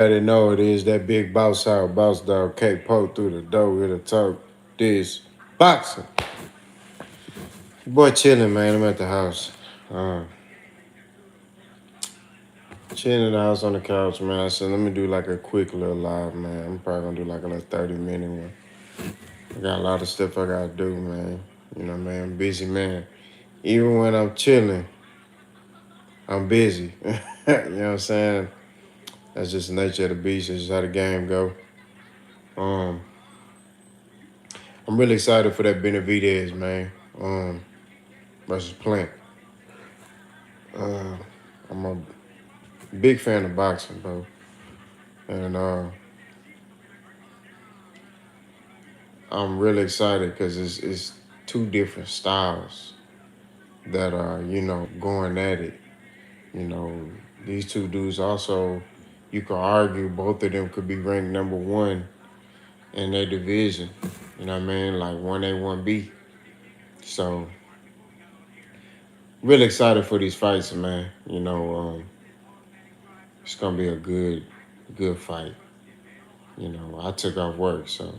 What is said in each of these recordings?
Already know it is that big boss out, boss dog, Kpotie through the door here to talk this boxing. Boy, chilling, man. I'm at the house. Uh, chilling in the house on the couch, man. I said, let me do like a quick little live, man. I'm probably gonna do like a little 30-minute one. I got a lot of stuff I gotta do, man. You know, man, I'm busy, man. Even when I'm chilling, I'm busy. You know what I'm saying? That's just the nature of the beast. That's just how the game go. Um, I'm really excited for that Benavidez, man. Versus Plant. Uh, I'm a big fan of boxing, bro. And I'm really excited because it's two different styles that are, going at it. You know, these two dudes also, you could argue both of them could be ranked number one in their division. You know what I mean? Like 1A, 1B. So, really excited for these fights, man. It's gonna be a good fight. I took off work, so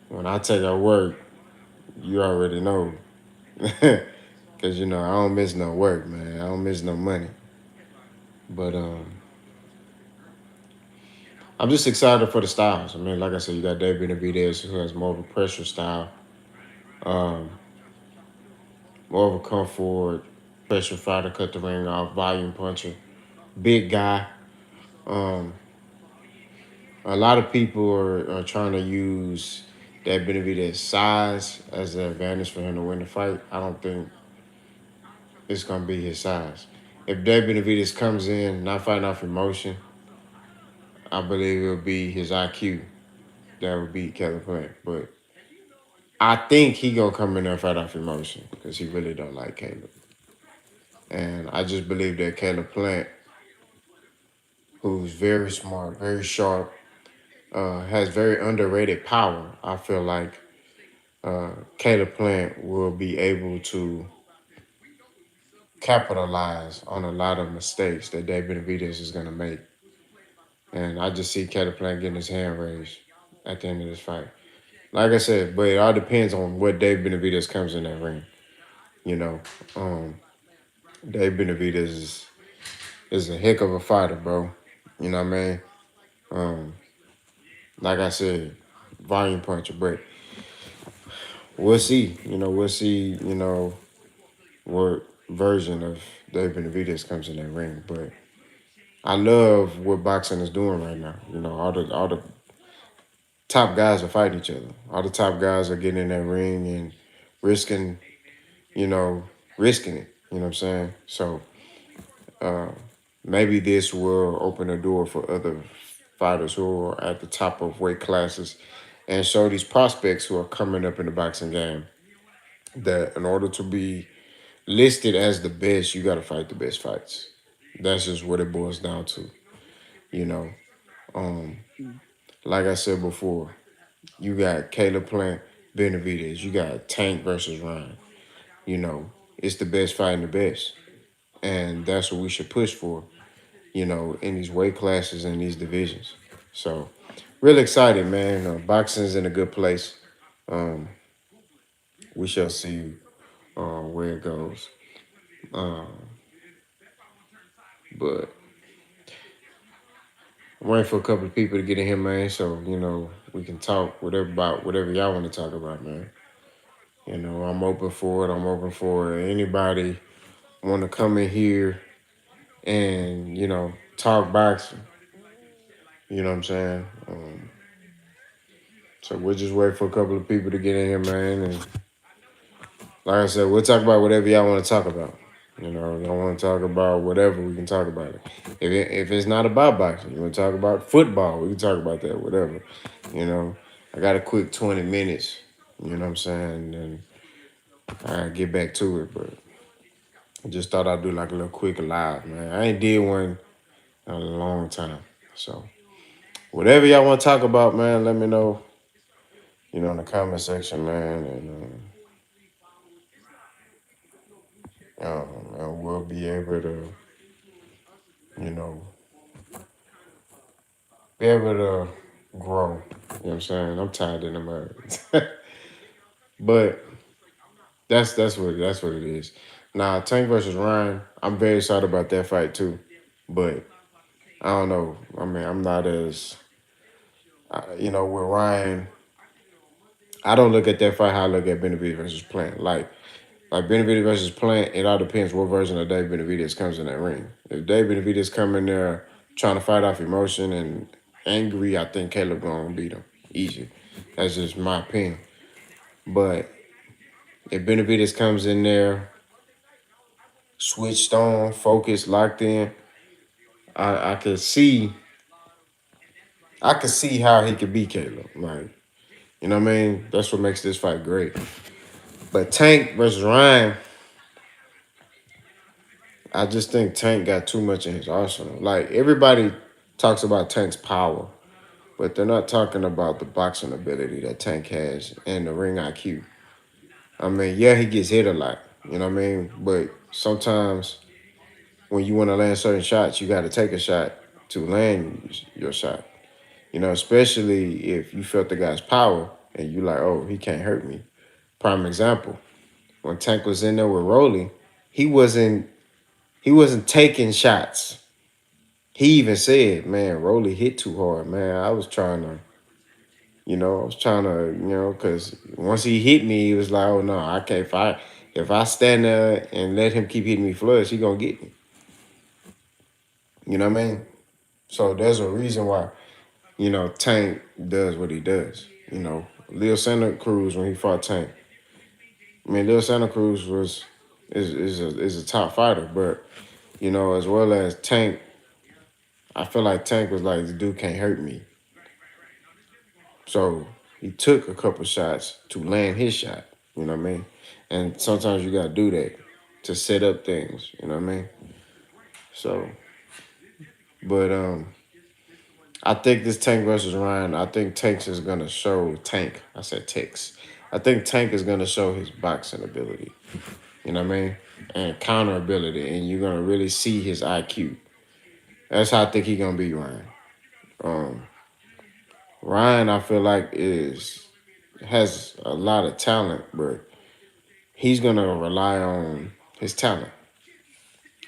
when I take off work, you already know. Cause I don't miss no work, man. I don't miss no money. But I'm just excited for the styles. I mean, like I said, you got David Benavidez who has more of a pressure style, um, more of a come forward, pressure fighter, cut the ring off, volume puncher, big guy. Um, a lot of people are trying to use that Benavidez size as an advantage for him to win the fight. I don't think it's gonna be his size. If David Benavidez comes in not fighting off emotion, I believe it'll be his IQ that would beat Caleb Plant. But I think he gonna come in there and fight off emotion because he really don't like Caleb. And I just believe that Caleb Plant, who's very smart, very sharp, has very underrated power. I feel like Caleb Plant will be able to capitalize on a lot of mistakes that David Benavidez is gonna make. And I just see Caleb Plant getting his hand raised at the end of this fight. Like I said, but it all depends on what Dave Benavidez comes in that ring. You know, um, Dave Benavidez is a heck of a fighter, bro. You know what I mean? Um, like I said, volume puncher, but we'll see. We'll see. What version of Dave Benavidez comes in that ring. But I love what boxing is doing right now. All the top guys are fighting each other. All the top guys are getting in that ring and risking, you know, risking it. You know what I'm saying? So uh, maybe this will open a door for other fighters who are at the top of weight classes and show these prospects who are coming up in the boxing game that in order to be listed as the best, you got to fight the best fights. That's just what it boils down to. You know, um, like I said before, you got Caleb Plant, Benavidez. You got Tank versus Ryan. It's the best fighting the best. And that's what we should push for, in these weight classes and these divisions. So, really excited, man. Boxing's in a good place. Um, we shall see where it goes. Um, but I'm waiting for a couple of people to get in here, man. So, we can talk whatever about whatever y'all want to talk about, man. I'm open for it. I'm open for it. Anybody want to come in here and, talk boxing. You know what I'm saying? So we'll just wait for a couple of people to get in here, man. And like I said, we'll talk about whatever y'all want to talk about. Y'all want to talk about whatever, we can talk about it. If it's not about boxing, you want to talk about football, we can talk about that, whatever. I got a quick 20 minutes, you know what I'm saying? And I get back to it, but I just thought I'd do like a little quick live, man. I ain't did one in a long time. So whatever y'all want to talk about, man, let me know, in the comment section, man. And we'll be able to, you know, be able to grow. You know what I'm saying? I'm tired in the mud. But that's what it is. Now Tank versus Ryan, I'm very excited about that fight too. But I don't know. I mean, I'm not as with Ryan. I don't look at that fight how I look at Benavidez versus Plant. Like Benavidez versus Plant, it all depends what version of Dave Benavidez comes in that ring. If Dave Benavidez come in there trying to fight off emotion and angry, I think Caleb gonna beat him easy. That's just my opinion. But if Benavidez comes in there switched on, focused, locked in, I I could see I could see how he could beat Caleb. Like, you know what I mean? That's what makes this fight great. But Tank versus Ryan, I just think Tank got too much in his arsenal. Like everybody talks about Tank's power, but they're not talking about the boxing ability that Tank has and the ring IQ. I mean, yeah, he gets hit a lot, you know what I mean? But sometimes when you want to land certain shots, you got to take a shot to land your shot. Especially if you felt the guy's power and you like, oh, he can't hurt me. Prime example, when Tank was in there with Rolly, he wasn't he wasn't taking shots. He even said, man, Rolly hit too hard, man. I was trying to, because once he hit me, he was like, oh no, I can't fight. If I stand there and let him keep hitting me flush, he gonna get me. You know what I mean? So there's a reason why, Tank does what he does. Leo Santa Cruz when he fought Tank. I mean, Leo Santa Cruz is a top fighter, but as well as Tank, I feel like Tank was like, the dude can't hurt me. So he took a couple shots to land his shot. You know what I mean? And sometimes you gotta do that to set up things. You know what I mean? So, but I think this Tank versus Ryan. I think Tank is gonna show Tank. I said Tex. I think Tank is gonna show his boxing ability. You know what I mean? And counter ability, and you're gonna really see his IQ. That's how I think he's gonna be Ryan. Um, Ryan, I feel like has a lot of talent, but he's gonna rely on his talent,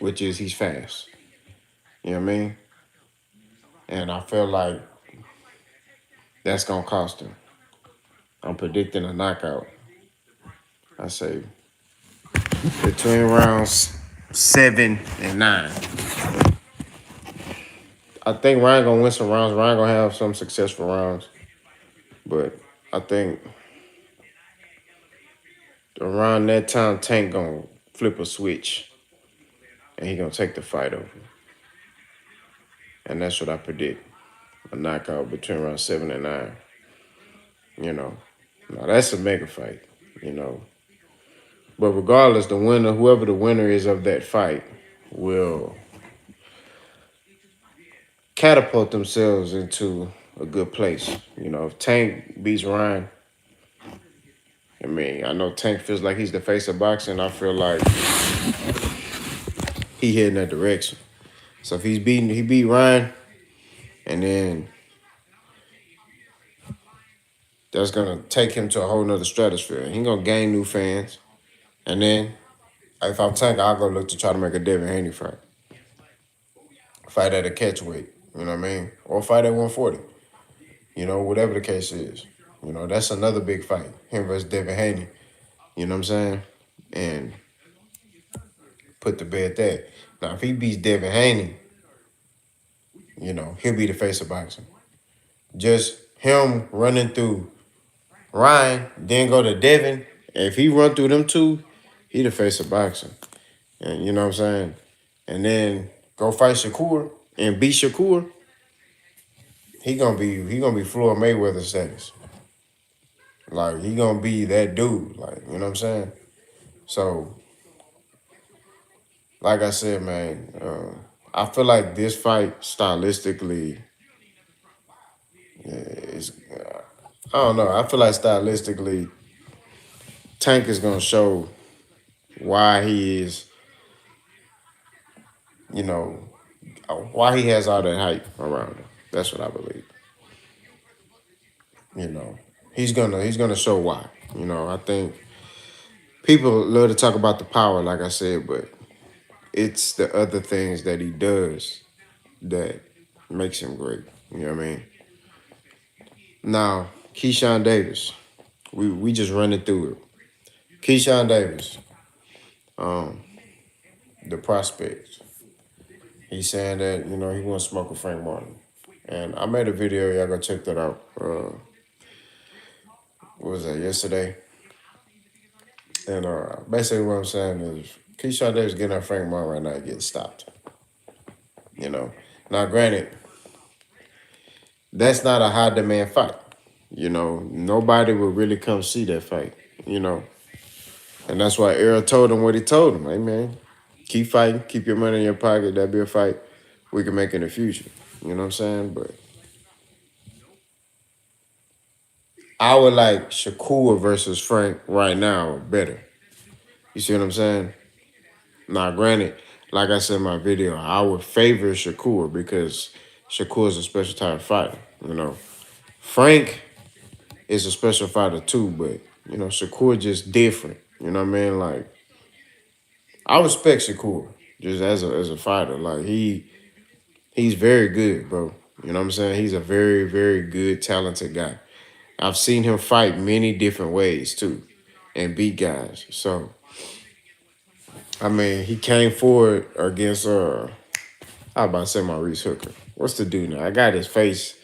which is he's fast. You know what I mean? And I feel like that's gonna cost him. I'm predicting a knockout. I say between rounds 7 and 9. I think Ryan gonna win some rounds. Ryan gonna have some successful rounds, but I think around that time Tank gonna flip a switch and he gonna take the fight over. And that's what I predict. A knockout between round 7 and 9. You know. Now that's a mega fight, you know. But regardless, whoever the winner is of that fight, will catapult themselves into a good place. If Tank beats Ryan, I mean, I know Tank feels like he's the face of boxing. I feel like he heading that direction. So if he beat Ryan, and then that's gonna take him to a whole nother stratosphere. He gonna gain new fans, and then if I'm Tank, I'll go look to try to make a Devin Haney fight at a catch weight. You know what I mean, or fight at 140. Whatever the case is. That's another big fight. Him versus Devin Haney. You know what I'm saying? And put to bed that. Now, if he beats Devin Haney, he'll be the face of boxing. Just him running through Ryan, then go to Devin. If he run through them two, he the face of boxing. And you know what I'm saying? And then go fight Shakur and beat Shakur, he gonna be Floyd Mayweather status. Like he gonna be that dude. Like, you know what I'm saying? So, like I said, man, I feel like this fight stylistically is. I don't know. I feel like stylistically, Tank is gonna show why he is. Why he has all that hype around him. That's what I believe. You know, he's gonna show why. You know, I think people love to talk about the power, like I said, but it's the other things that he does that makes him great. You know what I mean? Now, Keyshawn Davis, we just running through it. Keyshawn Davis, um, the prospect. He's saying that he wants to smoke with Frank Martin, and I made a video. Y'all go check that out. What was that yesterday? And basically, what I'm saying is Keyshawn Davis getting at Frank Martin right now, getting stopped. You know, now granted, that's not a high demand fight. Nobody will really come see that fight. You know, and that's why Errol told him what he told him. Hey man, keep fighting, keep your money in your pocket. That'll be a fight we can make in the future. You know what I'm saying? But I would like Shakur versus Frank right now better. You see what I'm saying? Now, granted, like I said in my video, I would favor Shakur because Shakur is a special type of fighter. Frank is a special fighter too, but Shakur just different. You know what I mean? Like I respect Shakur just as a fighter. Like he's very good, bro. You know what I'm saying? He's a very, very good, talented guy. I've seen him fight many different ways too and beat guys. So I mean, he came forward against I about to say Maurice Hooker. What's the dude now? I got his face.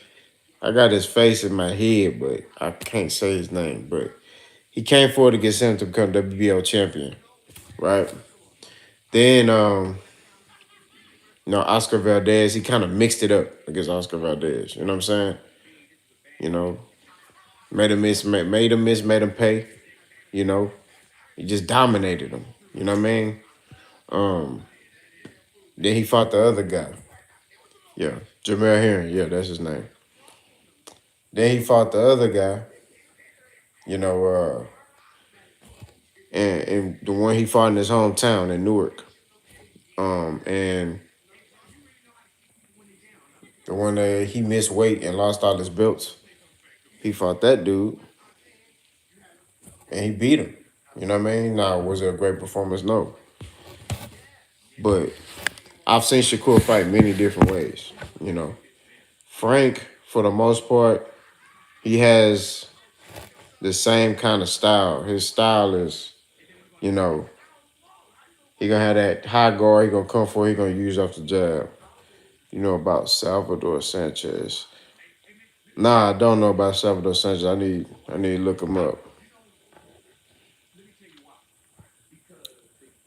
I got his face in my head, but I can't say his name. But he came forward against him to become WBO champion, right? Then Oscar Valdez, he kind of mixed it up against Oscar Valdez. You know what I'm saying? You know, made him pay. You know, he just dominated him. You know what I mean? Um, then he fought the other guy. Yeah, Jamel Herring. Yeah, that's his name. Then he fought the other guy. You know, and the one he fought in his hometown in Newark. And the one that he missed weight and lost all his belts. He fought that dude, and he beat him. You know what I mean? Now, was it a great performance? No. But I've seen Shakur fight many different ways. Frank, for the most part, he has the same kind of style. His style is, you know, he gonna have that high guard. He gonna come for. He gonna use off the jab. You know about Salvador Sanchez? Nah, I don't know about Salvador Sanchez. I need to look him up.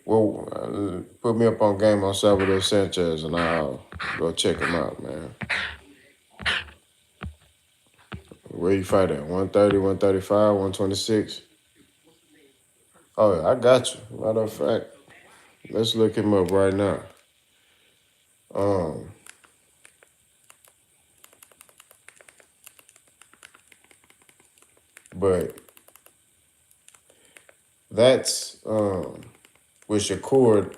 Well, put me up on game on Salvador Sanchez, and I'll go check him out, man. Where you fight at? 130, 135, 126? Oh, I got you. Matter of fact, let's look him up right now. But that's with Shakur.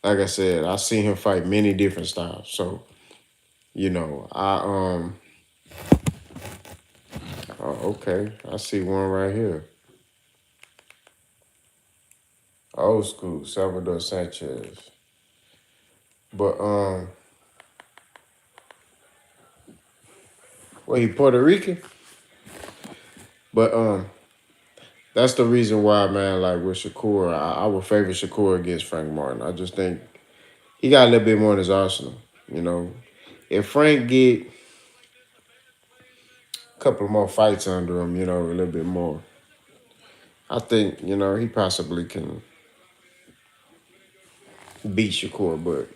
Like I said, I've seen him fight many different styles. So, okay, I see one right here. Old school, Salvador Sanchez. But he Puerto Rican? But that's the reason why, man, like with Shakur, I would favor Shakur against Frank Martin. I just think he got a little bit more in his arsenal. If Frank get a couple more fights under him, a little bit more, I think, he possibly can beat Shakur. But,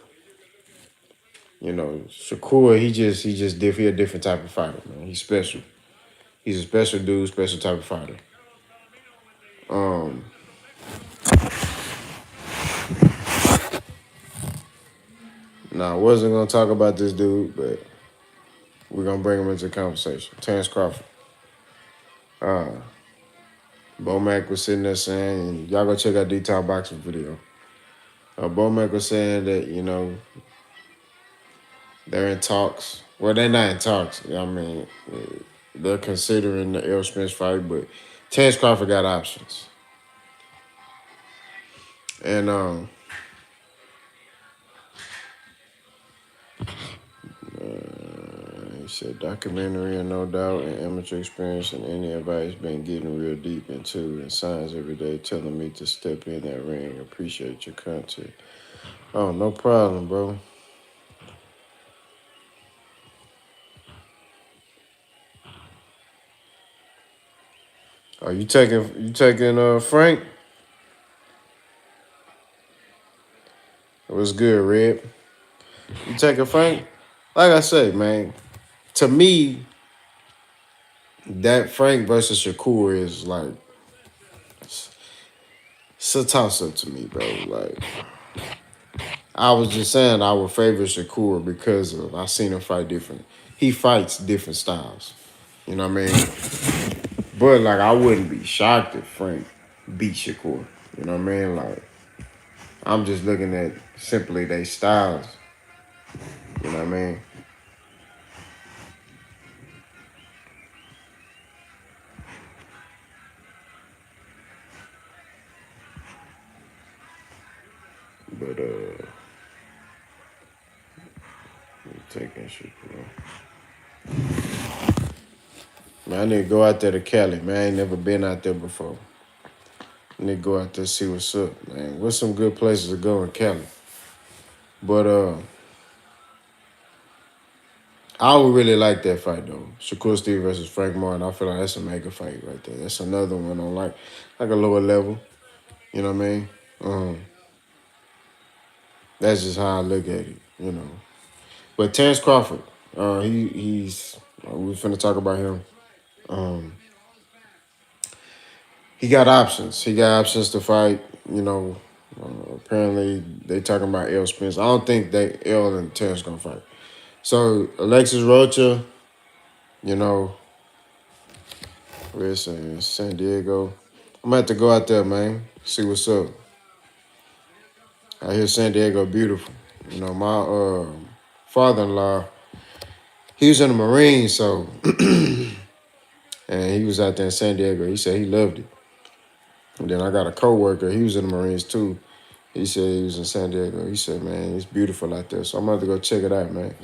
Shakur, he a different type of fighter, man. He's special. He's a special dude, special type of fighter. Now, I wasn't going to talk about this dude, but we're going to bring him into the conversation. Terrence Crawford. Bomac was sitting there saying, and y'all go check out Detail Boxing video. Bomac was saying that, they're in talks Well, they're not in talks. I mean, they're considering the Errol Spence fight, but Terence Crawford got options. And he said documentary and no doubt and amateur experience and any advice been getting real deep into and signs every day telling me to step in that ring. Appreciate your content. Oh, no problem, bro. Are you taking Frank? What's good, Red? You taking Frank? Like I said, man, to me, that Frank versus Shakur is like it's a toss up to me, bro. Like I was just saying, I would favor Shakur because of I seen him fight different. He fights different styles. You know what I mean? But like I wouldn't be shocked if Frank beat Shakur. You know what I mean? Like I'm just looking at simply their styles. You know what I mean? But taking Shakur. Man, I need to go out there to Cali, man. I ain't never been out there before. I need to go out there and see what's up, man. What's some good places to go in Cali? But I would really like that fight though. Shakur Steve versus Frank Martin. I feel like that's a mega fight right there. That's another one on like a lower level. You know what I mean? That's just how I look at it. You know. But Terence Crawford, he's we finna talk about him. Um, he got options. He got options to fight. You know, apparently they talking about L Spence. I don't think they L and Terence gonna fight. So Alexis Rocha, you know, we're saying San Diego. I'm gonna have to go out there, man. See what's up. I hear San Diego beautiful. You know, my father-in-law, he was in the Marines, so and he was out there in San Diego. He said he loved it. And then I got a coworker, he was in the Marines too. He said he was in San Diego. He said, man, it's beautiful out there. So I'm about to go check it out, man.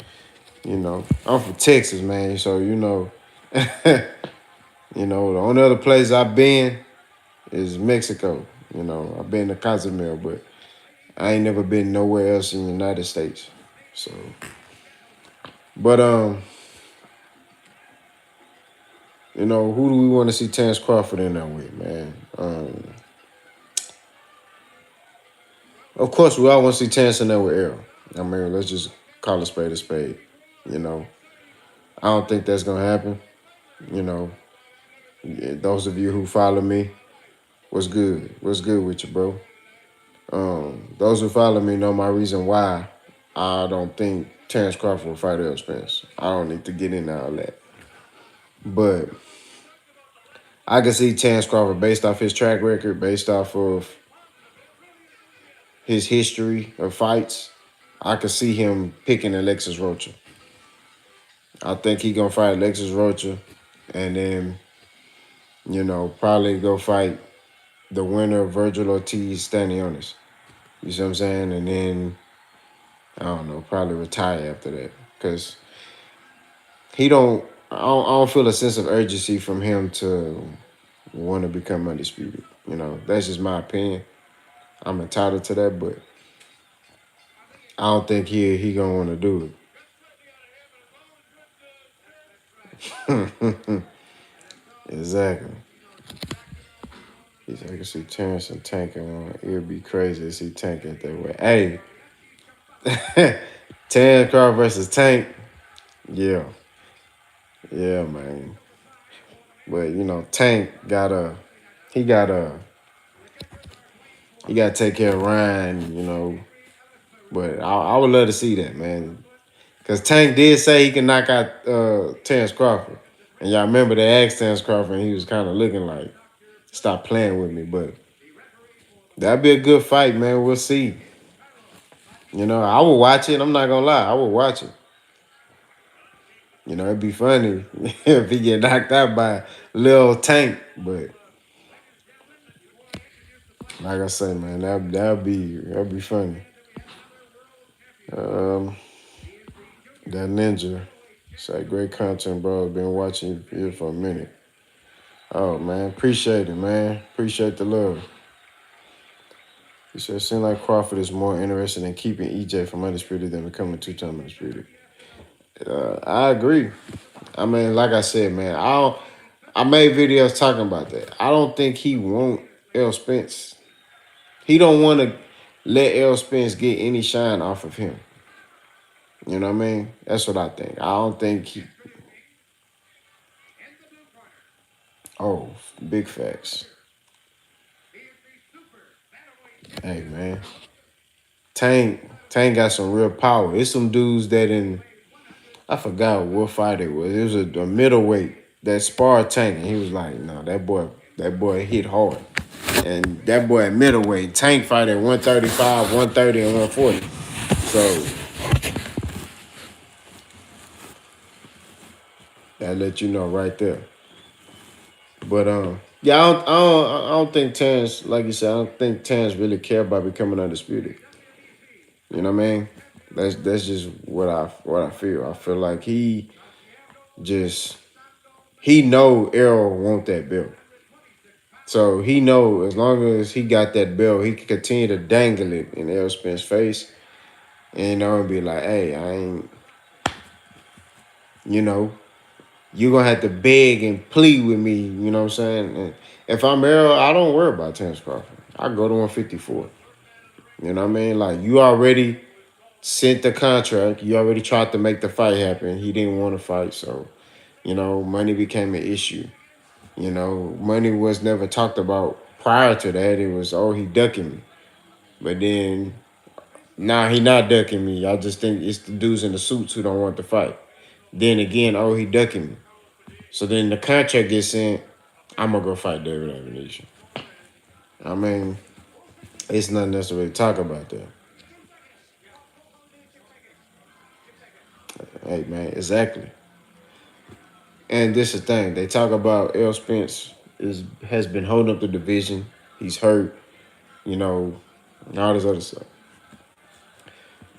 You know, I'm from Texas, man. So, you know, the only other place I've been is Mexico. You know, I've been to Cozumel, but I ain't never been nowhere else in the United States. So, but you know, who do we want to see Terence Crawford in there with, man? Of course, we all want to see Terence in there with Errol. I mean, let's just call a spade a spade. You know, I don't think that's gonna happen. You know, those of you who follow me, what's good? What's good with you, bro? Those who follow me know my reason why I don't think Terence Crawford will fight Errol Spence. I don't need to get into all that. But I can see Terence Crawford based off his track record, based off of his history of fights. I could see him picking Alexis Rocha. I think he gonna fight Alexis Rocha, and then probably go fight the winner of Virgil Ortiz Stanionis. You see what I'm saying? And then I don't know, probably retire after that because he don't. I don't feel a sense of urgency from him to want to become undisputed. You know, that's just my opinion. I'm entitled to that, but I don't think he gonna want to do it. Exactly. He said, I can see Terrence and Tank on. It would be crazy to see Tank at that way. Hey, Terrence Crawford versus Tank. Yeah. Yeah, man. But Tank he gotta take care of Ryan, But I would love to see that, man. Cause Tank did say he can knock out Terrence Crawford. And y'all remember they asked Terrence Crawford and he was kind of looking like, stop playing with me. But that'd be a good fight, man. We'll see. I will watch it. I'm not gonna lie, I will watch it. You know, it'd be funny if he get knocked out by Lil Tank, but like I say, man, that'd be funny. Um, that ninja, say great content, bro. Been watching you here for a minute. Oh man, appreciate it, man. Appreciate the love. He said, it seems like Crawford is more interested in keeping EJ from undisputed than becoming two-time undisputed. I agree. I mean, like I said, man, I made videos talking about that. I don't think he want L. Spence. He don't want to let L. Spence get any shine off of him. You know what I mean? That's what I think. I don't think he. Oh, big facts. Hey, man. Tank got some real power. It's some dudes that I forgot what fight it was. It was a middleweight that sparred Tank, and he was like, "No, that boy hit hard." And that boy at middleweight, Tank fight at 135, 130, and 140. So that let you know right there. But yeah, I don't think Terrence, like you said, I don't think Terrence really care about becoming undisputed. You know what I mean? That's just what I feel. I feel like just he know Errol want that belt. So he know as long as he got that belt, he can continue to dangle it in Errol Spence's face, and be like, hey, I ain't, you know, you're gonna have to beg and plead with me, you know what I'm saying? And if I'm Errol, I don't worry about Terrence Crawford. I go to 154. You know what I mean? Like you already sent the contract, you already tried to make the fight happen. He didn't want to fight, so money became an issue. Money was never talked about prior to that. It was, oh, he ducking me. But then, nah, he not ducking me. I just think it's the dudes in the suits who don't want to fight. Then again, oh, he ducking me. So then the contract gets sent, I'm going to go fight David Avenation. I mean, it's nothing else to really talk about there. Hey, man, exactly. And this is the thing. They talk about L. Spence has been holding up the division. He's hurt, and all this other stuff.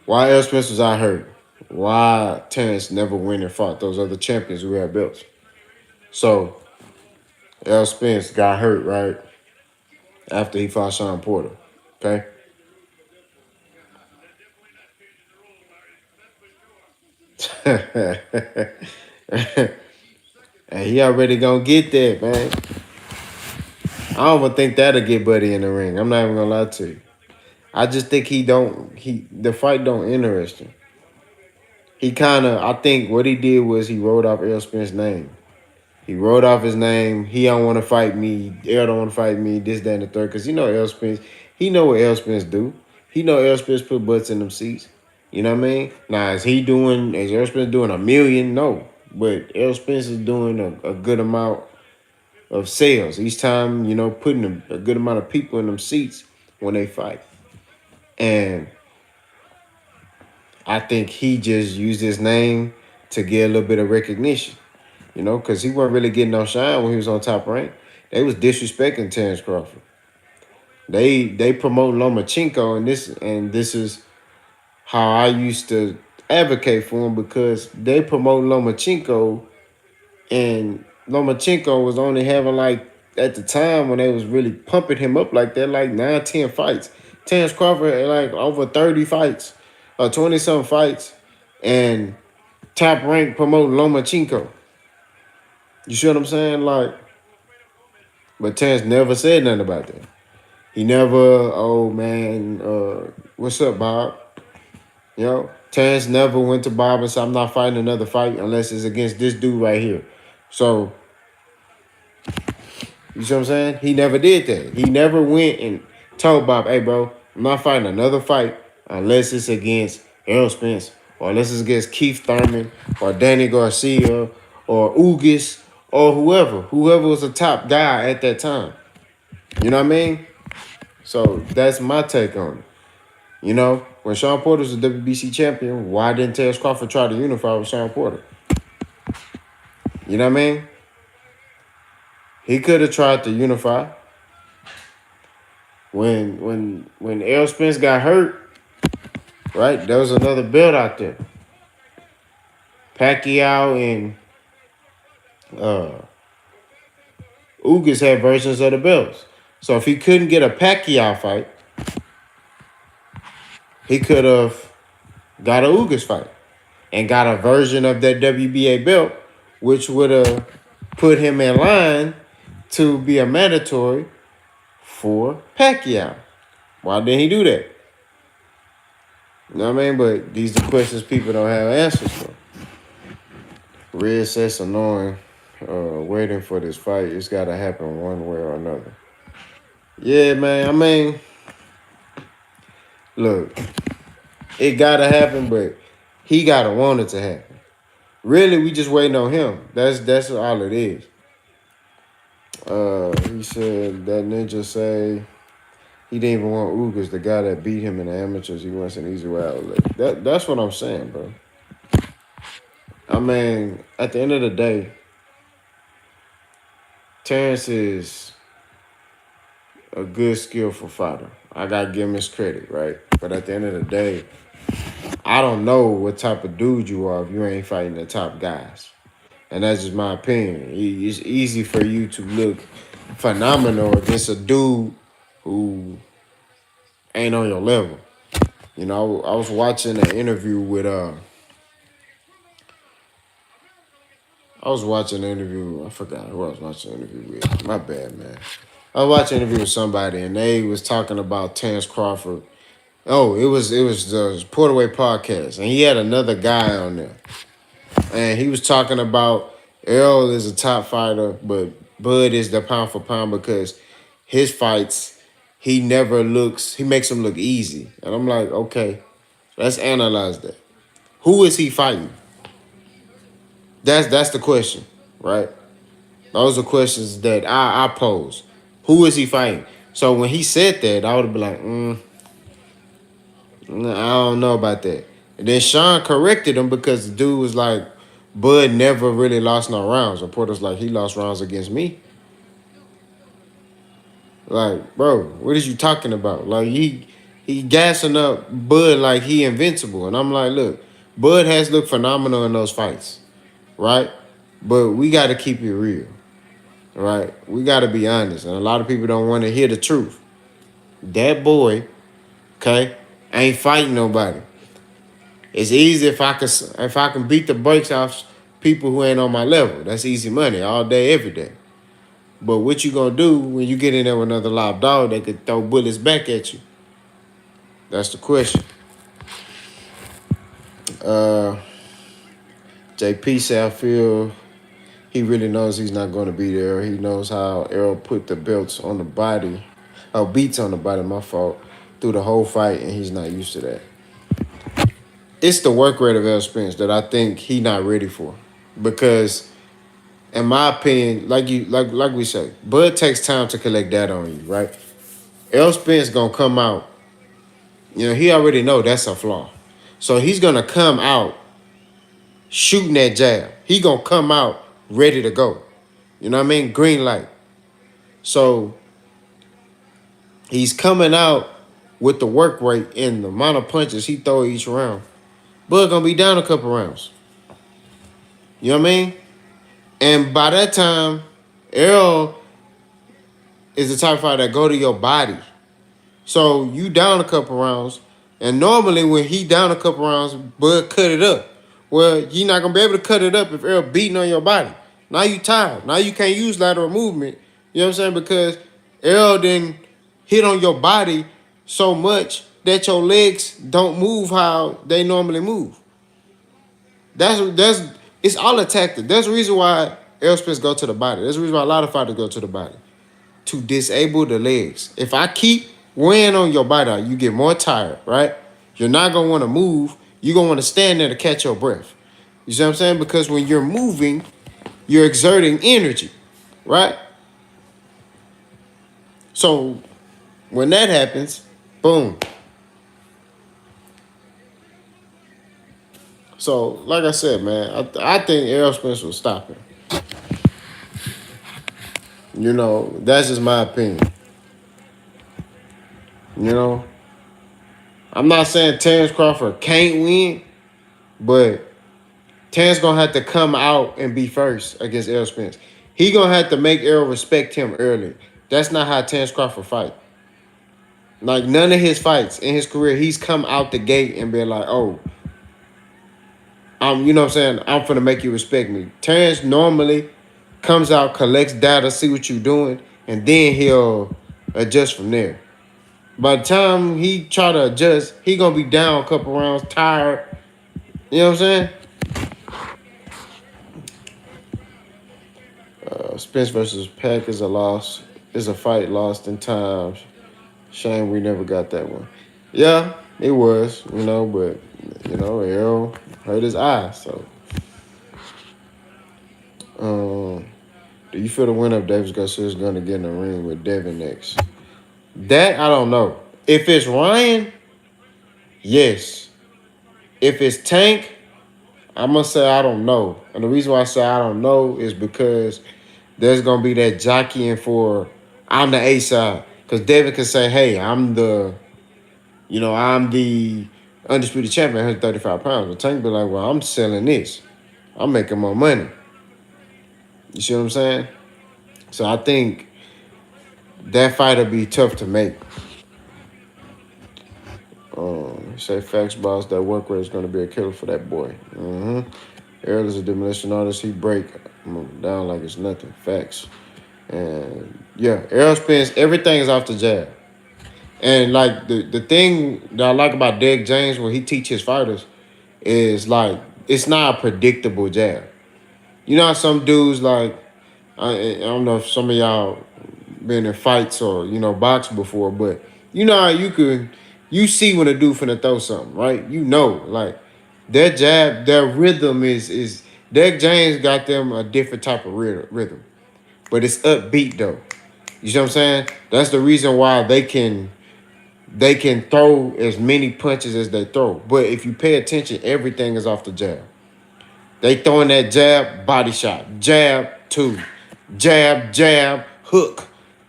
Why L. Spence was out hurt? Why Terrence never went and fought those other champions who had belts? So L. Spence got hurt, right? After he fought Sean Porter. Okay? And he already gonna get that, man. I don't even think that'll get Buddy in the ring. I'm not even gonna lie to you. I just think the fight don't interest him. I think what he did was he wrote off Errol Spence's name. He wrote off his name. He don't want to fight me. Errol don't want to fight me. This, that, and the third. Because Errol Spence, he know what Errol Spence do. He know Errol Spence put butts in them seats. You know what I mean? Now, is Errol Spence doing a million? No. But Errol Spence is doing a good amount of sales. Each time, putting a good amount of people in them seats when they fight. And I think he just used his name to get a little bit of recognition. Because he wasn't really getting no shine when he was on Top Rank. They was disrespecting Terrence Crawford. They promote Lomachenko, and this is how I used to advocate for him, because they promote Lomachenko, and Lomachenko was only having, like, at the time when they was really pumping him up like that, like 9, 10 fights. Terrence Crawford had like over 30 fights or 20-something fights, and Top Rank promote Lomachenko. You see what I'm saying? Like, but Terrence never said nothing about that. He never, oh man, what's up, Bob? Terrence never went to Bob and said, I'm not fighting another fight unless it's against this dude right here. So, you see what I'm saying? He never did that. He never went and told Bob, hey, bro, I'm not fighting another fight unless it's against Errol Spence, or unless it's against Keith Thurman or Danny Garcia or Ugas or whoever was the top guy at that time. You know what I mean? So that's my take on it. When Sean Porter was the WBC champion, why didn't Terrence Crawford try to unify with Sean Porter? You know what I mean? He could have tried to unify. When Errol Spence got hurt, right? There was another belt out there. Pacquiao and uh, Ugas had versions of the belts. So if he couldn't get a Pacquiao fight, he could have got a Ugas fight and got a version of that WBA belt, which would have put him in line to be a mandatory for Pacquiao. Why didn't he do that? You know what I mean? But these are questions people don't have answers for. Red says annoying. Waiting for this fight. It's got to happen one way or another. Yeah, man. I mean, look, it got to happen, but he got to want it to happen. Really, we just waiting on him. That's all it is. He said that ninja say he didn't even want Ugas, the guy that beat him in the amateurs. He wants an easy way out. That's what I'm saying, bro. I mean, at the end of the day, Terrence is a good, skillful fighter. I gotta give him his credit, right? But at the end of the day, I don't know what type of dude you are if you ain't fighting the top guys. And that's just my opinion. It's easy for you to look phenomenal against a dude who ain't on your level. You know, I was watching an interview with I forgot who I was watching an interview with. My bad, man. I was watching an interview with somebody and they was talking about Terrence Crawford. Oh, it was the Portaway podcast, and he had another guy on there. And he was talking about Errol is a top fighter, but Bud is the pound for pound because his fights, he makes them look easy. And I'm like, okay, let's analyze that. Who is he fighting? That's the question, right? Those are questions that I pose. Who is he fighting? So when he said that, I would have been like, I don't know about that. And then Sean corrected him because the dude was like, Bud never really lost no rounds. Reporters like, he lost rounds against me. Like, bro, what is you talking about? Like, he gassing up Bud like he invincible. And I'm like, look, Bud has looked phenomenal in those fights, right? But we got to keep it real, right? We got to be honest. And a lot of people don't want to hear the truth. That boy, okay, ain't fighting nobody. It's easy if I can beat the brakes off people who ain't on my level. That's easy money all day, every day. But what you gonna do when you get in there with another live dog that could throw bullets back at you? That's the question. JP said I feel he really knows he's not going to be there. He knows how Errol put the belts on the body, beats on the body, my fault, through the whole fight, and he's not used to that. It's the work rate of Errol Spence that I think he not ready for. Because in my opinion, like we say, Bud takes time to collect data on you, right? Errol Spence gonna come out. You know, he already know that's a flaw. So he's gonna come out shooting that jab. He gonna come out ready to go. You know what I mean? Green light. So he's coming out with the work rate and the amount of punches he throw each round. Bud gonna be down a couple rounds. You know what I mean? And by that time, Errol is the type of fighter that go to your body. So you down a couple rounds, and normally when he down a couple rounds, Bud cut it up. Well, you're not gonna be able to cut it up if Errol beating on your body. Now you tired. Now you can't use lateral movement. You know what I'm saying? Because Errol didn't hit on your body so much that your legs don't move how they normally move. That's it's all a tactic. There's a reason why Errol Spence go to the body. There's a reason why a lot of fighters go to the body. To disable the legs. If I keep weighing on your body, you get more tired, right? You're not going to want to move. You're going to want to stand there to catch your breath. You see what I'm saying? Because when you're moving, you're exerting energy, right? So when that happens, boom. So, like I said, man, I think Errol Spence will stop him. That's just my opinion. You know, I'm not saying Terrence Crawford can't win, but Terrence gonna have to come out and be first against Errol Spence. He gonna have to make Errol respect him early. That's not how Terrence Crawford fight. Like none of his fights in his career, he's come out the gate and been like, "Oh, you know what I'm saying? I'm finna make you respect me." Terrence normally comes out, collects data, see what you're doing, and then he'll adjust from there. By the time he try to adjust, he gonna be down a couple rounds, tired. You know what I'm saying? Spence versus Pack is a loss. Is a fight lost in time. Shame we never got that one. Yeah, it was, but Errol hurt his eye. So, um, do you feel the winner of Davis Garcia is going to get in the ring with Devin next? That I don't know. If it's Ryan, yes. If it's Tank, I'm gonna say I don't know. And the reason why I say I don't know is because there's gonna be that jockeying for I'm the A side. Because Devin can say, hey, I'm the undisputed champion, 135 pounds. But Tank be like, well, I'm selling this. I'm making more money. You see what I'm saying? So I think that fight will be tough to make. Say facts, boss. That work rate is going to be a killer for that boy. Errol is a demolition artist. He break down like it's nothing. Facts. And yeah, Errol Spence, everything is off the jab. And like the thing that I like about Derek James when he teach his fighters is like it's not a predictable jab. You know how some dudes like I don't know if some of y'all been in fights or box before, but you know how you see when a dude finna throw something, right? Like their jab, their rhythm is Derek James got them a different type of rhythm, but it's upbeat though. You see what I'm saying? That's the reason why they can throw as many punches as they throw. But if you pay attention, everything is off the jab. They throwing that jab, body shot, jab, two, jab, hook.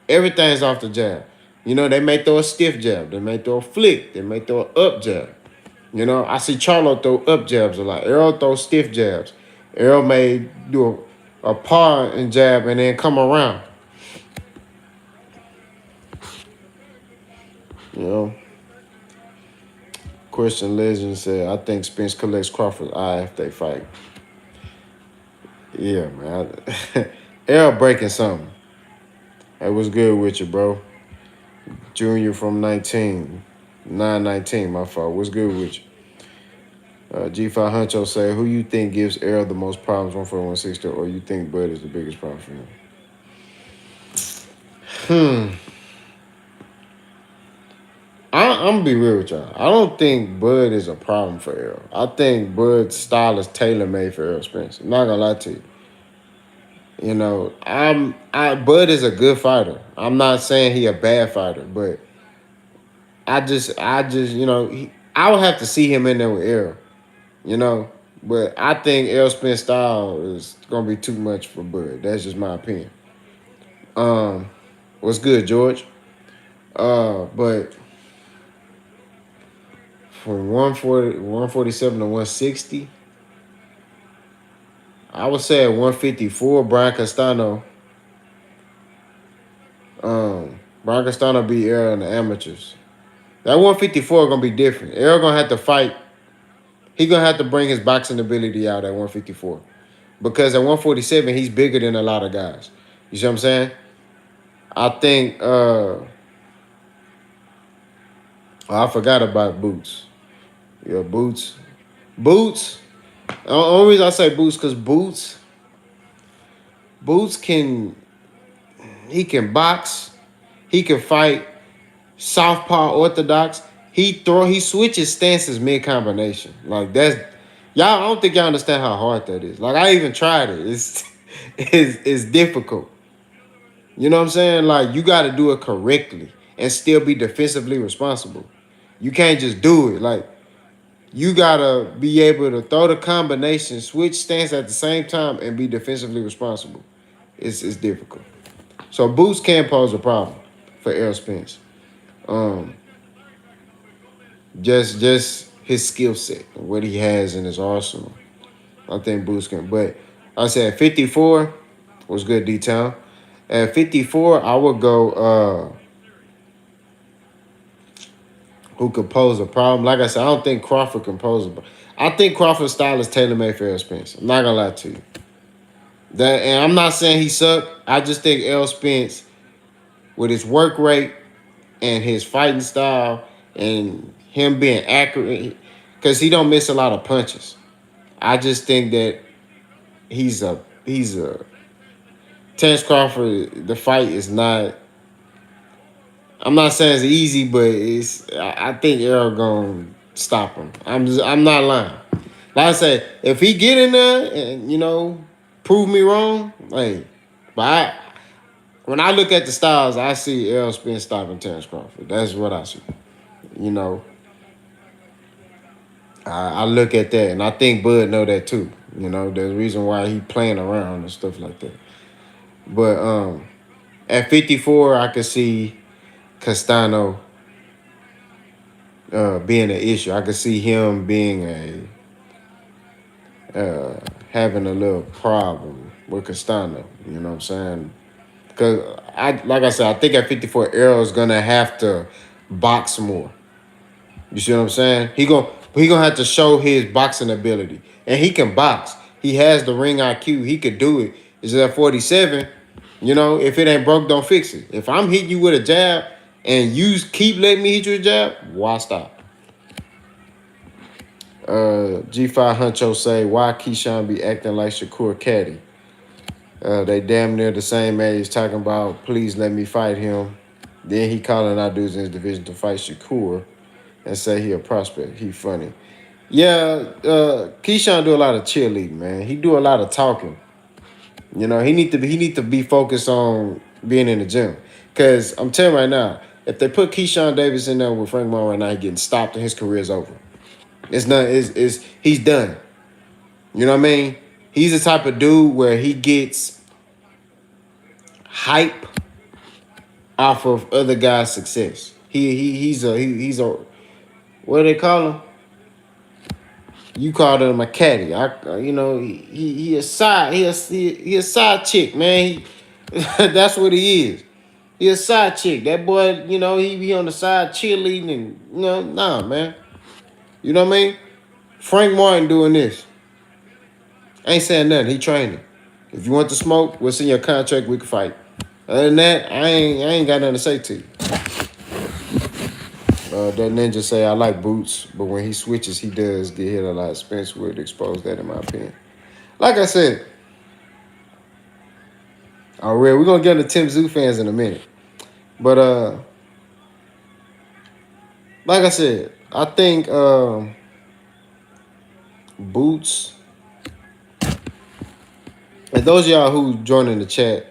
Everything's off the jab. They may throw a stiff jab. They may throw a flick. They may throw an up jab. I see Charlo throw up jabs a lot. Errol throws stiff jabs. Errol may do a par and jab and then come around. You know. Question Legend said, I think Spence collects Crawford's eye if they fight. Yeah, man. Errol breaking something. Hey, what's good with you, bro? Junior from 919, my fault. What's good with you? G5 Huncho say, who you think gives Errol the most problems, 140, 160, or you think Bud is the biggest problem for him? I'm going to be real with y'all. I don't think Bud is a problem for Errol. I think Bud's style is tailor-made for Errol Spence. I'm not going to lie to you. Bud is a good fighter. I'm not saying he a bad fighter, but I would have to see him in there with Errol, But I think Errol Spence style is gonna be too much for Bud. That's just my opinion. What's good, George? But from 147 to 160, I would say at 154, Brian Castano. Brian Castano beat Errol in the amateurs. That 154 gonna be different. Errol gonna have to fight. He gonna have to bring his boxing ability out at 154. Because at 147, he's bigger than a lot of guys. You see what I'm saying? I think I forgot about Boots. Yeah, Boots. Boots. The only reason I say Boots because Boots can box, he can fight, southpaw orthodox. He switches stances mid combination. Like that's y'all. I don't think y'all understand how hard that is. Like I even tried it. It's difficult. You know what I'm saying? Like you got to do it correctly and still be defensively responsible. You can't just do it. Like you gotta be able to throw the combination, switch stance at the same time, and be defensively responsible. It's difficult. So Boots can pose a problem for Errol Spence. Um, just his skill set, what he has in his arsenal. I think Boots can. But I said 54 was good detail. At 54, I would go who could pose a problem. Like I said, I don't think Crawford can pose a problem. I think Crawford's style is tailor made for Errol Spence. I'm not gonna lie to you. That, and I'm not saying he sucked. I just think Errol Spence, with his work rate and his fighting style and him being accurate, because he don't miss a lot of punches. I just think that he's a Terence Crawford. The fight is not. I'm not saying it's easy, but it's. I think Errol gonna stop him. I'm not lying. Like I said, if he get in there and prove me wrong, hey, but when I look at the styles, I see Errol Spence stopping Terence Crawford. That's what I see. You know, I look at that, and I think Bud know that too. There's a reason why he playing around and stuff like that. But at 54, I could see Castano being an issue. I could see him being having a little problem with Castano. You know what I'm saying? Because like I said, I think at 54, Errol's gonna have to box more. You see what I'm saying? He gonna have to show his boxing ability, and he can box. He has the ring IQ. He could do it. Is at 47. If it ain't broke, don't fix it. If I'm hitting you with a jab and you keep letting me hit you with a jab, why stop? G5 Huncho say, why Keyshawn be acting like Shakur Caddy? They damn near the same age, talking about, please let me fight him. Then he calling out dudes in his division to fight Shakur and say he a prospect. He funny. Yeah, Keyshawn do a lot of cheerleading, man. He do a lot of talking. He need to be focused on being in the gym. Cause I'm telling you right now, if they put Keyshawn Davis in there with Frank Moore right now, he getting stopped and his career's over. It's not. Is he's done. You know what I mean? He's the type of dude where he gets hype off of other guys' success. He's a what do they call him? You called him a caddy. He a side chick, man. That's what he is. He a side chick. That boy, he be on the side cheerleading and nah, man. You know what I mean? Frank Martin doing this. Ain't saying nothing. He training. If you want to smoke, what's in your contract, we can fight. Other than that, I ain't got nothing to say to you. That ninja say I like Boots, but when he switches, he does get hit a lot. Spence would expose that, in my opinion. Like I said, we're gonna get into Tim Zoo fans in a minute. But like I said, I think Boots. And those of y'all who join in the chat,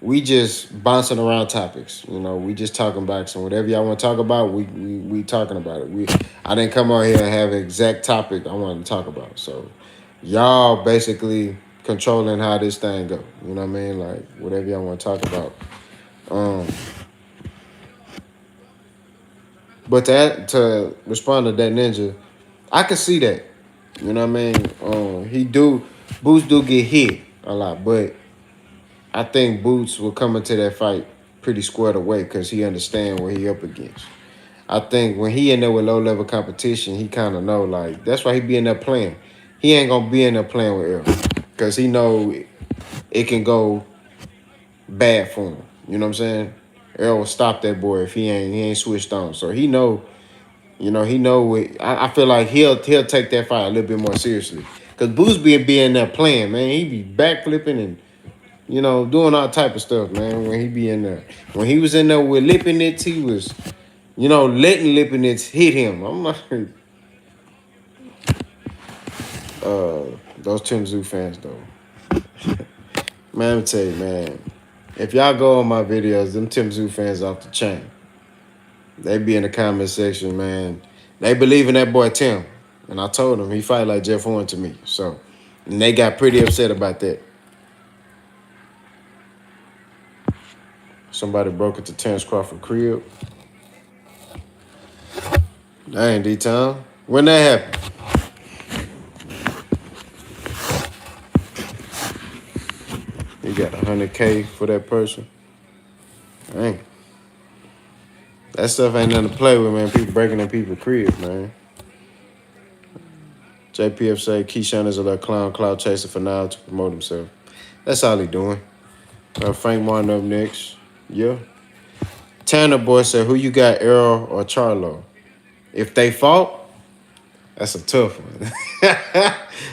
we just bouncing around topics. We just talking boxing. Whatever y'all want to talk about, we talking about it. I didn't come out here and have an exact topic I wanted to talk about. So y'all basically controlling how this thing go. You know what I mean? Like whatever y'all want to talk about. But to respond to that ninja, I can see that. You know what I mean? Boots do get hit a lot, but I think Boots will come into that fight pretty squared away because he understand what he up against. I think when he in there with low-level competition, he kind of know, like, that's why he be in there playing. He ain't going to be in there playing with Errol because he know it can go bad for him. You know what I'm saying? Errol will stop that boy if he ain't switched on. So he know, I feel like he'll take that fight a little bit more seriously. Because Boots be in there playing, man. He be backflipping and doing all type of stuff, man, when he be in there. When he was in there with Lipinets, he was, letting Lipinets hit him. I'm like, those Tim Zoo fans, though. Man, let me tell you, man, if y'all go on my videos, them Tim Zoo fans off the chain. They be in the comment section, man. They believe in that boy Tim. And I told them he fight like Jeff Horn to me. So, and they got pretty upset about that. Somebody broke into Terrence Crawford crib. Dang, D-Town. When that happened? You got 100K for that person. Dang. That stuff ain't nothing to play with, man. People breaking in people's crib, man. JPF say Keyshawn is a little cloud chaser for now to promote himself. That's all he doing. Frank Martin up next. Yeah. Tanner Boy said, who you got, Earl or Charlo? If they fought, that's a tough one.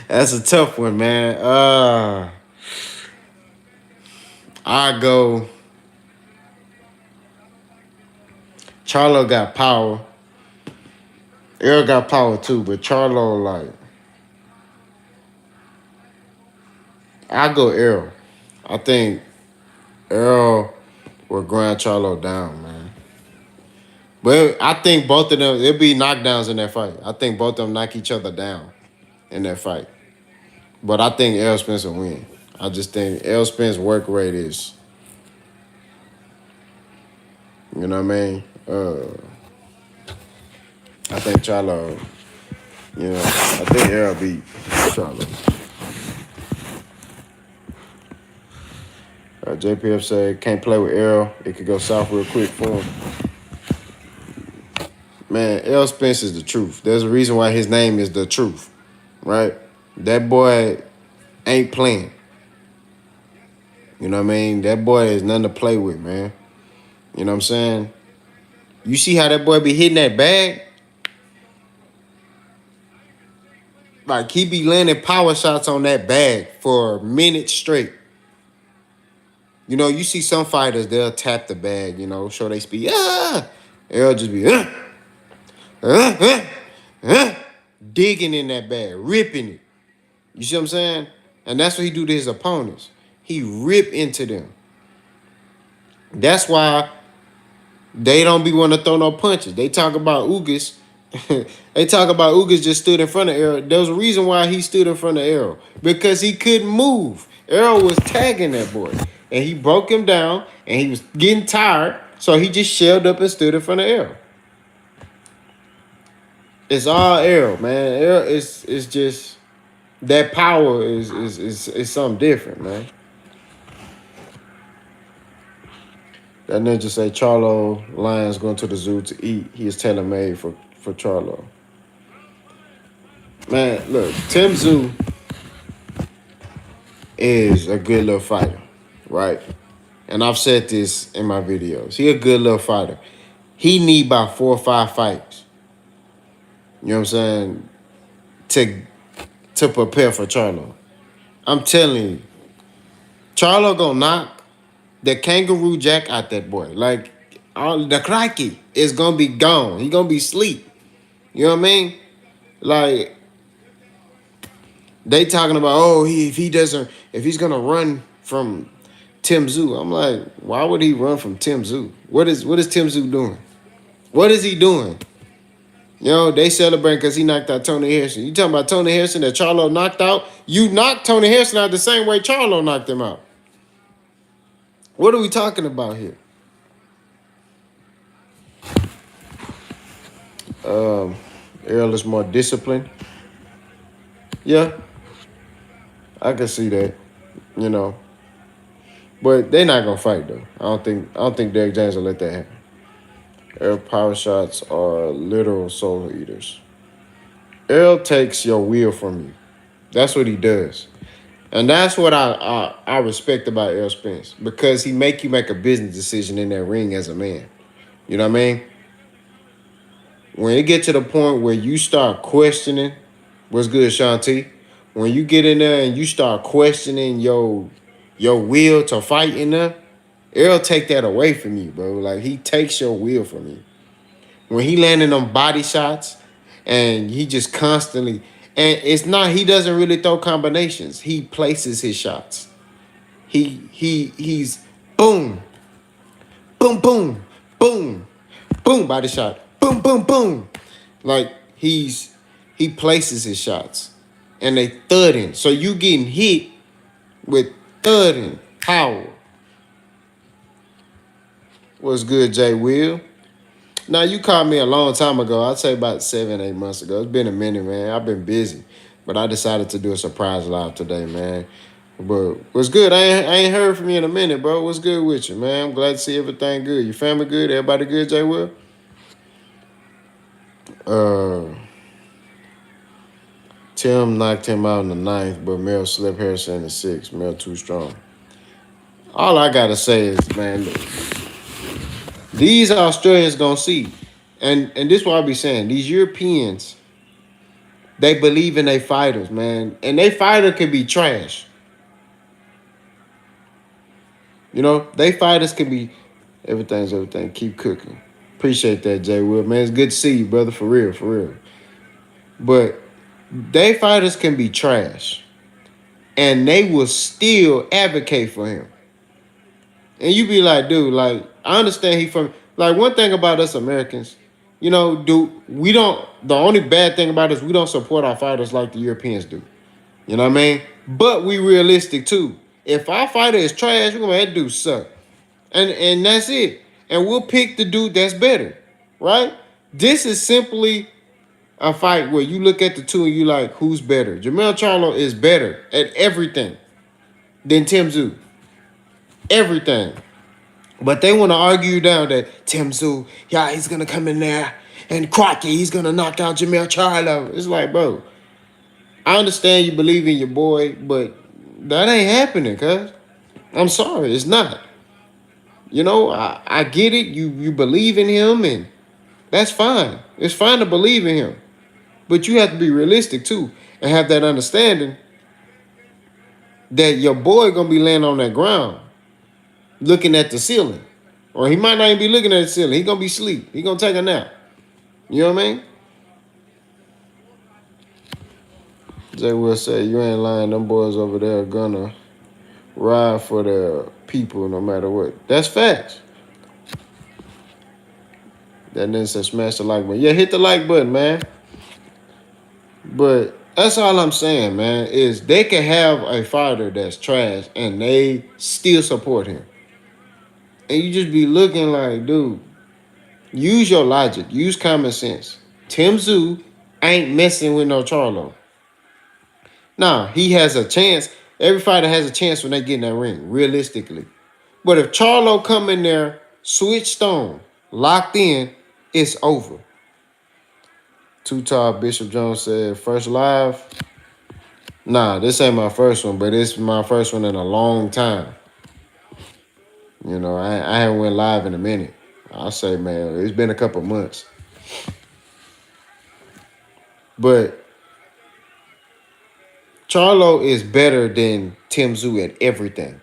That's a tough one, man. I go. Charlo got power. Earl got power too, but Charlo, like, I go Earl. I think Earl will grind Charlo down, man. But I think both of them, it'll be knockdowns in that fight. I think both of them knock each other down in that fight. But I think Errol Spence will win. I just think Errol Spence's work rate is, you know what I mean? I think Charlo, I think Errol beat Charlo. JPF said, can't play with Errol. It could go south real quick for him. Man, Errol Spence is the truth. There's a reason why his name is the truth, right? That boy ain't playing. You know what I mean? That boy is nothing to play with, man. You know what I'm saying? You see how that boy be hitting that bag? Like, he be landing power shots on that bag for minutes straight. You know, you see some fighters, they'll tap the bag, show they speed. They'll just be digging in that bag, ripping it. You see what I'm saying? And that's what he do to his opponents. He rip into them. That's why they don't be wanting to throw no punches. They talk about Ugas. They talk about Ugas just stood in front of Errol. There was a reason why he stood in front of Errol. Because he couldn't move. Errol was tagging that boy. And he broke him down. And he was getting tired. So he just shelled up and stood in front of Errol. It's all Errol, man. Errol is just, that power is something different, man. That ninja say Charlo lions going to the zoo to eat. He is tailor-made for Charlo. Man, look, Tim Tszyu is a good little fighter, right? And I've said this in my videos. He a good little fighter. He need about 4 or 5 fights. You know what I'm saying? To prepare for Charlo. I'm telling you, Charlo gonna knock the kangaroo jack out that boy. Like, all the crikey is gonna be gone. He gonna be asleep. You know what I mean? Like, they talking about, if he's gonna run from Tim Tszyu. I'm like, why would he run from Tim Tszyu? What is Tim Tszyu doing? What is he doing? They celebrate because he knocked out Tony Harrison. You talking about Tony Harrison that Charlo knocked out? You knocked Tony Harrison out the same way Charlo knocked him out. What are we talking about here? Errol is more disciplined. Yeah, I can see that. But they're not gonna fight though. I don't think Derek James will let that happen. Errol power shots are literal soul eaters. Errol takes your will from you. That's what he does. And that's what I respect about Errol Spence. Because he make you make a business decision in that ring as a man. You know what I mean? When it get to the point where you start questioning, what's good, Sean T? When you get in there and you start questioning your will to fight in there, Errol take that away from you, bro. Like, he takes your will from you. When he landing them body shots and he just constantly, and it's not, he doesn't really throw combinations. He places his shots. He's boom, boom, boom, boom, boom, body shot, boom, boom, boom. Like, he places his shots and they thudding. So you getting hit with thudding power. What's good, Jay Will? Now you called me a long time ago. I'd say about 7, 8 months ago. It's been a minute, man. I've been busy, but I decided to do a surprise live today, man. But what's good? I ain't heard from you in a minute, bro. What's good with you, man? I'm glad to see everything good. Your family good? Everybody good, Jay Will? Uh, Tim knocked him out in the ninth, but Mel slipped Harrison in the sixth. Mel too strong. All I gotta say is, man, look, these Australians gonna see, and this is what I be saying. These Europeans, they believe in their fighters, man, and they fighter can be trash. You know, they fighters can be everything's everything. Keep cooking. Appreciate that, Jay Will, man. It's good to see you, brother. For real, for real. But they fighters can be trash, and they will still advocate for him. And you be like, dude, like I understand he from like one thing about us Americans, you know, do we don't the only bad thing about us we don't support our fighters like the Europeans do. You know what I mean? But we realistic too. If our fighter is trash, we're gonna let that dude suck. And that's it. And we'll pick the dude that's better. Right? This is simply a fight where you look at the two and you like, who's better? Jamel Charlo is better at everything than Tim Tszyu. Everything. But they want to argue down that Tim Tszyu, yeah, he's going to come in there and Kpotie, he's going to knock out Jamel Charlo. It's like, bro, I understand you believe in your boy, but that ain't happening, cuz. I'm sorry, it's not. You know, I get it. You believe in him, and that's fine. It's fine to believe in him. But you have to be realistic, too, and have that understanding that your boy going to be laying on that ground looking at the ceiling. Or he might not even be looking at the ceiling. He going to be asleep. He going to take a nap. You know what I mean? Jay will say, you ain't lying. Them boys over there are going to ride for their people no matter what. That's facts. That then said smash the like button. Yeah, hit the like button, man. But that's all I'm saying, man, is they can have a fighter that's trash and they still support him. And you just be looking like, dude, use your logic. Use common sense. Tim Tszyu ain't messing with no Charlo. Nah, he has a chance. Every fighter has a chance when they get in that ring, realistically. But if Charlo come in there, switched on, locked in, it's over. Too Tall Bishop Jones said, first live. Nah, this ain't my first one, but it's my first one in a long time. You know, I haven't went live in a minute. I'll say, man, it's been a couple months. But Charlo is better than Tim Tszyu at everything,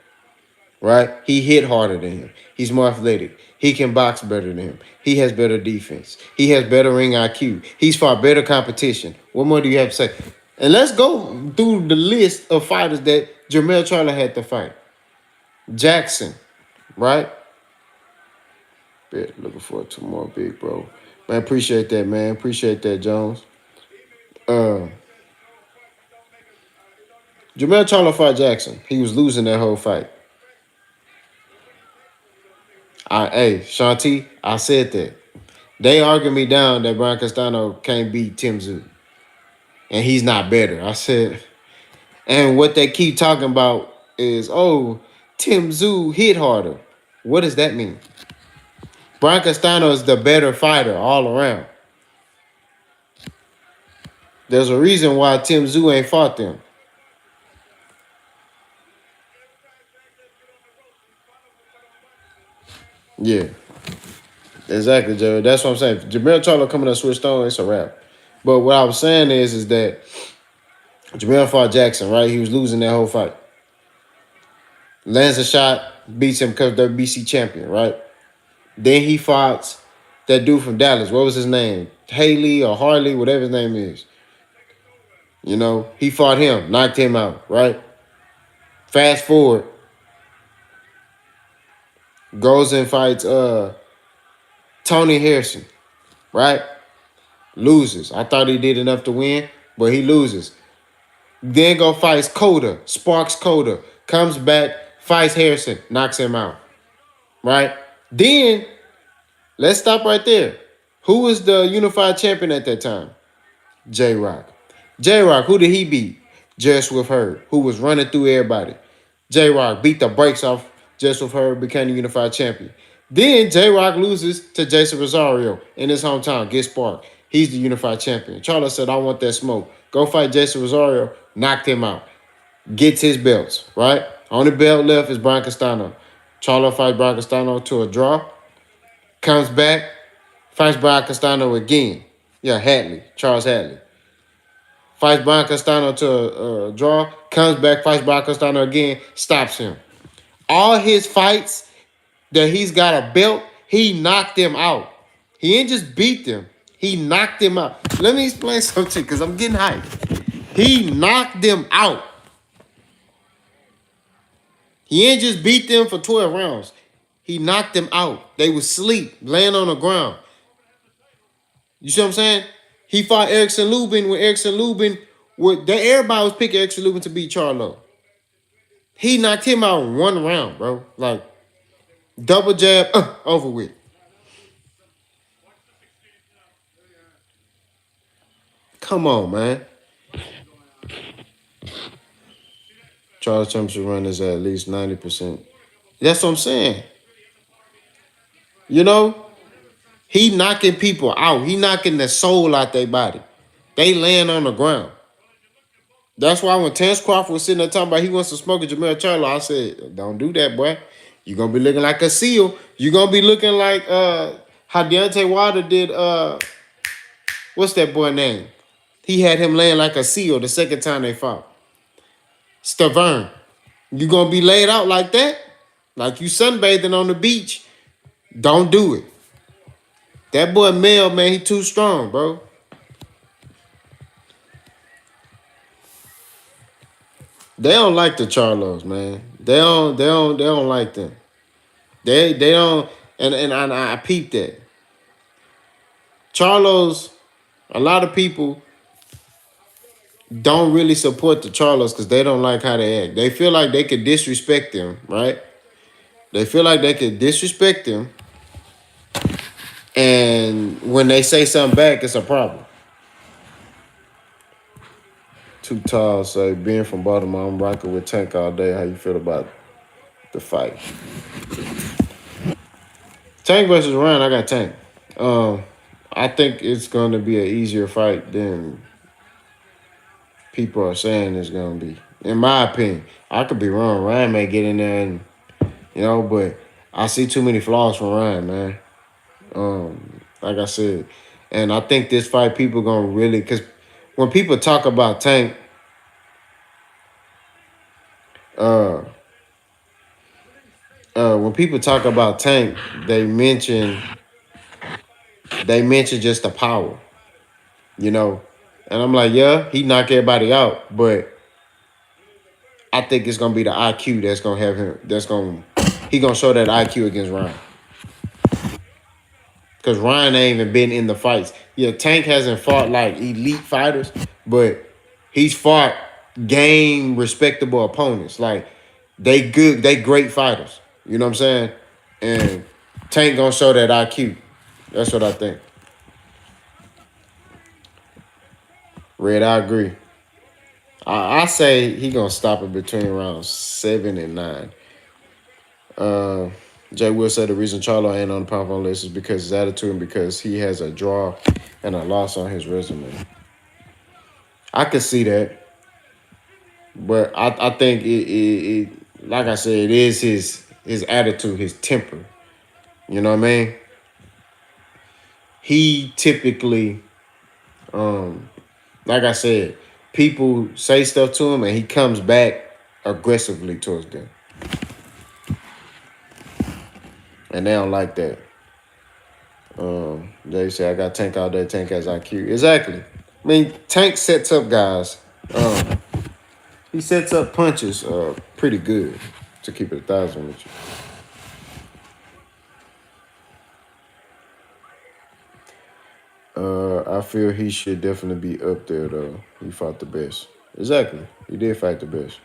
right? He hit harder than him. He's more athletic. He can box better than him. He has better defense. He has better ring IQ. He's fought better competition. What more do you have to say? And let's go through the list of fighters that Jamel Charlo had to fight. Jackson, right? Bet, looking forward to more big, bro. Man, appreciate that, man. Appreciate that, Jones. Uh, Jamel Charlo fought Jackson. He was losing that whole fight. Hey, Shanti, I said that. They argued me down that Brian Castano can't beat Tim Tszyu. And he's not better. I said, and what they keep talking about is, oh, Tim Tszyu hit harder. What does that mean? Brian Castano is the better fighter all around. There's a reason why Tim Tszyu ain't fought them. Yeah, exactly, Joe. That's what I'm saying. If Jamel Charlo coming up switched on, it's a wrap. But what I was saying is that Jamel fought Jackson, right? He was losing that whole fight. Lands a shot, beats him because they're BC champion, right? Then he fought that dude from Dallas. What was his name? Haley or Harley, whatever his name is. You know, he fought him, knocked him out, right? Fast forward, goes and fights Tony Harrison, right? Loses. I thought he did enough to win, but he loses. Then go fights Coda, sparks Coda, comes back, fights Harrison, knocks him out, right? Then let's stop right there. Who was the unified champion at that time? J Rock. J Rock, who did he beat? Just with her, who was running through everybody. J Rock beat the brakes off Just with her, became the unified champion. Then J Rock loses to Jason Rosario in his hometown, Get Spark. He's the unified champion. Charlo said, I want that smoke. Go fight Jason Rosario, knocked him out. Gets his belts, right? Only belt left is Brian Castano. Charlo fights Brian Castano to a draw, comes back, fights Brian Castano again. Yeah, Charles Hadley. Fights Brian Castano to a draw, comes back, fights Brian Castano again, stops him. All his fights that he's got a belt, he knocked them out. He didn't just beat them, he knocked them out. Let me explain something because I'm getting hyped. He knocked them out. He didn't just beat them for 12 rounds. He knocked them out. They was asleep, laying on the ground. You see what I'm saying? He fought Erickson Lubin when Erickson Lubin, everybody was picking Erickson Lubin to beat Charlo. He knocked him out in one round, bro. Like, double jab, over with. Come on, man. Charles Championship run is at least 90%. That's what I'm saying. You know? He knocking people out. He knocking the soul out their body. They laying on the ground. That's why when Terence Crawford was sitting there talking about he wants to smoke a Jamel Charlo, I said, don't do that, boy. You're going to be looking like a seal. You're going to be looking like how Deontay Wilder did, what's that boy name? He had him laying like a seal the second time they fought. Stavern. You're going to be laid out like that? Like you sunbathing on the beach? Don't do it. That boy Mel, man, he too strong, bro. They don't like the Charlos, man. They don't like them. They don't, and I peeped that. Charlos, a lot of people don't really support the Charlos because they don't like how they act. They feel like they could disrespect them, right? They feel like they could disrespect them, and when they say something back, it's a problem. Too tall, say being from Baltimore, I'm rocking with Tank all day. How you feel about the fight? Tank versus Ryan, I got Tank. I think it's going to be an easier fight than people are saying it's going to be. In my opinion, I could be wrong. Ryan may get in there and, but I see too many flaws from Ryan, man. Like I said, and I think this fight people going to really, because when people talk about Tank, when people talk about Tank, they mention just the power, and I'm like, yeah, he knocked everybody out, but I think it's gonna be the IQ that's gonna have him. He gonna show that IQ against Ryan, because Ryan ain't even been in the fights. Yeah, Tank hasn't fought like elite fighters, but he's fought game respectable opponents. Like they great fighters. You know what I'm saying? And Tank gonna show that IQ. That's what I think. Red, I agree. I say he gonna stop it between rounds 7 and 9. Jay Will said the reason Charlo ain't on the pound for list is because his attitude and because he has a draw and a loss on his resume. I could see that, but I think it like I said, it is his attitude, his temper. You know what I mean? He typically, like I said, people say stuff to him and he comes back aggressively towards them. And they don't like that. They say, I got Tank all day, Tank has IQ. Exactly. I mean, Tank sets up guys. He sets up punches pretty good, to keep it 1,000 with you. I feel he should definitely be up there, though. He fought the best. Exactly. He did fight the best.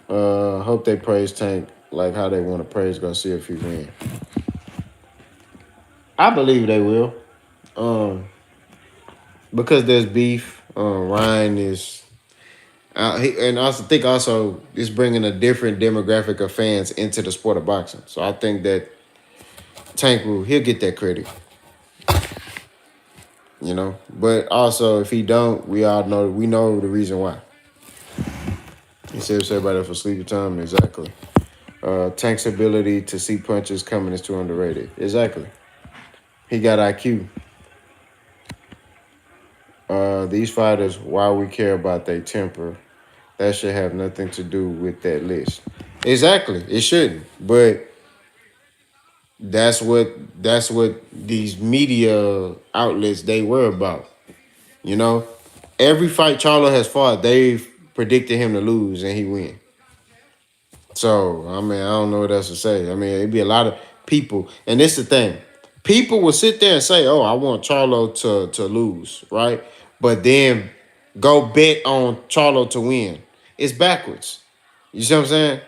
Hope they praise Tank like how they want to praise Garcia if he win. I believe they will. Um, because there's beef. Ryan is, and I also think also it's bringing a different demographic of fans into the sport of boxing. So I think that Tank will he'll get that credit, you know. But also if he don't, we know the reason why. He saves everybody for sleepy time. Exactly. Tank's ability to see punches coming is too underrated. Exactly. He got IQ. These fighters, why we care about their temper, that should have nothing to do with that list. Exactly. It shouldn't. But that's what these media outlets they worry about. You know? Every fight Charlo has fought, they've predicted him to lose and he win. So, I mean, I don't know what else to say. I mean, it'd be a lot of people, and this is the thing. People will sit there and say, "Oh, I want Charlo to lose," right? But then go bet on Charlo to win. It's backwards. You see what I'm saying?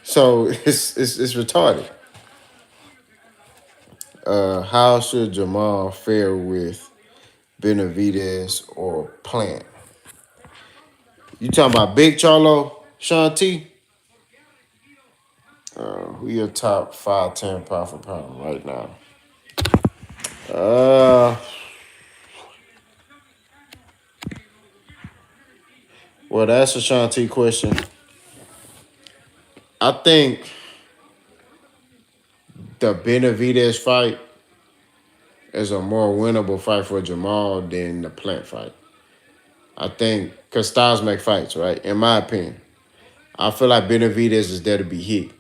So it's retarded. How should Jamal fare with Benavidez or Plant? You talking about Big Charlo, Sean T? Who your top 5, 10 pound for pound right now? Uh, well, that's a Sean T question. I think the Benavidez fight is a more winnable fight for Jamal than the Plant fight. I think because styles make fights, right? In my opinion, I feel like Benavidez is there to be hit.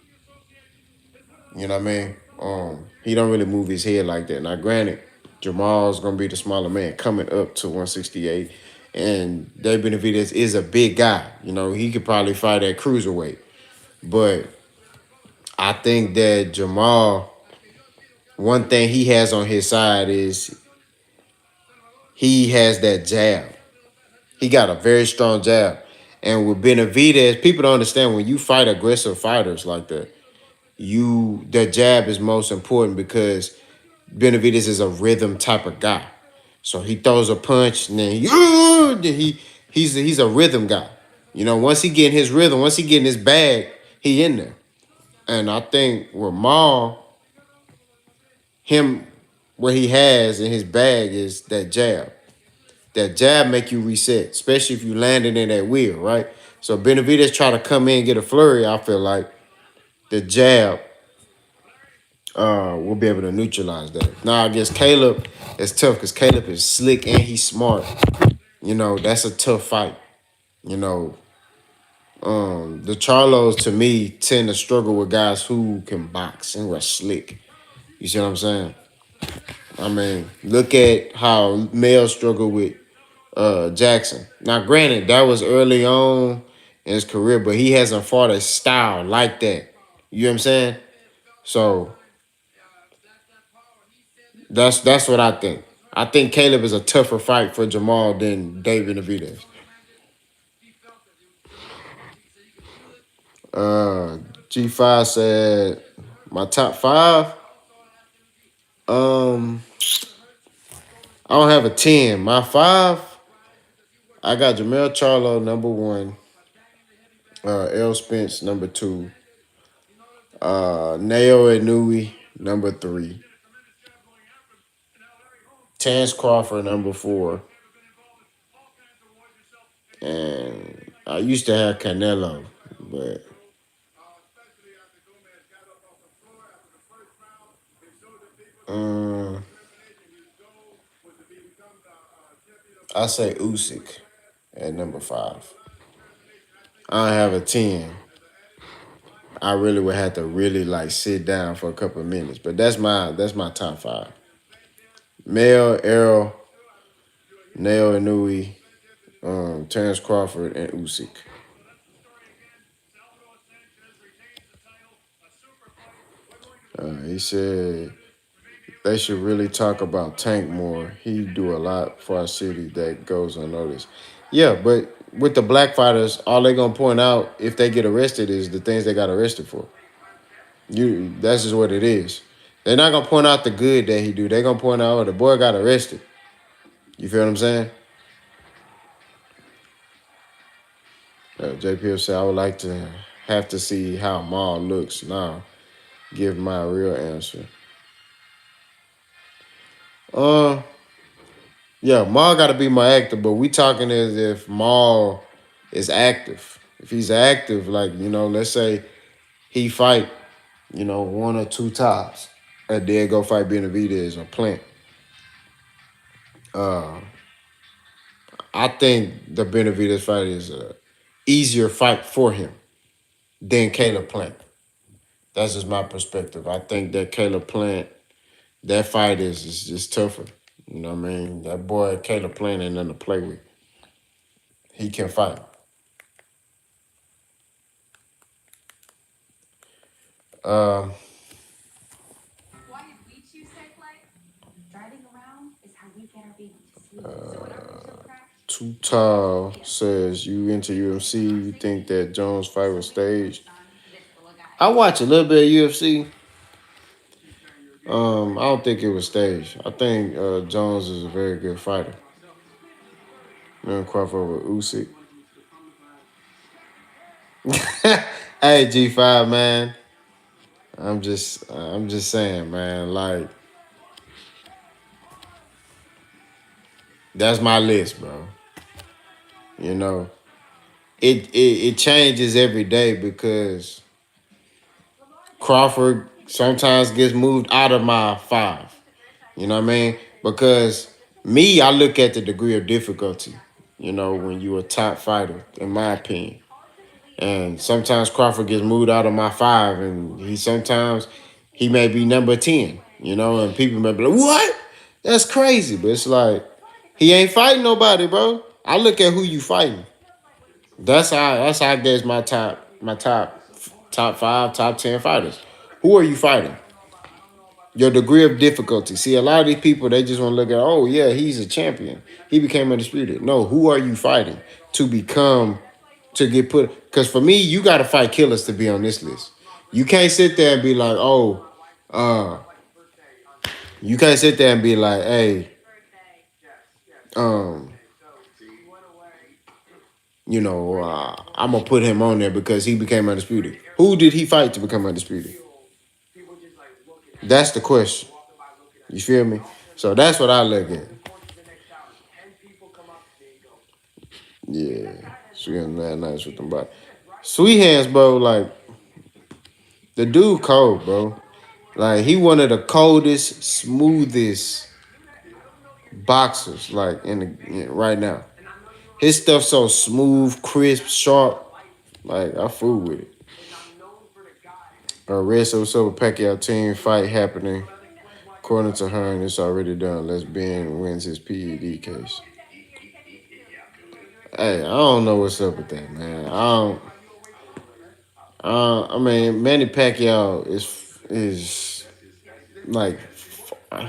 You know what I mean? He don't really move his head like that. Now, granted, Jamal's gonna be the smaller man coming up to 168, and Dave Benavidez is a big guy. You know, he could probably fight at cruiserweight, but I think that Jamal, one thing he has on his side is he has that jab. He got a very strong jab. And with Benavidez, people don't understand when you fight aggressive fighters like that, the jab is most important because Benavidez is a rhythm type of guy. So he throws a punch and he's a rhythm guy. You know, once he get in his rhythm, once he get in his bag, he in there. And I think with Maul, him what he has in his bag is that jab. That jab make you reset, especially if you landed in that wheel, right? So Benavidez try to come in and get a flurry. I feel like the jab will be able to neutralize that. Now I guess Caleb is tough because Caleb is slick and he's smart. You know, that's a tough fight. You know, the Charlos to me tend to struggle with guys who can box and are slick. You see what I'm saying? I mean, look at how Mel struggled with Jackson. Now, granted, that was early on in his career, but he hasn't fought a style like that. You know what I'm saying? So that's what I think. I think Caleb is a tougher fight for Jamal than David Navidez. Uh, G5 said my top five. Um, I don't have a 10. My five, I got Jamel Charlo number one, L Spence number two, Nayo Inui number three, Terrence Crawford number four, and I used to have Canelo, but um, I say Usyk at number five. I don't have a 10. I really would have to really like sit down for a couple of minutes, but that's my top five. Mel, Errol, Nail Inui, Terrence Crawford, and Usyk. He said they should really talk about Tank more. He do a lot for our city that goes unnoticed. Yeah, but with the black fighters, all they gonna point out if they get arrested is the things they got arrested for. That's just what it is. They're not gonna point out the good that he do. They're gonna point out, oh, the boy got arrested. You feel what I'm saying? JPL said, I would like to have to see how Maul looks now. Give my real answer. Uh, yeah, Maul got to be my actor, but we talking as if Maul is active. If he's active, like let's say he fight, one or two tops, and then go fight Benavidez or Plant. Uh, I think the Benavidez fight is a easier fight for him than Caleb Plant. That's just my perspective. I think that Caleb Plant, that fight is just tougher. You know what I mean? That boy Caleb Plant ain't nothing to play with. He can fight. Um, Too Tall says you into UFC. You think that Jones fight was staged? I watch a little bit of UFC. I don't think it was staged. I think Jones is a very good fighter. Crawford with Usyk. Hey G5 man, I'm just saying man. Like that's my list, bro. You know, it changes every day because Crawford sometimes gets moved out of my five. You know what I mean? Because me, I look at the degree of difficulty. When you're a top fighter, in my opinion. And sometimes Crawford gets moved out of my five, and he may be number 10. And people may be like, "What? That's crazy." But it's like he ain't fighting nobody, bro. I look at who you fighting. That's how I guess my top five, top 10 fighters. Who are you fighting? Your degree of difficulty. See, a lot of these people they just want to look at, oh yeah, he's a champion. He became undisputed. No, who are you fighting to get put? Because for me, you got to fight killers to be on this list. You can't sit there and be like, oh, uh, you can't sit there and be like, hey, um, I'm gonna put him on there because he became undisputed. Who did he fight to become undisputed? That's the question. You feel me? So that's what I look at. Yeah, she got that nice with them body. Sweet hands, bro. Like the dude, cold, bro. Like he one of the coldest, smoothest boxers. Like right now, his stuff so smooth, crisp, sharp. Like I fool with it. Red Silver Pacquiao team fight happening. According to Hearn, it's already done. Les Ben wins his PED case. Hey, I don't know what's up with that, man. I don't. I mean, Manny Pacquiao is like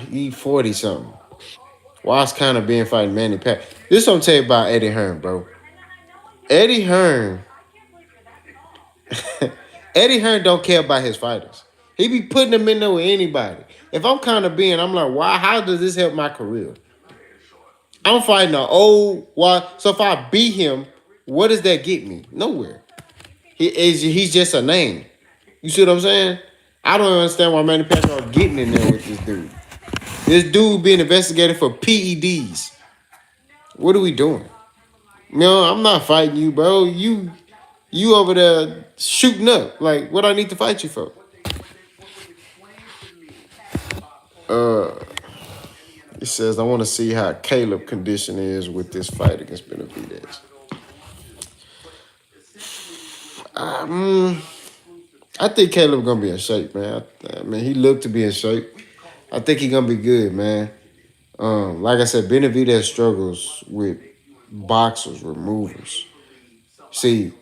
he 40 something. Why's kind of being fighting Manny Pacquiao? This what I'm tell you about Eddie Hearn, bro. Eddie Hearn, Eddie Hearn don't care about his fighters. He be putting them in there with anybody. If I'm kind of being, I'm like, why? How does this help my career? I'm fighting an old why? So if I beat him, what does that get me? Nowhere. He's just a name. You see what I'm saying? I don't understand why Manny Pacquiao getting in there with this dude. This dude being investigated for PEDs. What are we doing? I'm not fighting you, bro. You over there shooting up. Like, what I need to fight you for? It says, I want to see how Caleb condition is with this fight against Benavidez. I think Caleb gonna be in shape, man. I mean, he looked to be in shape. I think he gonna be good, man. Like I said, Benavidez struggles with boxers, with movers. See,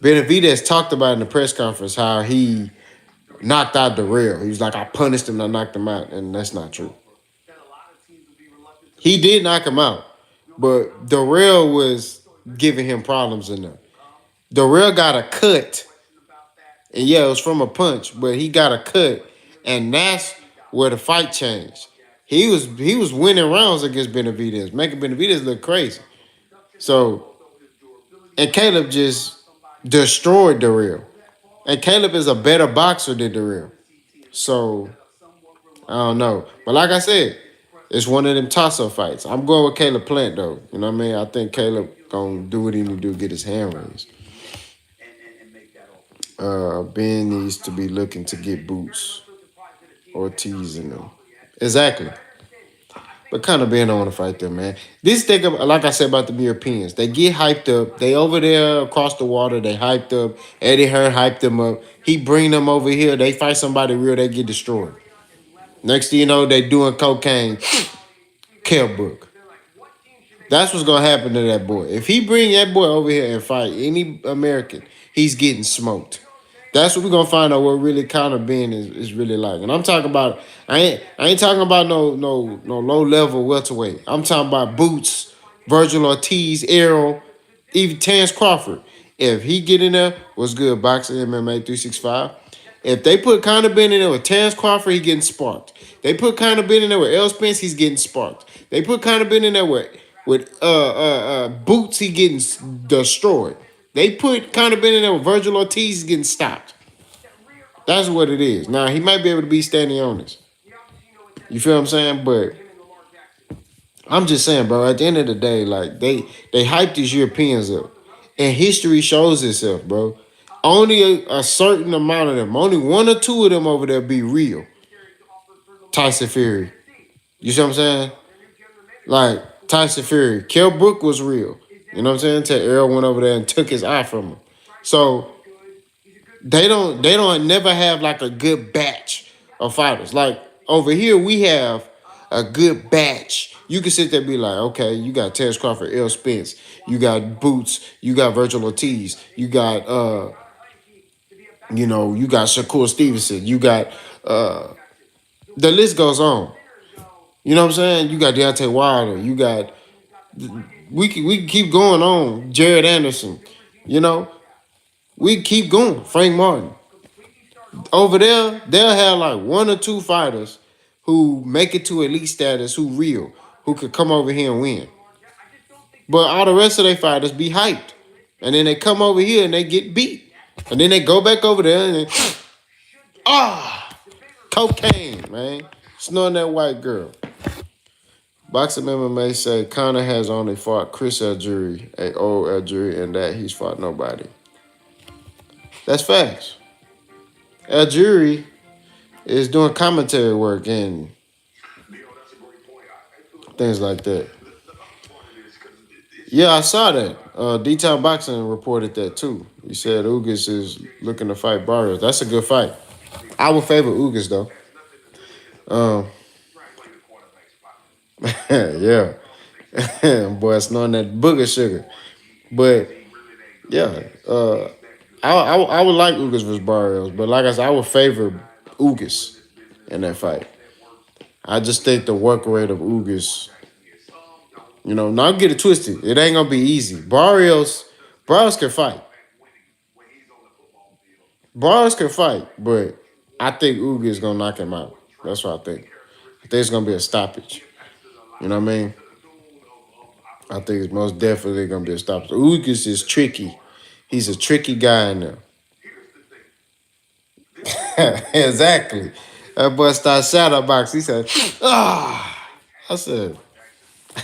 Benavidez talked about in the press conference how he knocked out Darrell. He was like, I punished him, I knocked him out, and that's not true. He did knock him out, but Darrell was giving him problems in there. Darrell got a cut, and yeah, it was from a punch, but he got a cut, and that's where the fight changed. He was winning rounds against Benavidez, making Benavidez look crazy. So, and Caleb just destroyed Darrell. And Caleb is a better boxer than Darrell. So I don't know. But like I said, it's one of them toss-up fights. I'm going with Caleb Plant though. You know what I mean? I think Caleb gonna do what he need to do, get his hand raised. Ben needs to be looking to get Boots or teasing them. Exactly. But kind of Ben don't want to fight them, man. This thing, like I said about the Europeans, they get hyped up. They over there across the water, they hyped up. Eddie Hearn hyped them up. He bring them over here. They fight somebody real, they get destroyed. Next thing you know, they doing cocaine. Kell Brook. That's what's gonna happen to that boy. If he bring that boy over here and fight any American, he's getting smoked. That's what we're gonna find out what really Conor Ben is really like. And I'm talking about I ain't talking about no low level welterweight. I'm talking about Boots, Virgil Ortiz, Errol, even Terrence Crawford. If he get in there, what's good, boxing MMA 365. If they put Conor Ben in there with Terrence Crawford, he getting sparked. They put Conor Ben in there with L. Spence, he's getting sparked. They put Conor Ben in there with Boots, he getting destroyed. They put Conor Ben in there with Virgil Ortiz, he's getting stopped. That's what it is. Now he might be able to be standing on this. You feel what I'm saying? But I'm just saying, bro. At the end of the day, like they hype these Europeans up, and history shows itself, bro. Only a certain amount of them, only one or two of them over there be real. Tyson Fury, you see what I'm saying? Like Tyson Fury, Kell Brook was real. You know what I'm saying? Until Errol went over there and took his eye from him. So they don't never have like a good batch of fighters. Like over here, we have a good batch. You can sit there and be like, okay, you got Terrence Crawford, L. Spence, you got Boots, you got Virgil Ortiz, you got you got Shakur Stevenson, you got the list goes on. You know what I'm saying? You got Deontay Wilder, you got we can keep going on. Jared Anderson, you know, we keep going. Frank Martin. Over there, they'll have like one or two fighters who make it to elite status, who real, who could come over here and win. But all the rest of their fighters be hyped. And then they come over here and they get beat. And then they go back over there and then, cocaine, man. Snorting that white girl. Boxing MMA say Conor has only fought Chris Algieri, a old Algieri, and that he's fought nobody. That's facts. Algieri is doing commentary work and things like that. Yeah, I saw that. D-Town Boxing reported that too. He said Ugas is looking to fight Barrios. That's a good fight. I would favor Ugas though. Um, yeah. Boy, snorting that booger sugar. But yeah, I would like Ugas versus Barrios, but like I said, I would favor Ugas in that fight. I just think the work rate of Ugas, not get it twisted. It ain't gonna be easy. Barrios can fight. Barrios can fight, but I think Ugas is gonna knock him out. That's what I think. I think it's gonna be a stoppage. You know what I mean? I think it's most definitely gonna be a stoppage. Ugas is tricky. He's a tricky guy in there. Exactly. That boy started shadow box. He said, ah. I said,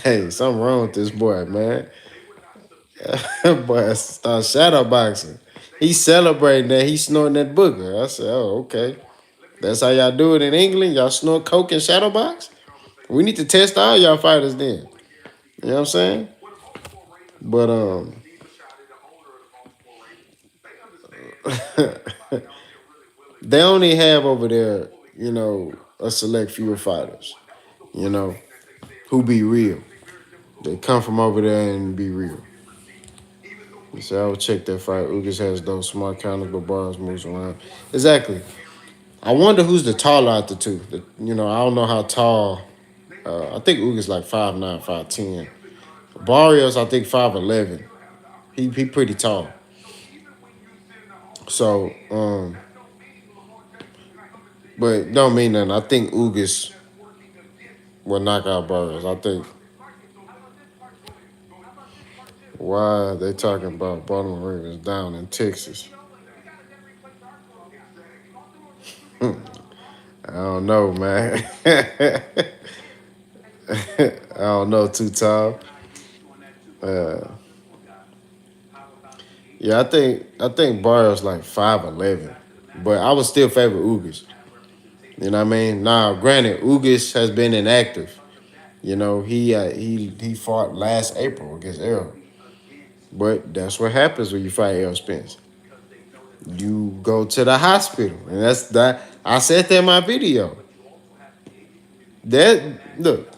hey, something wrong with this boy, man. That boy started shadow boxing. He's celebrating that. He's snorting that booger. I said, oh, okay. That's how y'all do it in England? Y'all snort coke and shadow box? We need to test all y'all fighters then. You know what I'm saying? But they only have over there, a select few fighters, you know, who be real. They come from over there and be real. So I would check that fight. Ugas has those smart counters, but Barnes moves around. Exactly. I wonder who's the taller out the two. I don't know how tall. I think Ugas like 5'9", 5'10". Barrios, I think 5'11". He pretty tall. So, but don't mean nothing. I think Ugas will knock out Burrows. I think why they talking about Baltimore Ravens down in Texas. I don't know, man. I don't know, too tall. Uh, yeah, I think Barrow's like 5'11", but I would still favor Ugas. You know what I mean? Now, granted, Ugas has been inactive. You know, he fought last April against Errol, but that's what happens when you fight Errol Spence. You go to the hospital, and that's that. I said that in my video. That look,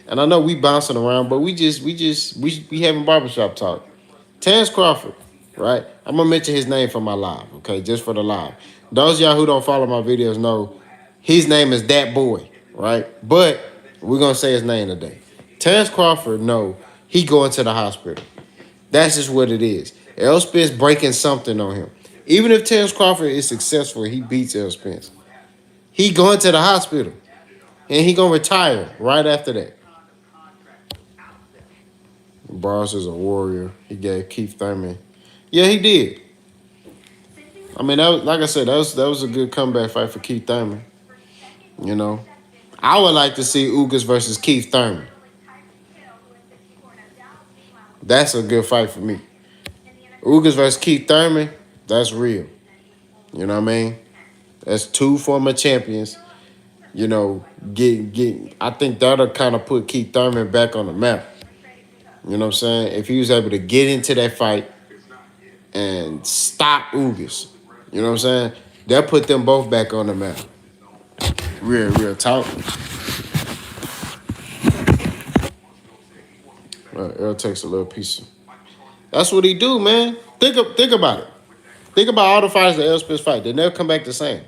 and I know we bouncing around, but we having barbershop talk. Terrence Crawford, right? I'm gonna mention his name for my live, okay? Just for the live. Those of y'all who don't follow my videos know his name is that boy, right? But we're gonna say his name today. Terrence Crawford, no, he going to the hospital. That's just what it is. Errol Spence breaking something on him. Even if Terrence Crawford is successful, he beats Errol Spence. He going to the hospital, and he gonna retire right after that. Boss is a warrior. He gave Keith Thurman. Yeah, he did. I mean, that was, like I said, that was a good comeback fight for Keith Thurman. You know, I would like to see Ugas versus Keith Thurman. That's a good fight for me. Ugas versus Keith Thurman, that's real. You know what I mean? That's two former champions. You know, get. I think that'll kind of put Keith Thurman back on the map. You know what I'm saying? If he was able to get into that fight and stop Ugas, you know what I'm saying? That put them both back on the map. Real talk. Earl takes a little piece. That's what he do, man. Think about it. Think about all the fighters that Errol Spence fight. They never come back the same.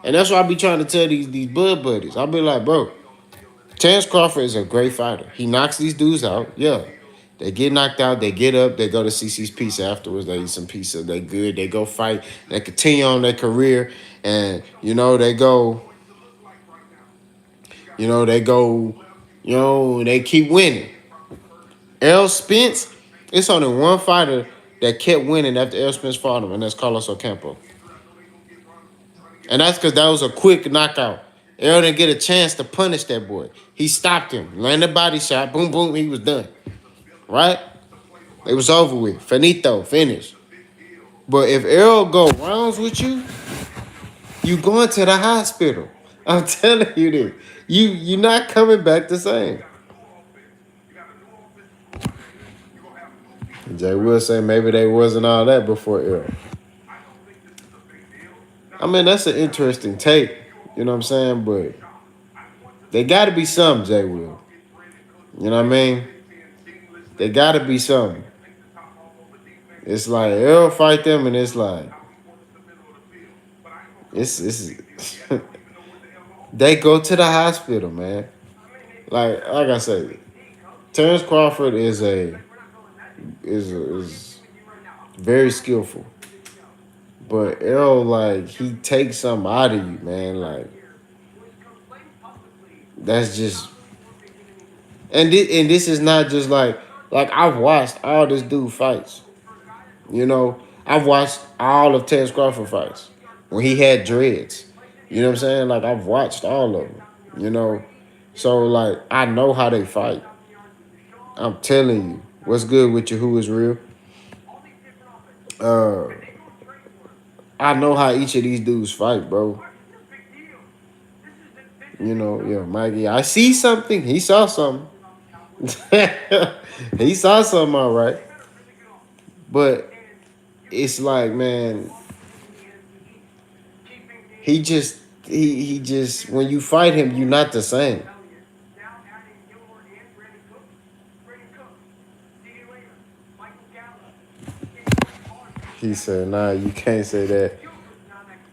And that's why I be trying to tell these bud buddies. I'll be like, bro, Terrence Crawford is a great fighter. He knocks these dudes out. Yeah. They get knocked out. They get up. They go to CC's pizza afterwards. They eat some pizza. They good. They go fight. They continue on their career. And, they go, they go, they keep winning. Errol Spence, it's only one fighter that kept winning after Errol Spence fought him, and that's Carlos Ocampo. And that's because that was a quick knockout. Errol didn't get a chance to punish that boy. He stopped him, landed a body shot, boom, boom, he was done. Right? It was over with. Finito, finish. But if Errol go rounds with you, you going to the hospital. I'm telling you this. You're not coming back the same. Jay will say maybe they wasn't all that before Errol. I mean, that's an interesting take. You know what I'm saying? But they got to be something, Jay will. You know what I mean? They got to be something. It's like Errol fight them, and it's like it's they go to the hospital, man. Like I said, Terrence Crawford is very skillful, but Errol like he takes something out of you, man. Like that's just and this is not just like I've watched all this dude fights. I've watched all of Terrence Crawford fights when he had dreads. You know what I'm saying? Like I've watched all of them. You know, so like I know how they fight. I'm telling you, what's good with you? Who is real? Uh, I know how each of these dudes fight, bro. Yeah, Mikey. I see something. He saw something. He saw something, all right. But it's like, man, he just when you fight him, you're not the same. He said, nah, you can't say that.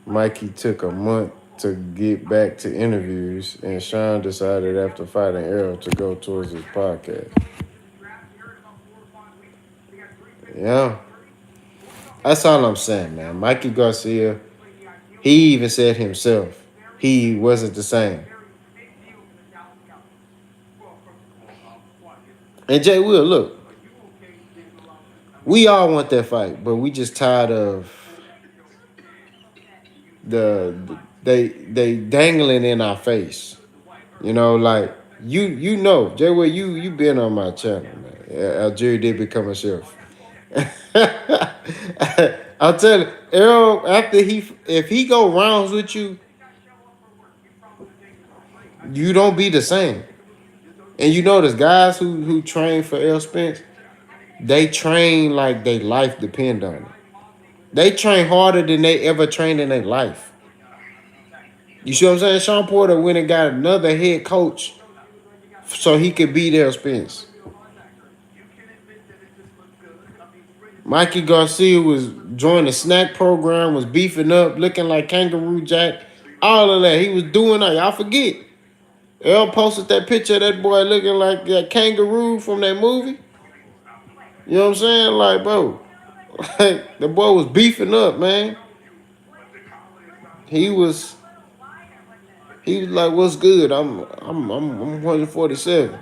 Mikey took a month to get back to interviews, and Sean decided after fighting Errol to go towards his podcast. Yeah, that's all I'm saying, man. Mikey Garcia, he even said himself he wasn't the same. And Jay Will, look, we all want that fight, but we just tired of they dangling in our face. You know, like you know, Jay Will, you been on my channel, man. Jerry did become a chef. I'll tell you, Errol, after if he go rounds with you, you don't be the same. And you notice guys who train for Errol Spence, they train like their life depend on it. They train harder than they ever trained in their life. You see what I'm saying? Sean Porter went and got another head coach so he could beat Errol Spence. Mikey Garcia was joining the snack program, was beefing up, looking like Kangaroo Jack, all of that. He was doing that. Y'all forget. Earl posted that picture of that boy looking like that kangaroo from that movie. You know what I'm saying? Like, bro, like, the boy was beefing up, man. He was he was like, "What's good? I'm 147."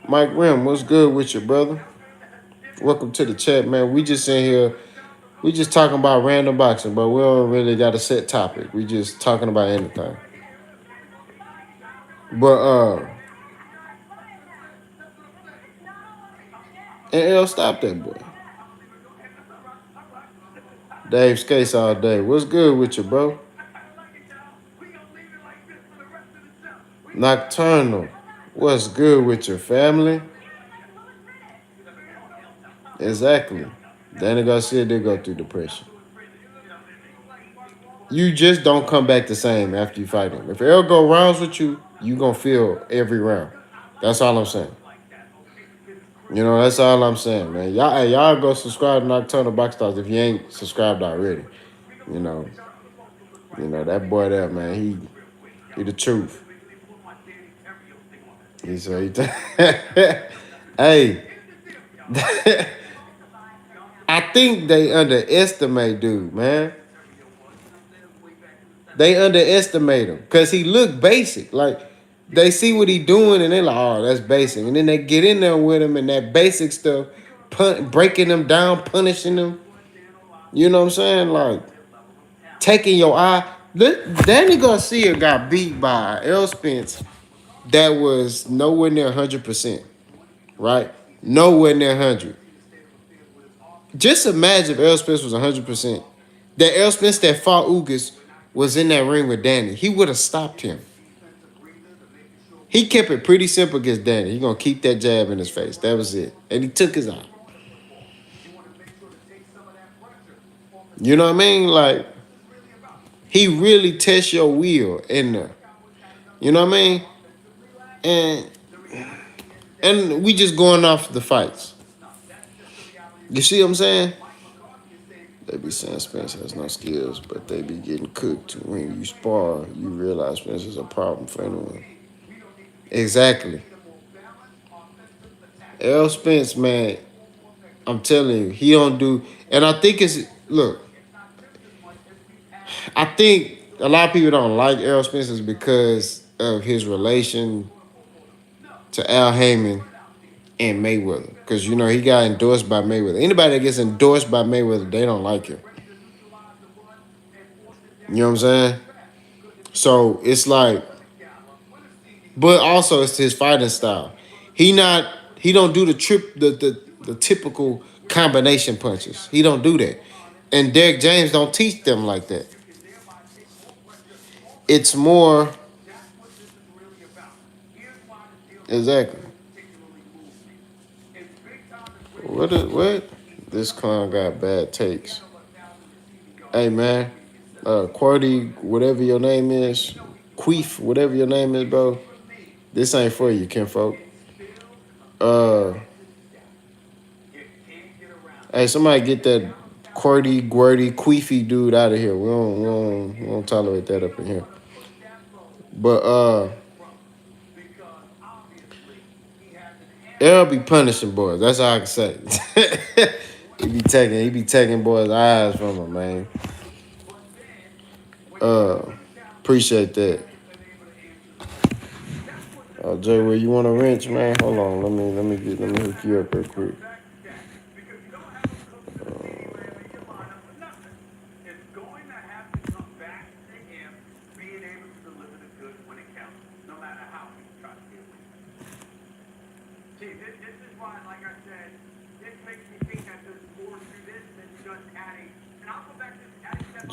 Mike Rim, what's good with you, brother? Welcome to the chat, man. We just in here. We just talking about random boxing, but we don't really got a set topic. We just talking about anything. But and L stop that boy. Dave Skates all day. What's good with you, bro? Nocturnal. What's good with your family? Exactly. Danny Garcia did go through depression. You just don't come back the same after you fight him. If Errol go rounds with you, you gonna feel every round. That's all I'm saying. You know, that's all I'm saying, man. Y'all go subscribe to Nocturnal Box Stars if you ain't subscribed already. You know, that boy there, man. He the truth. He's so hey, I think they underestimate dude, man. They underestimate him because he look basic. Like they see what he doing and they like, oh, that's basic. And then they get in there with him and that basic stuff, breaking them down, punishing them. You know what I'm saying? Like taking your eye. Danny Garcia got beat by Errol Spence that was nowhere near 100%, right? Nowhere near 100. Just imagine if Errol Spence was 100%. That Errol Spence that fought Ugas was in that ring with Danny. He would have stopped him. He kept it pretty simple against Danny. He gonna keep that jab in his face. That was it. And he took his eye. You know what I mean? Like, he really tests your will in there. You know what I mean? And we just going off the fights. You see what I'm saying? They be saying Spence has no skills, but they be getting cooked. When you spar, you realize Spence is a problem for anyone. Exactly. Errol Spence, man, I'm telling you, he don't do. And I think look, I think a lot of people don't like Errol Spence because of his relation to Al Heyman and Mayweather. Because, you know, he got endorsed by Mayweather. Anybody that gets endorsed by Mayweather, they don't like him. You know what I'm saying? So it's like, but also it's his fighting style. He don't do the typical combination punches. He don't do that. And Derek James don't teach them like that. It's more exactly. What? This clown got bad takes. Hey man, Kpotie, whatever your name is, Queef, whatever your name is, bro. This ain't for you, kinfolk. Uh, hey, somebody get that Queefy dude out of here. We don't tolerate that up in here. But Errol be punishing boys. That's all I can say. He be taking boys' eyes from him, man. Uh, appreciate that. Jay, where you want a wrench, man? Hold on, let me hook you up real quick.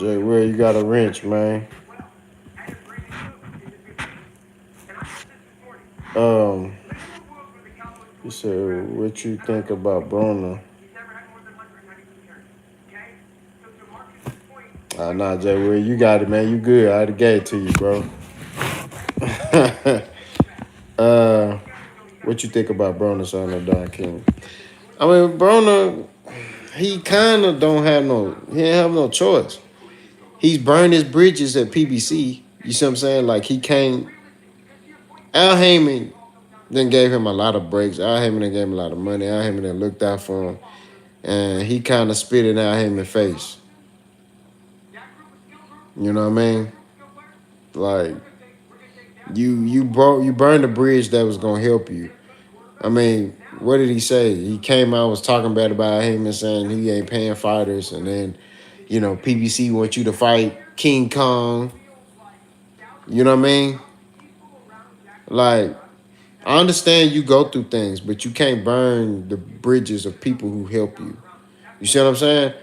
Jay, where you got a wrench, man? Um, you said what you think about Broner? Nah, Jay, where you got it, man? You good? I gave it to you, bro. uh, what you think about Broner, son of Don King? I mean, Broner, he kind of don't have no, he ain't have no choice. He's burned his bridges at PBC. You see what I'm saying? Like he can't. Al Heyman then gave him a lot of breaks. Al Heyman then gave him a lot of money. Al Heyman then looked out for him, and he kind of spit in Al Heyman's face. You know what I mean? Like you burned a bridge that was gonna help you. I mean, what did he say? He came out was talking bad about him and saying he ain't paying fighters, and then PBC wants you to fight King Kong. You know what I mean? Like I understand you go through things, but you can't burn the bridges of people who help you. You see what I'm saying?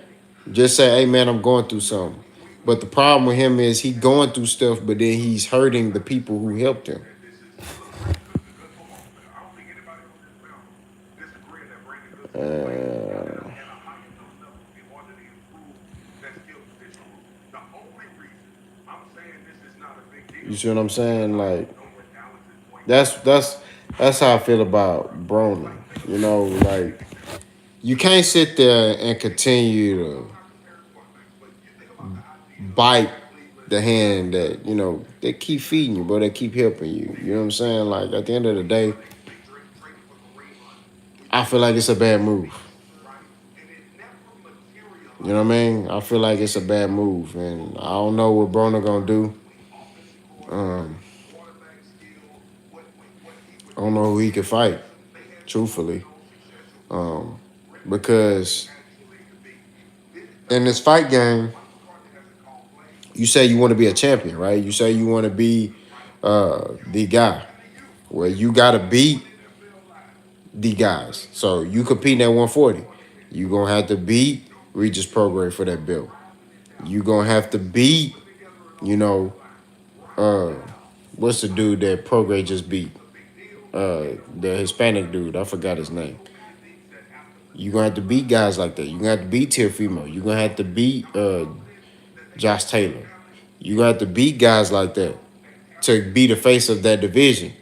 Just say, hey man, I'm going through something. But the problem with him is he going through stuff, but then he's hurting the people who helped him. Uh, you see what I'm saying? Like that's that's that's how I feel about Broner. Like you can't sit there and continue to bite the hand that they keep feeding you, but they keep helping you. You know what I'm saying? Like at the end of the day, I feel like it's a bad move. You know what I mean? I feel like it's a bad move, and I don't know what Broner gonna do. Um, I don't know who he can fight, truthfully, um, because in this fight game, you say you want to be a champion, right? You say you want to be the guy. Well, you gotta beat the guys. So you competing at 140. You gonna have to beat Regis Prograis for that belt. You gonna have to beat, you know, uh, what's the dude that Prograis just beat? The Hispanic dude. I forgot his name. You gonna have to beat guys like that. You gonna have to beat Teofimo. You gonna have to beat Josh Taylor. You gonna have to beat guys like that to be the face of that division.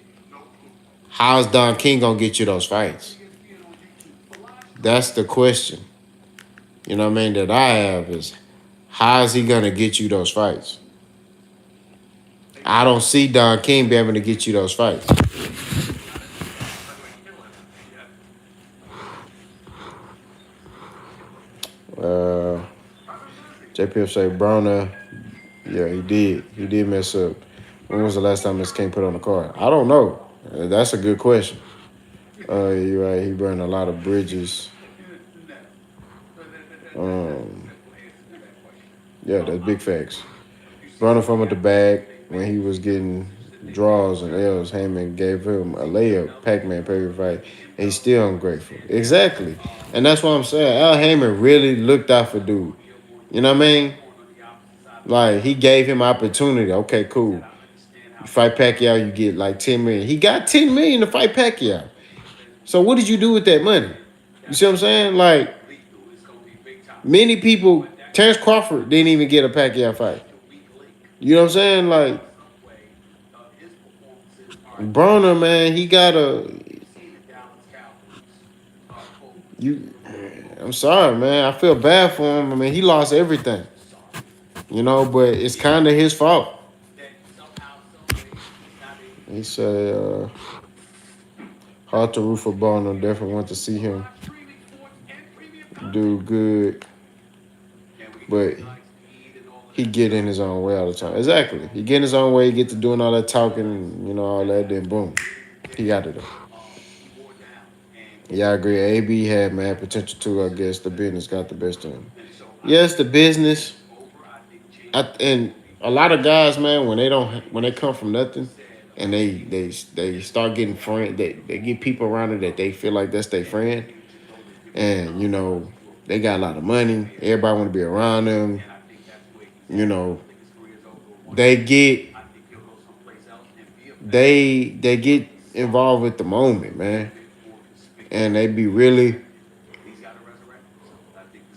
How's Don King gonna get you those fights? That's the question. You know what I mean? That I have is how is he gonna get you those fights? I don't see Don King be able to get you those fights. Uh, JPF say Broner, yeah, he did. He did mess up. When was the last time Miss King put on the card? I don't know. That's a good question. You're right. He burned a lot of bridges. Um, yeah, that's big facts. Running from at the bag when he was getting draws and L's, Heyman gave him a layup, Pac-Man paper fight, and he's still ungrateful. Exactly. And that's what I'm saying. Al Heyman really looked out for dude. You know what I mean? Like, he gave him opportunity. Okay, cool. You fight Pacquiao, you get like 10 million. He got 10 million to fight Pacquiao. So what did you do with that money? You see what I'm saying? Like, many people, Terrence Crawford didn't even get a Pacquiao fight. You know what I'm saying? Like, Broner, man, he got a. You, I'm sorry, man. I feel bad for him. I mean, he lost everything, but it's kind of his fault. He said, hard to root for Broner. Definitely want to see him do good, but he get in his own way all the time. Exactly. He get in his own way, he get to doing all that talking, all that, then boom. He got it. Yeah, I agree. AB had mad potential too. I guess the business got the best of him. Yes, the business. And a lot of guys, man, when they come from nothing, and they start getting friend, they get people around it that they feel like that's their friend, and they got a lot of money. Everybody want to be around them. You know, they get they get involved with the moment, man, and they be really,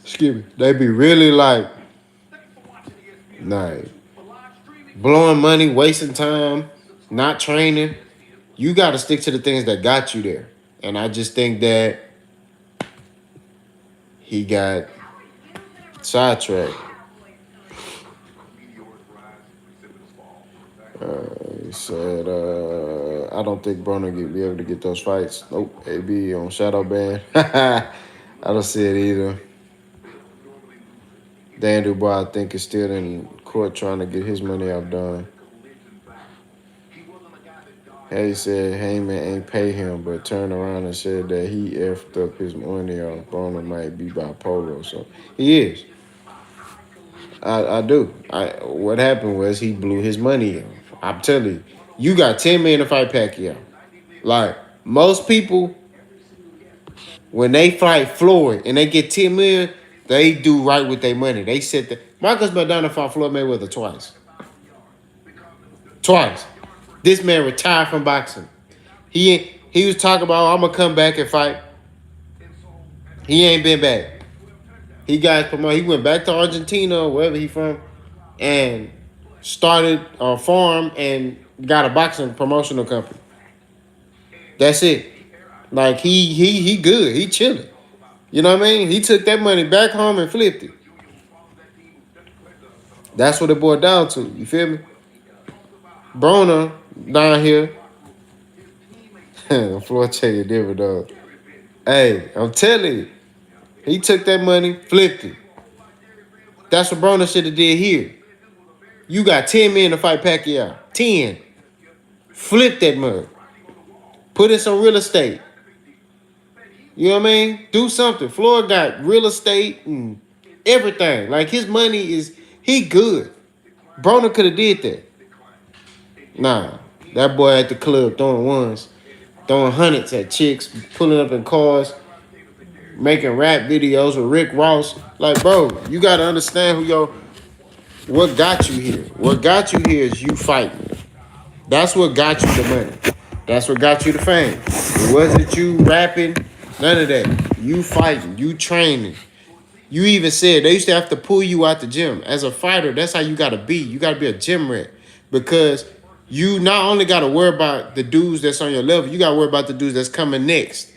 excuse me, they be really like, nah, blowing money, wasting time, not training. You got to stick to the things that got you there. And I just think that he got sidetracked. He said, I don't think Broner will be able to get those fights. Nope, AB on shadow ban. I don't see it either. Dan Dubois, I think, is still in court trying to get his money outdone. He said Heyman ain't pay him, but turned around and said that he effed up his money off. Broner might be bipolar, so he is. I do. What happened was he blew his money off. I'm telling you, you got 10 million to fight Pacquiao. Like most people, when they fight Floyd and they get 10 million, they do right with their money. They said that Marcus McDonough fought Floyd Mayweather twice. Twice. This man retired from boxing. He was talking about I'm gonna come back and fight. He ain't been back. He got promoted. He went back to Argentina or wherever he from, and started a farm and got a boxing promotional company. That's it. Like he good. He chilling. You know what I mean? He took that money back home and flipped it. That's what it boiled down to. You feel me? Broner down here. Floyd Taylor different dog. Hey, I'm telling you, he took that money, flipped it. That's what Broner should have did here. You got 10 million to fight Pacquiao. 10. Flip that money. Put in some real estate. You know what I mean? Do something. Floyd got real estate and everything. Like his money he good. Broner could have did that. Nah, that boy at the club throwing ones, throwing hundreds at chicks, pulling up in cars, making rap videos with Rick Ross. Like, bro, you gotta understand what got you here. What got you here is you fighting. That's what got you the money. That's what got you the fame. It wasn't you rapping, none of that. You fighting, you training. You even said they used to have to pull you out the gym. As a fighter, that's how you gotta be. You gotta be a gym rat. Because you not only gotta worry about the dudes that's on your level, you gotta worry about the dudes that's coming next.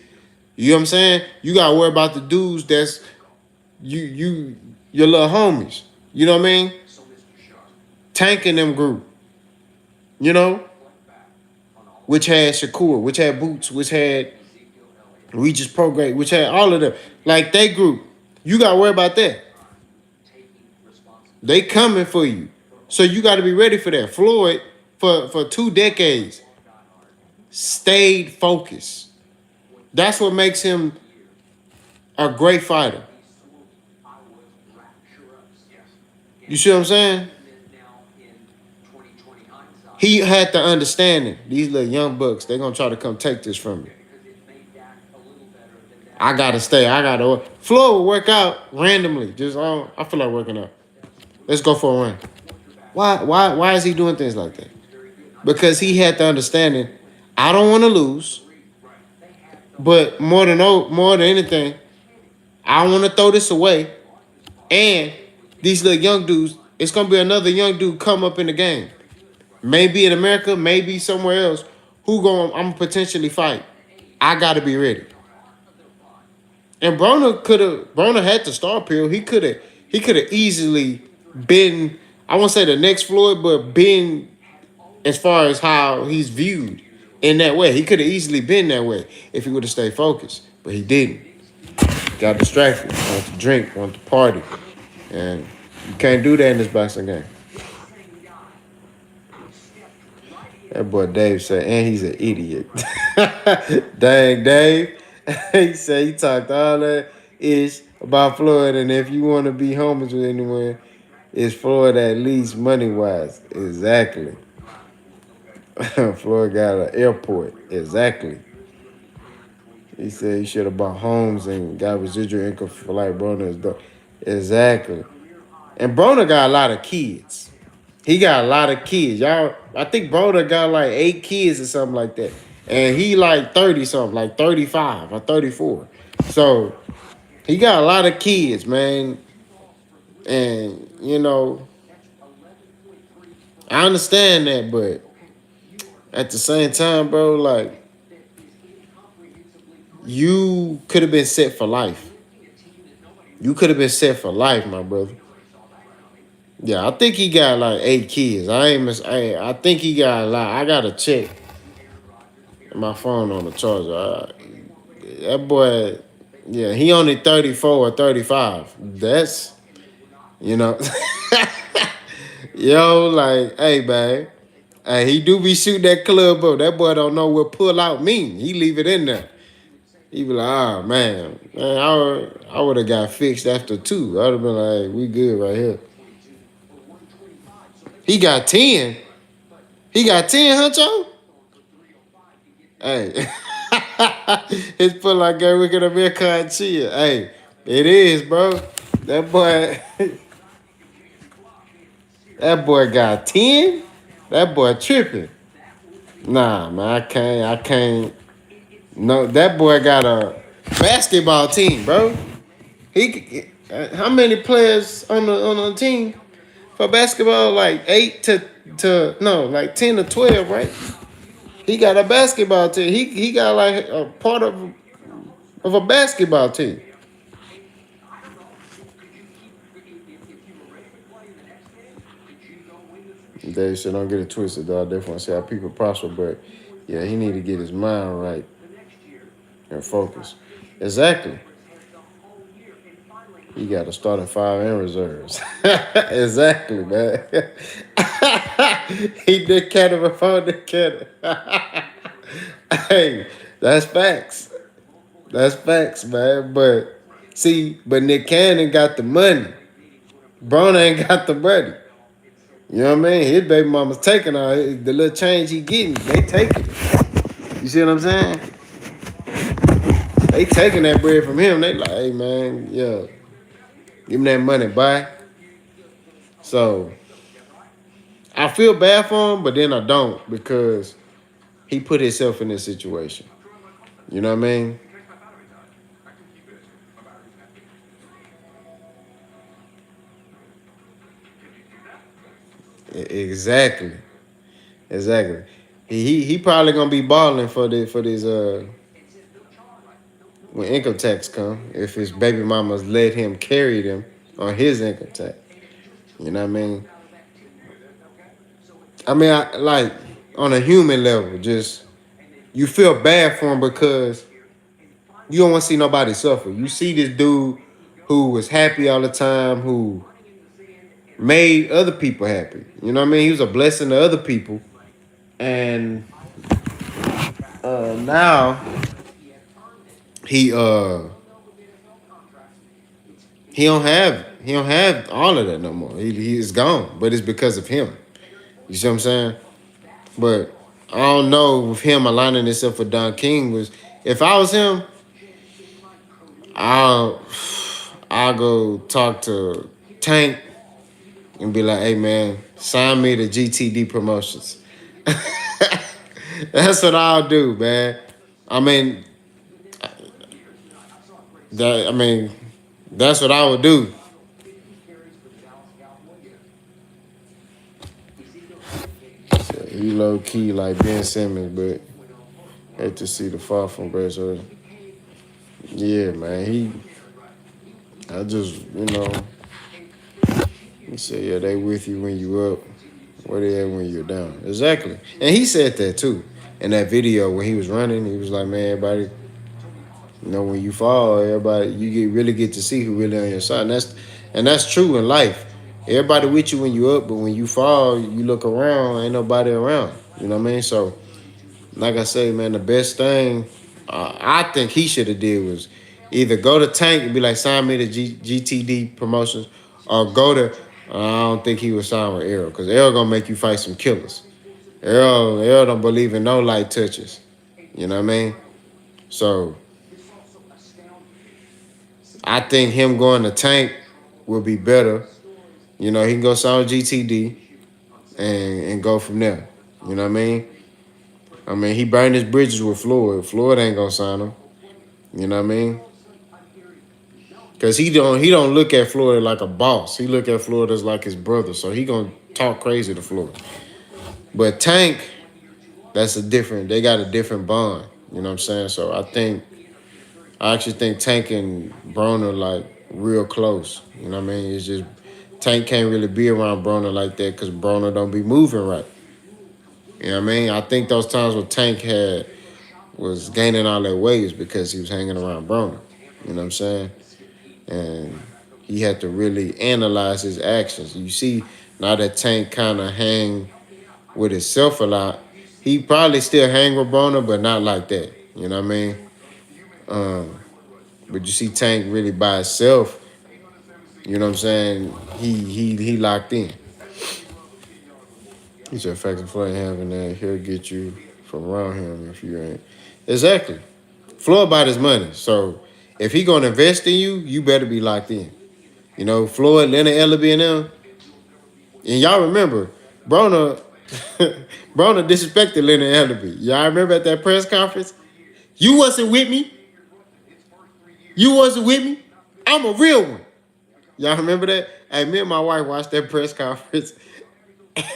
You know what I'm saying? You gotta worry about the dudes that's your little homies. You know what I mean? Tanking them group. You know? Which had Shakur, which had Boots, which had Regis Prograde, which had all of them. Like they group. You gotta worry about that. They coming for you. So you gotta be ready for that. Floyd, for 2 decades, stayed focused. That's what makes him a great fighter. You see what I'm saying? He had the understanding. These little young bucks, they're gonna try to come take this from me. I gotta stay. Floyd will work out randomly. Just I feel like working out. Let's go for a run. Why is he doing things like that? Because he had the understanding. I don't want to lose, but more than anything, I want to throw this away. And these little young dudes, it's gonna be another young dude come up in the game. Maybe in America, maybe somewhere else. I'm gonna potentially fight. I gotta be ready. And Broner had the star appeal. He could have easily been, I won't say the next Floyd, but been as far as how he's viewed in that way. He could have easily been that way if he would have stayed focused, but he didn't. got distracted, want to drink, want to party, and you can't do that in this boxing game. That boy Dave said, and he's an idiot. Dang, Dave. He said he talked all that ish about Florida, and if you want to be homies with anyone, it's Florida at least money wise. Exactly. Florida got an airport. Exactly. He said he should have bought homes and got residual income for like Broner's dog. Exactly. And Broner got a lot of kids. He got a lot of kids. Y'all, I think Broner got like 8 kids or something like that. And he like 30 something, like 35 or 34. So he got a lot of kids, man. And, you know, I understand that, but at the same time, bro, like, you could have been set for life. You could have been set for life, my brother. Yeah, I think he got like 8 kids. I think he got a lot. I gotta check my phone on the charger. That boy, yeah, he only 34 or 35. That's, you know, yo, like, hey, man. Hey, he do be shooting that club up. That boy don't know what pull out mean. He leave it in there. He be like, oh, man, I would have got fixed after 2. I would have been like, we good right here. He got 10. He got 10, Huncho? Hey. His pull like girl, we gonna be a chill. Hey, it is, bro. That boy, that boy got 10. That boy tripping. Nah, man, I can't. No, that boy got a basketball team, bro. How many players on the team for basketball? Like 8 to no, like 10 to 12, right? He got a basketball team. He got like a part of a basketball team. Dave said, don't get it twisted, though. I definitely want to see how people prosper, but yeah, he need to get his mind right and focus. Exactly. He got to start at 5 and reserves. Exactly, man. He did Canada before the Canada. Hey, that's facts. That's facts, man. But see, but Nick Cannon got the money. Brown ain't got the money. You know what I mean? His baby mama's taking all the little change he getting. They taking it. You see what I'm saying? They taking that bread from him. They like, hey man, yeah, give him that money, bye. So I feel bad for him, but then I don't because he put himself in this situation. You know what I mean? Exactly. Exactly. He probably gonna be balling for this when income tax come if his baby mamas let him carry them on his income tax. You know what I mean? I like on a human level, just you feel bad for him because you don't want to see nobody suffer. You see this dude who was happy all the time, who made other people happy. You know what I mean? He was a blessing to other people, and now he he don't have all of that no more. He is gone, but it's because of him. You see what I'm saying? But I don't know if him aligning himself with Don King was. If I was him, I'll I'll go talk to Tank and be like, hey man, sign me to GTD promotions. That's what I'll do, man. I mean, I mean, that's what I would do. So he low key like Ben Simmons, but hate to see the fall from grace. Yeah, man. I just, he said, yeah, they with you when you up. Where they at when you're down? Exactly. And he said that too. In that video when he was running, he was like, man, everybody When you fall, everybody really get to see who really on your side. And that's true in life. Everybody with you when you up, but when you fall, you look around, ain't nobody around. You know what I mean? So, like I say, man, the best thing I think he should have did was either go to Tank and be like, sign me to GTD promotions, or go to. I don't think he was signed with Errol because Errol gonna make you fight some killers. Errol don't believe in no light touches. You know what I mean? So I think him going to Tank will be better. He can go sign with GTD and go from there. You know what I mean? He burned his bridges with Floyd. Floyd ain't gonna sign him. You know what I mean? Cause he don't look at Floyd like a boss. He look at Floyd as like his brother. So he gonna talk crazy to Floyd. But Tank, that's a different. They got a different bond. You know what I'm saying? So I actually think Tank and Broner like real close. You know what I mean? It's just Tank can't really be around Broner like that because Broner don't be moving right. You know what I mean? I think those times when Tank was gaining all that weight is because he was hanging around Broner. You know what I'm saying? And he had to really analyze his actions. You see, now that Tank kind of hang with himself a lot, he probably still hang with Broner, but not like that. You know what I mean? Um, but you see Tank really by himself. You know what I'm saying? He locked in. He said, "Factor Floyd having that, he'll get you from around him if you ain't." Exactly. Floyd bought his money. So if he gonna invest in you, you better be locked in. Floyd, Leonard Ellaby and them. And y'all remember, Broner Broner disrespected Leonard Ellaby. Y'all remember at that press conference? You wasn't with me. You wasn't with me. I'm a real one. Y'all remember that? Hey, me and my wife watched that press conference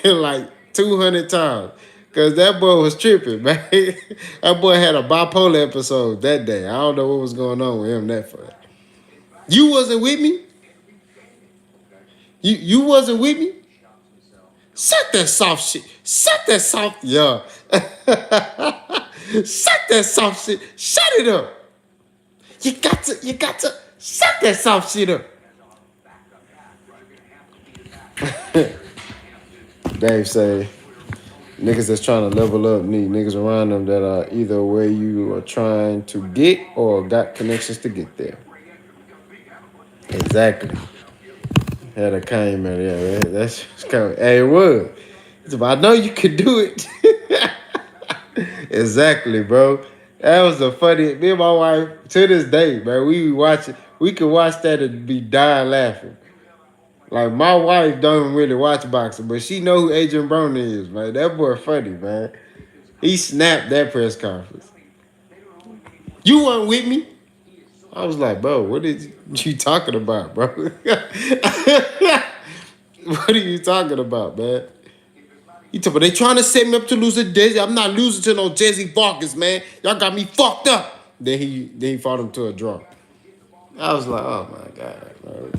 like 200 times. Cause that boy was tripping, man. That boy had a bipolar episode that day. I don't know what was going on with him that far. You wasn't with me? You wasn't with me? Shut that soft shit. Shut that soft, yeah. Shut that soft shit. Shut it up. You got to shut that soft shit up. Dave say, niggas that's trying to level up need niggas around them that are either where you are trying to get or got connections to get there. Exactly. Had a Kanye man, yeah, that's kind of, hey, it was. I know you could do it. Exactly, bro. That was the funny. Me and my wife, to this day, man, we watch it. We could watch that and be dying laughing. Like my wife don't really watch boxing, but she know who Adrian Broner is, man. That boy funny, man. He snapped that press conference. You weren't with me. I was like, bro, what is you talking about, bro? What are you talking about, man? He told me they trying to set me up to lose to Desi. I'm not losing to no Jesse Vargas, man. Y'all got me fucked up. Then he fought him to a draw. I was like, oh my god, bro.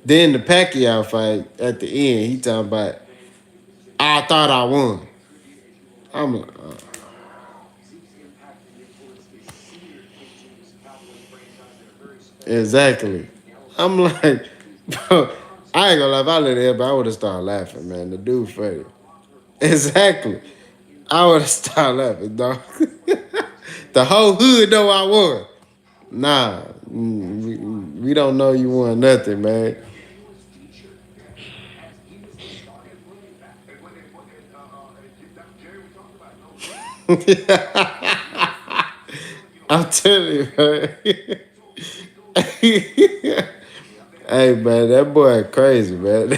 Then the Pacquiao fight at the end, he talking about, I thought I won. I'm like, exactly. I'm like, bro, I ain't gonna lie. If I let it, but I would have started laughing, man. The dude funny. Exactly. I would have started laughing, dog. The whole hood know I won. Nah, we don't know you won nothing, man. I'm telling you, man. Hey, man, that boy crazy, man.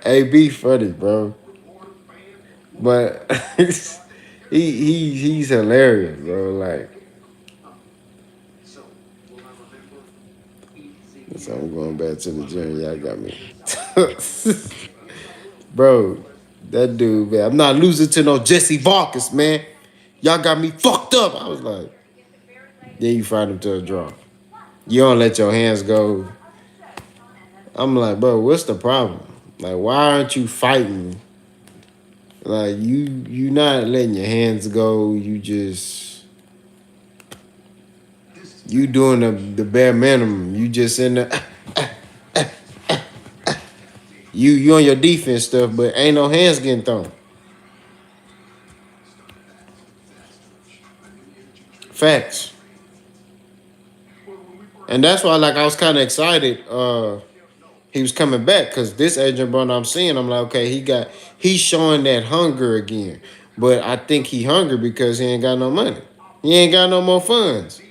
AB funny, bro. But he's hilarious, bro. Like, so I'm going back to the gym. Y'all got me. Bro, that dude, man. I'm not losing to no Jesse Vargas, man. Y'all got me fucked up. I was like, then you fight him to a draw. You don't let your hands go. I'm like, bro, what's the problem? Like, why aren't you fighting Like you not letting your hands go. You doing the bare minimum. You just in the you on your defense stuff, but ain't no hands getting thrown. Facts. And that's why like I was kind of excited. He was coming back because this Adrian Broner I'm seeing, I'm like, okay, he's showing that hunger again. But I think he hungry because he ain't got no money. He ain't got no more funds.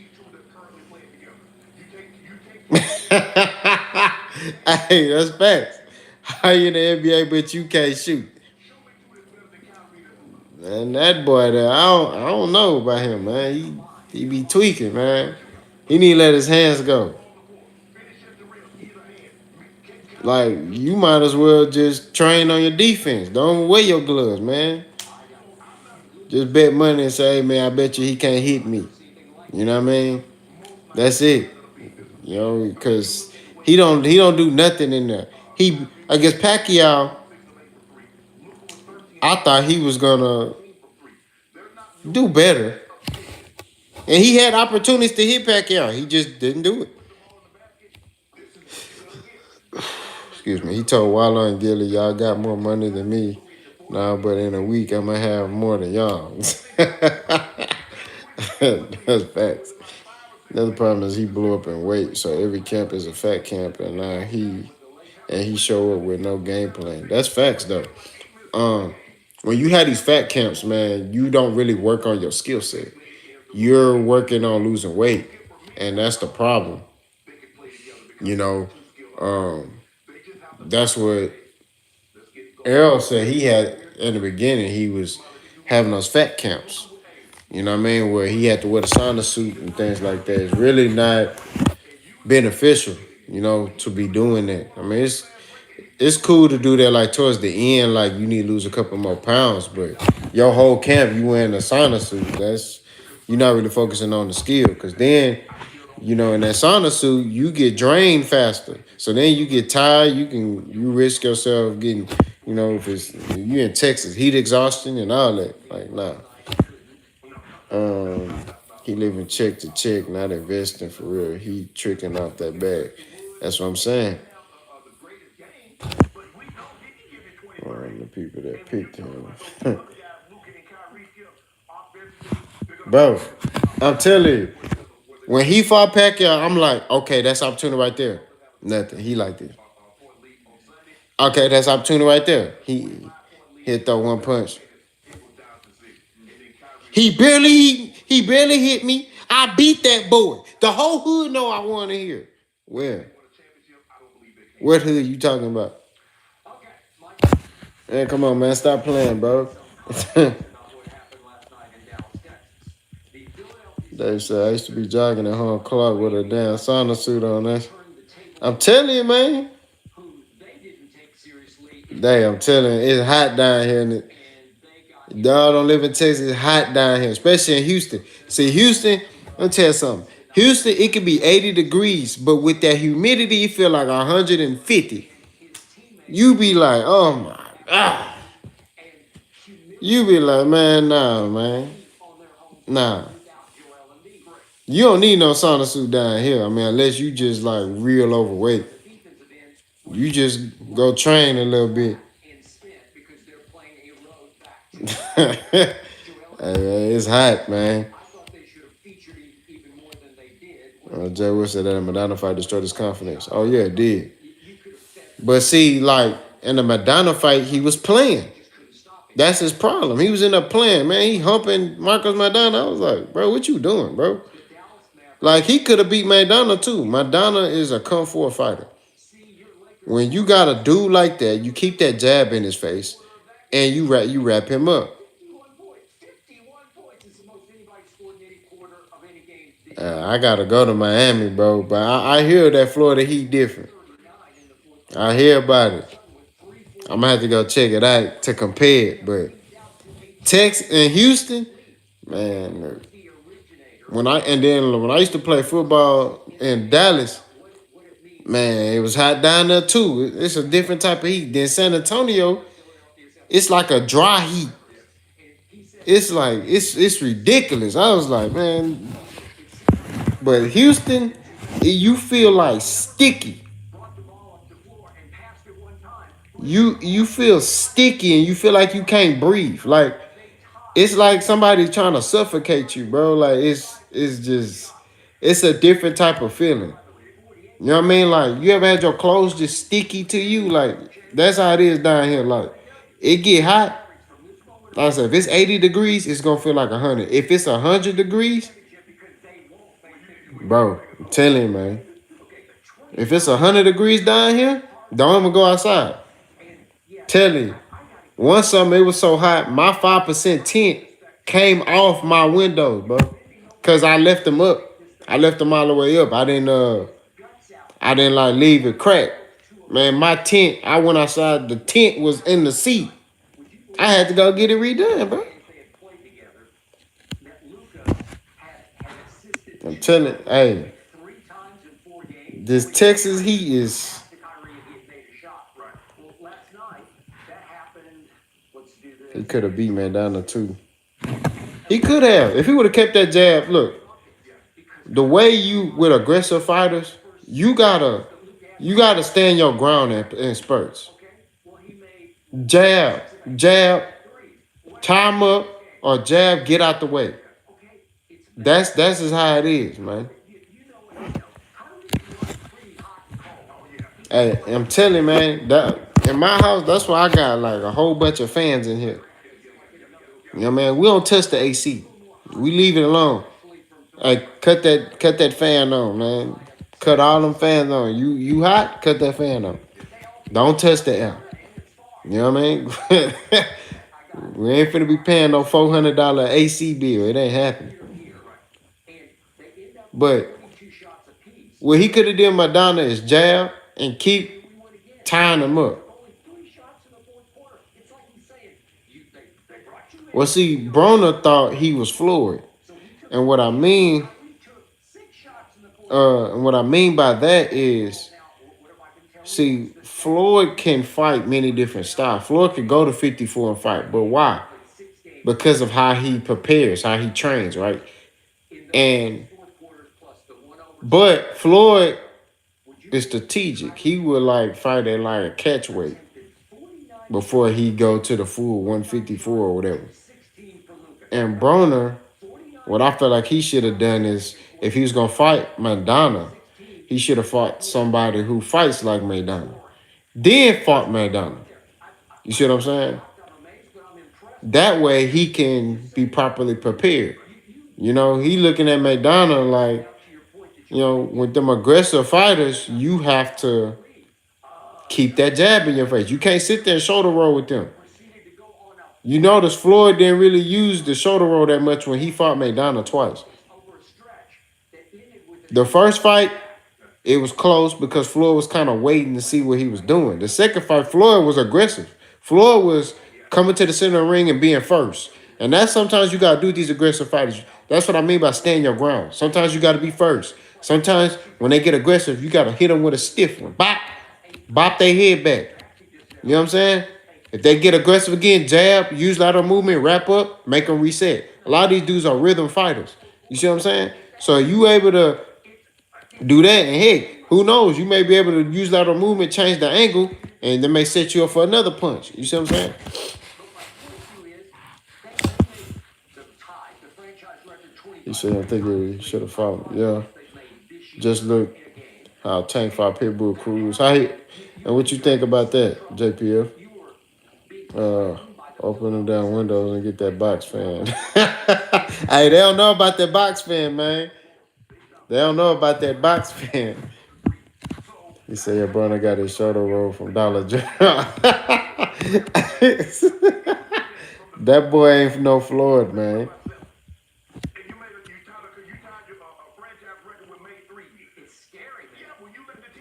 Hey, that's facts. How you in the NBA but you can't shoot? And that boy there, I don't know about him, man. He be tweaking, man. He need to let his hands go. Like you might as well just train on your defense. Don't wear your gloves, man. Just bet money and say, hey, man, I bet you he can't hit me. You know what I mean? That's it. You know, because he don't do nothing in there. I guess Pacquiao, I thought he was gonna do better, and he had opportunities to hit Pacquiao. He just didn't do it. Excuse me. He told Waller and Gilly, y'all got more money than me. Nah, but in a week I'm gonna have more than y'all. That's facts. Another problem is he blew up in weight, so every camp is a fat camp, and now he show up with no game plan. That's facts though. Um, when you have these fat camps, man, you don't really work on your skill set. You're working on losing weight, and that's the problem. You know, um, that's what Errol said. He had in the beginning. He was having those fat camps. You know what I mean? Where he had to wear the sauna suit and things like that. It's really not beneficial, to be doing that. I mean, it's cool to do that like towards the end, like you need to lose a couple more pounds, but your whole camp you wearing a sauna suit. That's you're not really focusing on the skill, because then in that sauna suit you get drained faster. So then you get tired. You risk yourself getting, if it's you in Texas, heat exhaustion and all that. Like nah. Um, he living check to check, not investing for real. He tricking off that bag. That's what I'm saying. The people that picked him. Bro, I'm telling you, when he fought Pacquiao, I'm like, okay, that's opportunity right there. Nothing. He like this. Okay, that's opportunity right there. He'll throw one punch. He barely hit me. I beat that boy. The whole hood know I want to hear. Where? What hood you talking about? Man, come on, man. Stop playing, bro. They said I used to be jogging at home Clark with a damn sauna suit on. I'm telling you, man. I'm telling you, it's hot down here. Y'all don't live in Texas. It's hot down here, especially in Houston. See, Houston, let me tell you something. Houston, it could be 80 degrees, but with that humidity, you feel like 150. You be like, oh my God. You be like, man, nah, man. Nah. You don't need no sauna suit down here. I mean, unless you just like real overweight. You just go train a little bit. Hey, man, it's hot, man. Jay Wood said that a Madonna fight destroyed his confidence. Oh, yeah, it did. But see, like, in the Madonna fight, he was playing. That's his problem. He was in there playing, man. He humping Marcos Madonna. I was like, bro, what you doing, bro? Like, he could have beat Madonna, too. Madonna is a Kung Fu fighter. When you got a dude like that, you keep that jab in his face, and you wrap him up. I gotta go to Miami, bro. But I hear that Florida Heat different. I hear about it. I'm gonna have to go check it out to compare it. But Texas and Houston, man. When I used to play football in Dallas, man, it was hot down there too. It's a different type of heat. Then San Antonio, It's like a dry heat. It's like it's ridiculous. I was like, man, but Houston, you feel like sticky. You feel sticky and you feel like you can't breathe. Like it's like somebody trying to suffocate you, bro. Like it's just it's a different type of feeling. You know what I mean? Like you ever had your clothes just sticky to you? Like that's how it is down here. Like it get hot. Like I said, if it's 80 degrees, it's gonna feel like 100. If it's 100 degrees, bro, I'm telling you, man. If it's 100 degrees down here, don't even go outside. Telling you. One summer it was so hot, my 5% tint came off my windows, bro. Cause I left them up. I left them all the way up. I didn't like leave it cracked. Man, my tent, I went outside, the tent was in the seat. I had to go get it redone, bro. I'm telling you, hey, this Texas heat is. He could have beat Mandana too. He could have. If he would have kept that jab, look, the way you with aggressive fighters, you gotta stand your ground in spurts. Jab, jab, time up, or jab, get out the way. That's just how it is, man. Hey, I'm telling you, man, that in my house, that's why I got like a whole bunch of fans in here. You know, man, we don't touch the AC. We leave it alone. Hey, cut that fan on, man. Cut all them fans on. You hot? Cut that fan on. Don't touch the air. You know what I mean? We ain't finna be paying no $400 AC bill. It ain't happening. But what he could have did Madonna is jab and keep tying him up. Well, see, Broner thought he was Floyd, and what I mean by that is, see, Floyd can fight many different styles. Floyd could go to 54 and fight, but why? Because of how he prepares, how he trains, right? And but Floyd is strategic. He would like fight at like a catch weight before he go to the full 154 or whatever. And Broner, what I feel like he should have done is if he was gonna fight Madonna, he should have fought somebody who fights like Madonna. Then fought Madonna. You see what I'm saying? That way he can be properly prepared. You know, he looking at Madonna like, with them aggressive fighters, you have to keep that jab in your face. You can't sit there and shoulder roll with them. You notice Floyd didn't really use the shoulder roll that much when he fought Maidana twice. The first fight, it was close because Floyd was kind of waiting to see what he was doing. The second fight, Floyd was aggressive. Floyd was coming to the center of the ring and being first. And that's sometimes you got to do these aggressive fighters. That's what I mean by stand your ground. Sometimes you got to be first. Sometimes when they get aggressive, you got to hit them with a stiff one. Bop, bop their head back. You know what I'm saying? If they get aggressive again, jab, use lateral movement, wrap up, make them reset. A lot of these dudes are rhythm fighters. You see what I'm saying? So you able to do that, and hey, who knows? You may be able to use lateral movement, change the angle, and they may set you up for another punch. You see what I'm saying? He said, I think he should have fought. Yeah. Just look how Tank fought Pitbull Cruz. And what you think about that, JPF? Open them down windows and get that box fan. Hey, they don't know about that box fan, man. They don't know about that box fan. He said your brother got his shoulder roll from Dollar General. That boy ain't no Floyd, man.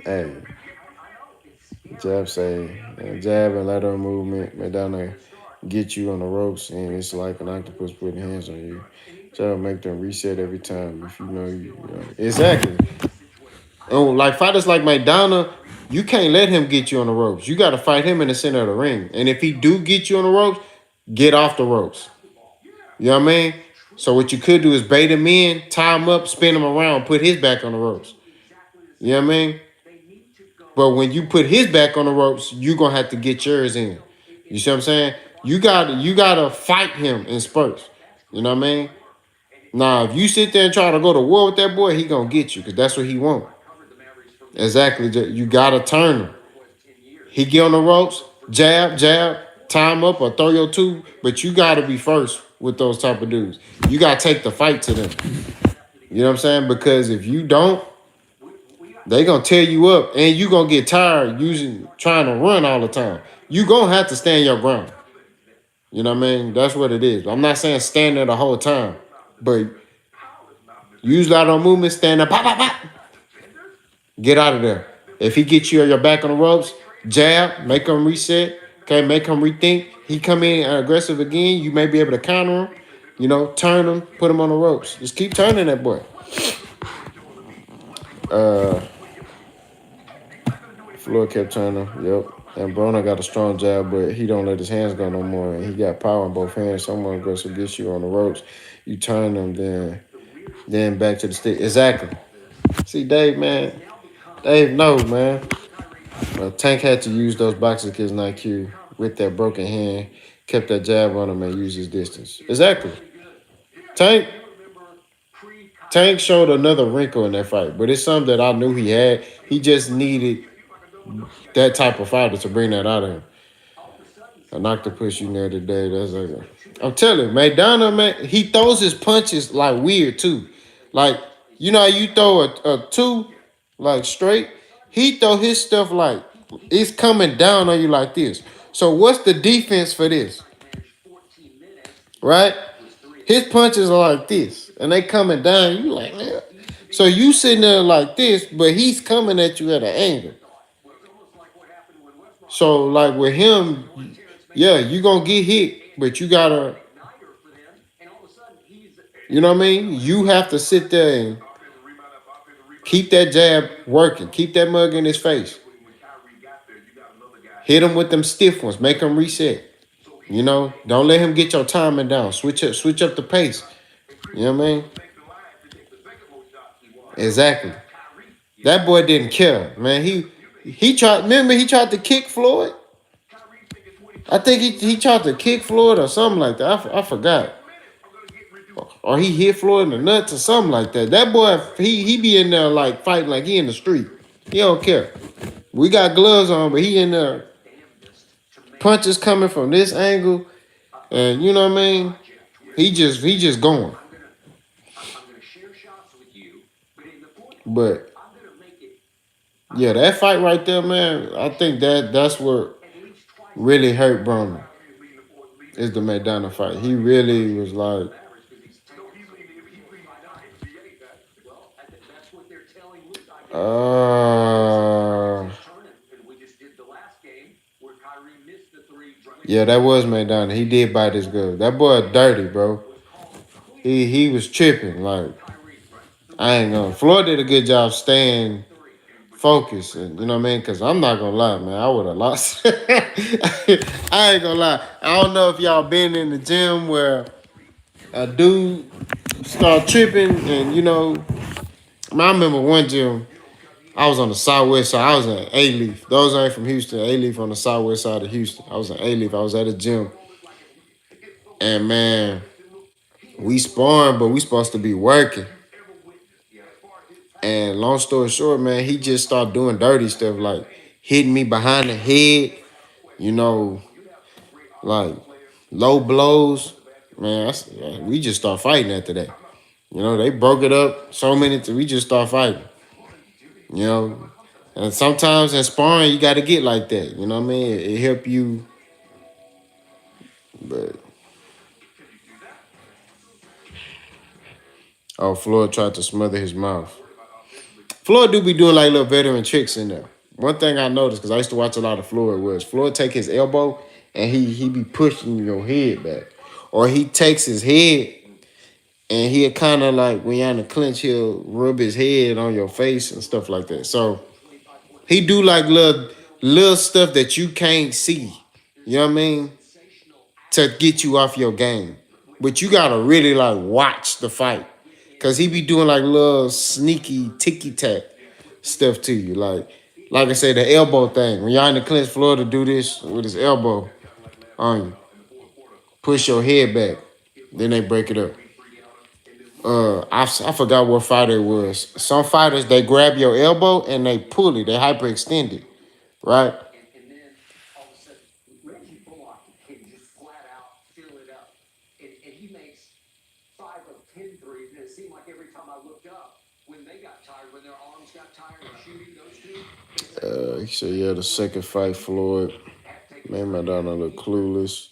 Hey, jab and lateral movement, Madonna get you on the ropes, and it's like an octopus putting hands on you. Try to make them reset every time if you know you. Exactly. Oh, like fighters like Madonna, You can't let him get you on the ropes. You got to fight him in the center of the ring. And if he do get you on the ropes, get off the ropes. You know what I mean? So what you could do is bait him in, tie him up, spin him around, put his back on the ropes. You know what I mean? But when you put his back on the ropes, you're gonna have to get yours in. You see what I'm saying? You gotta fight him in spurts. You know what I mean? Now, if you sit there and try to go to war with that boy, he gonna get you because that's what he want. Exactly. You gotta turn him. He get on the ropes, jab, jab, tie him up or throw your two, but you gotta be first with those type of dudes. You gotta take the fight to them. You know what I'm saying? Because if you don't, they gonna tear you up and you gonna get tired trying to run all the time. You gonna have to stand your ground. You know what I mean? That's what it is. I'm not saying stand there the whole time, but use a lot of movement, stand up, pop, pop, pop. Get out of there. If he gets you on your back on the ropes, jab, make him reset. Okay, make him rethink. He come in aggressive again. You may be able to counter him. You know, turn him, put him on the ropes. Just keep turning that boy. Floyd kept turning. Yep. And Broner got a strong jab, but he don't let his hands go no more. And he got power in both hands. Someone aggressive gets you on the ropes. You turn them, then back to the stick. Exactly. See, Dave, man. Dave knows, man. Tank had to use those boxing kids in IQ with that broken hand, kept that jab on him and used his distance. Exactly. Tank Tank showed another wrinkle in that fight, but it's something that I knew he had. He just needed that type of fighter to bring that out of him. An octopus you know today. That's like I'm telling you, Maidana, man, he throws his punches like weird too. Like, you know how you throw a two like straight? He throw his stuff like it's coming down on you like this. So what's the defense for this? Right? His punches are like this, and they coming down. You like, man. So you sitting there like this, but he's coming at you at an angle. So like with him, yeah, you gonna get hit, but you gotta, you know what I mean? You have to sit there and keep that jab working, keep that mug in his face, hit him with them stiff ones, make him reset. You know, don't let him get your timing down. Switch up the pace. You know what I mean? Exactly. That boy didn't care, man. He tried. Remember, he tried to kick Floyd. I think he tried to kick Floyd or something like that. I forgot. Or he hit Floyd in the nuts or something like that. That boy, he be in there like fighting like he in the street. He don't care. We got gloves on, but he in there. Punches coming from this angle, and you know what I mean. He just going. But yeah, that fight right there, man. I think that's what really hurt Broner is the McDonough fight. He really was like, uh, yeah, that was McDonough. He did bite his glove. That boy dirty, bro. He was tripping. Like, I ain't gonna. Floyd did a good job staying focused, and you know what I mean. Cause I'm not gonna lie, man. I would have lost. I ain't gonna lie. I don't know if y'all been in the gym where a dude start tripping, and you know, I remember one gym. I was on the southwest side. I was in A-Leaf. Those ain't from Houston. A-Leaf on the southwest side of Houston. I was in A-Leaf. I was at a gym, and man, we sparring, but we supposed to be working. And long story short, man, he just started doing dirty stuff like hitting me behind the head, you know, like low blows. Man, we just start fighting after that. You know, they broke it up so many times. We just start fighting. You know, and sometimes in sparring you got to get like that. You know what I mean? It help you, but oh, Floyd tried to smother his mouth. Floyd do be doing like little veteran tricks in there. One thing I noticed, because I used to watch a lot of Floyd, was Floyd take his elbow and he be pushing your head back. Or he takes his head and he'll kind of like, when you're in a clinch, he'll rub his head on your face and stuff like that. So He do like little stuff that you can't see. You know what I mean? To get you off your game. But you gotta really like watch the fight. Cause he be doing like little sneaky ticky tack stuff to you. Like I said, the elbow thing. When y'all in the clinch floor to do this with his elbow on you. Push your head back. Then they break it up. I forgot what fighter it was. Some fighters they grab your elbow and they pull it. They hyperextend it, right? So yeah, the second fight, Floyd made Madonna look clueless.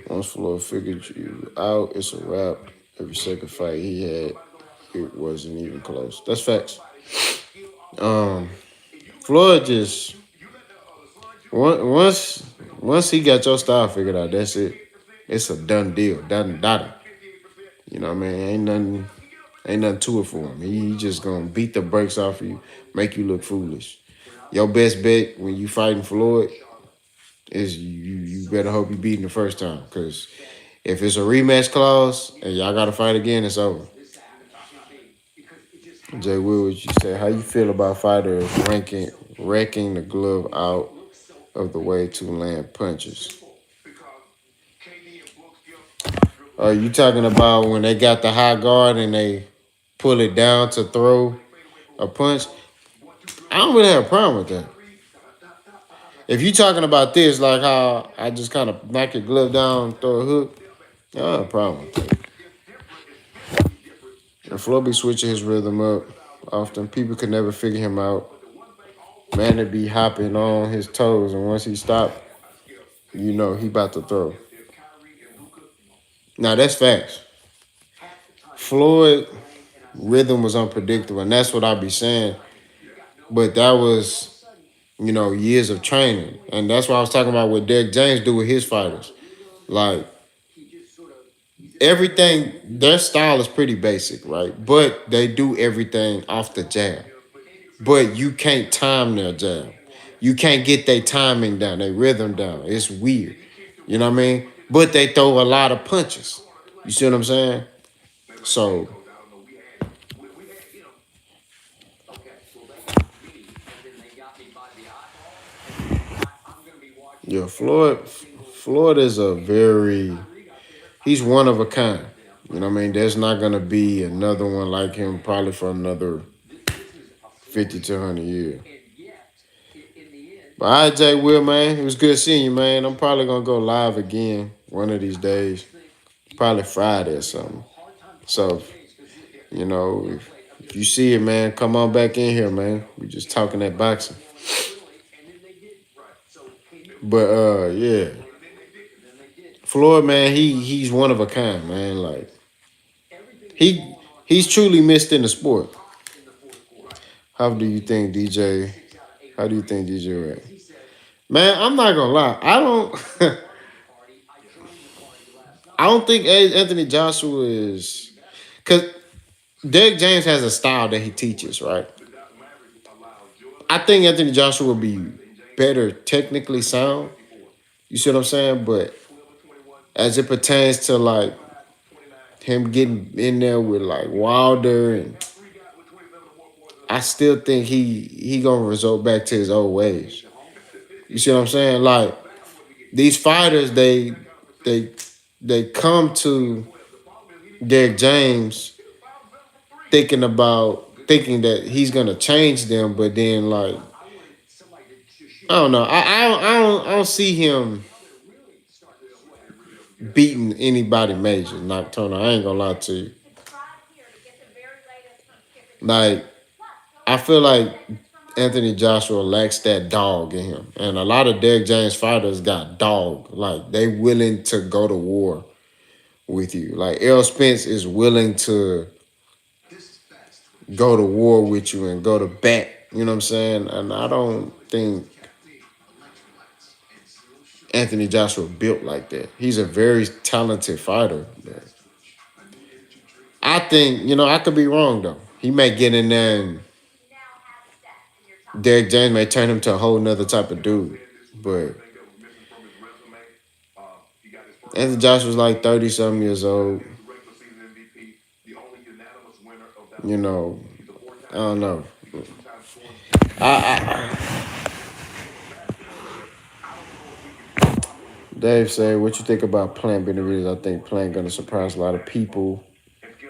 Once Floyd figured you out, it's a wrap. Every second fight he had, it wasn't even close. That's facts. Um, Floyd just once once he got your style figured out, that's it. It's a done deal, done data. You know what I mean? Ain't nothing to it for him. He just gonna beat the brakes off of you, make you look foolish. Your best bet when you fighting Floyd is you better hope you beat him the first time. Cause if it's a rematch clause and y'all gotta fight again, it's over. Jay Will, what you say? How you feel about fighters wrecking the glove out of the way to land punches? Are you talking about when they got the high guard and they pull it down to throw a punch? I don't really have a problem with that. If you talking about this, like how I just kind of knock your glove down, throw a hook, I don't have a problem with that. And Flo be switching his rhythm up often. People could never figure him out. Man, to be hopping on his toes, and once he stopped, you know he about to throw. Now that's facts. Floyd rhythm was unpredictable, and that's what I be saying. But that was, years of training, and that's what I was talking about. What Derek James do with his fighters, like everything. Their style is pretty basic, right? But they do everything off the jab. But you can't time their jab. You can't get their timing down, their rhythm down. It's weird. You know what I mean? But they throw a lot of punches. You see what I'm saying? So yeah, Floyd is a very he's one of a kind. You know what I mean? There's not gonna be another one like him probably for another 50 to 100 years. But all right, Jay Will, man, it was good seeing you, man. I'm probably gonna go live again one of these days, probably Friday or something. So, if you see it, man, come on back in here, man. We just talking that boxing. But yeah, Floyd, man, he's one of a kind, man. Like he he's truly missed in the sport. How do you think DJ? How do you think DJ right? Man, I'm not gonna lie. I don't. I don't think Anthony Joshua is because Derek James has a style that he teaches, right? I think Anthony Joshua will be better technically sound. You see what I'm saying? But as it pertains to like him getting in there with like Wilder, and I still think he gonna resort back to his old ways. You see what I'm saying? Like these fighters, they they come to Derek James thinking that he's gonna change them, but then like I don't know. I don't see him beating anybody major, Nocturnal. I ain't gonna lie to you. Like I feel like Anthony Joshua lacks that dog in him, and a lot of Derek James fighters got dog. Like they willing to go to war with you. Like Errol Spence is willing to go to war with you and go to bat. You know what I'm saying? And I don't think Anthony Joshua built like that. He's a very talented fighter. But I think, I could be wrong though. He may get in there and Derek James may turn him to a whole nother type of dude. But Anthony Josh was like 30 something years old. You know, I don't know. I Dave said, "What you think about Plant being the reason? I think Plant gonna surprise a lot of people,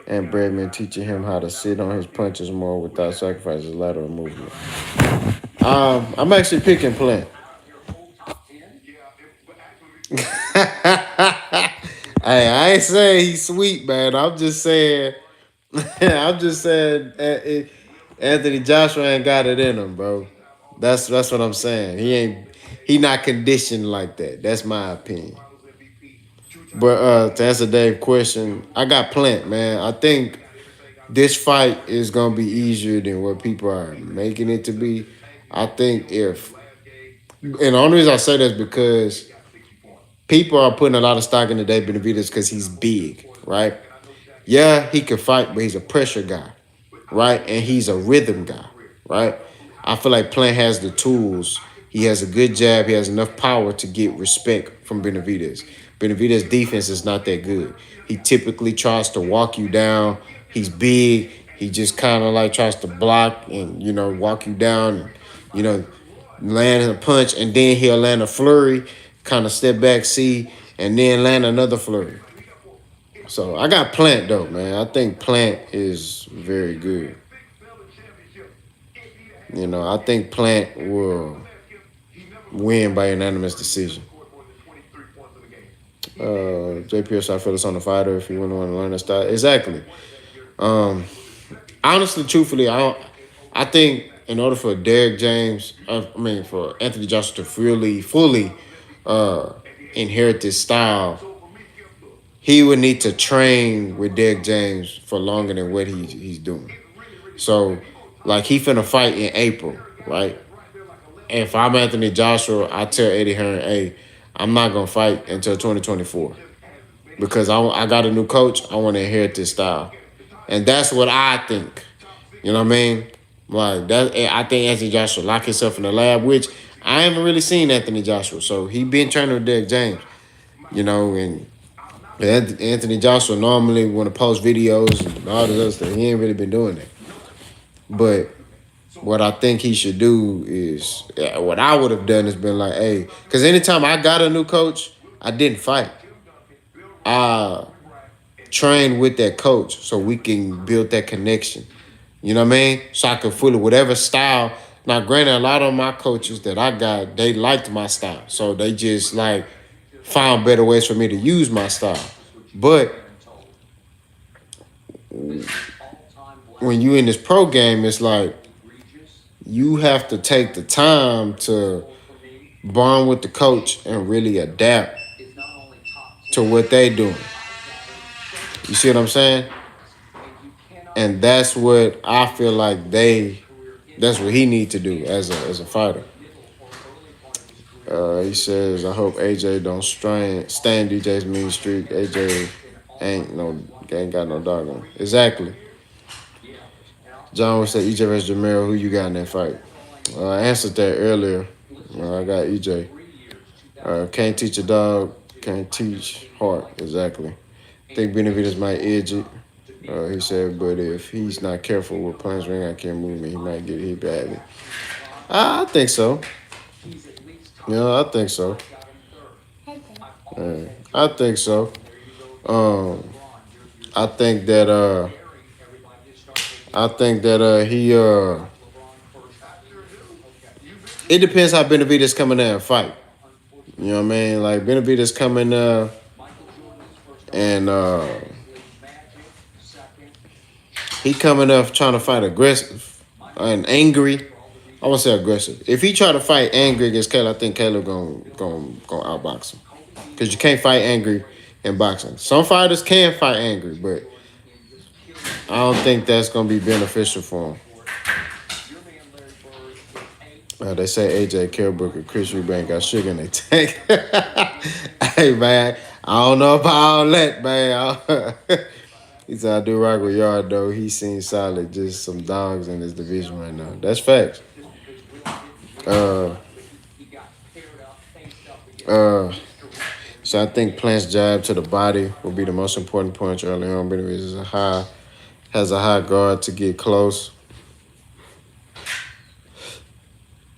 and Bradman teaching him how to sit on his punches more without sacrificing his lateral movement." I'm actually picking Plant. Hey, I ain't saying he's sweet, man. I'm just saying, I'm just saying, Anthony Joshua ain't got it in him, bro. That's what I'm saying. He not conditioned like that. That's my opinion. But to answer Dave's question, I got Plant, man. I think this fight is gonna be easier than what people are making it to be. I think if, and the only reason I say that is because people are putting a lot of stock into Dave Benavidez because he's big, right? Yeah, he can fight, but he's a pressure guy, right? And he's a rhythm guy, right? I feel like Plant has the tools. He has a good jab. He has enough power to get respect from Benavidez. Benavidez' defense is not that good. He typically tries to walk you down. He's big. He just kind of like tries to block and, walk you down and, you know, land a punch, and then he'll land a flurry, kind of step back, see, and then land another flurry. So I got Plant though, man. I think Plant is very good. I think Plant will win by unanimous decision. JPS, I feel it's on the fighter if you want to learn the style. Exactly. Um, Honestly, truthfully, I think in order for Derek James, for Anthony Joshua to fully uh, inherit this style, he would need to train with Derek James for longer than what he's doing. So, like, he finna fight in April, right? And if I'm Anthony Joshua, I tell Eddie Hearn, hey, I'm not gonna fight until 2024 because I got a new coach. I want to inherit this style, and that's what I think. You know what I mean? Like that, I think Anthony Joshua lock himself in the lab, which I haven't really seen Anthony Joshua. So he been training with Derek James, and Anthony Joshua normally want to post videos and all this other stuff. He ain't really been doing that. But what I think he should do is what I would have done is been like, hey, because anytime I got a new coach, I didn't fight. I trained with that coach so we can build that connection. You know what I mean? So I could fully whatever style. Now, granted, a lot of my coaches that I got, they liked my style, so they just like found better ways for me to use my style. But when you in this pro game, it's like you have to take the time to bond with the coach and really adapt to what they doing. You see what I'm saying? And that's what I feel like that's what he need to do as a fighter. He says, I hope AJ don't stay in DJ's mean streak. AJ ain't got no dog on. Exactly. John would say EJ vs. Jamiro, who you got in that fight? I answered that earlier. I got EJ. Can't teach a dog, can't teach heart. Exactly. I think Benavidez might edge it. He said, but if he's not careful with punch ring, I can't move me. He might get hit badly. I think so. I think so. I think so. I think that he it depends how Benavidez coming there and fight. You know what I mean? Like Benavidez coming and he coming up trying to fight aggressive and angry. I won't say aggressive. If he try to fight angry against Caleb, I think Caleb gonna outbox him. Because you can't fight angry in boxing. Some fighters can fight angry, but I don't think that's gonna be beneficial for him. They say AJ Kilbrook and Chris Eubank got sugar in their tank. Hey man, I don't know about all that, man. He said I do rock with Yard though. He seems solid. Just some dogs in his division right now. That's facts. Uh, uh, so I think Plant's jab to the body will be the most important punch early on. Benavidez has a high guard to get close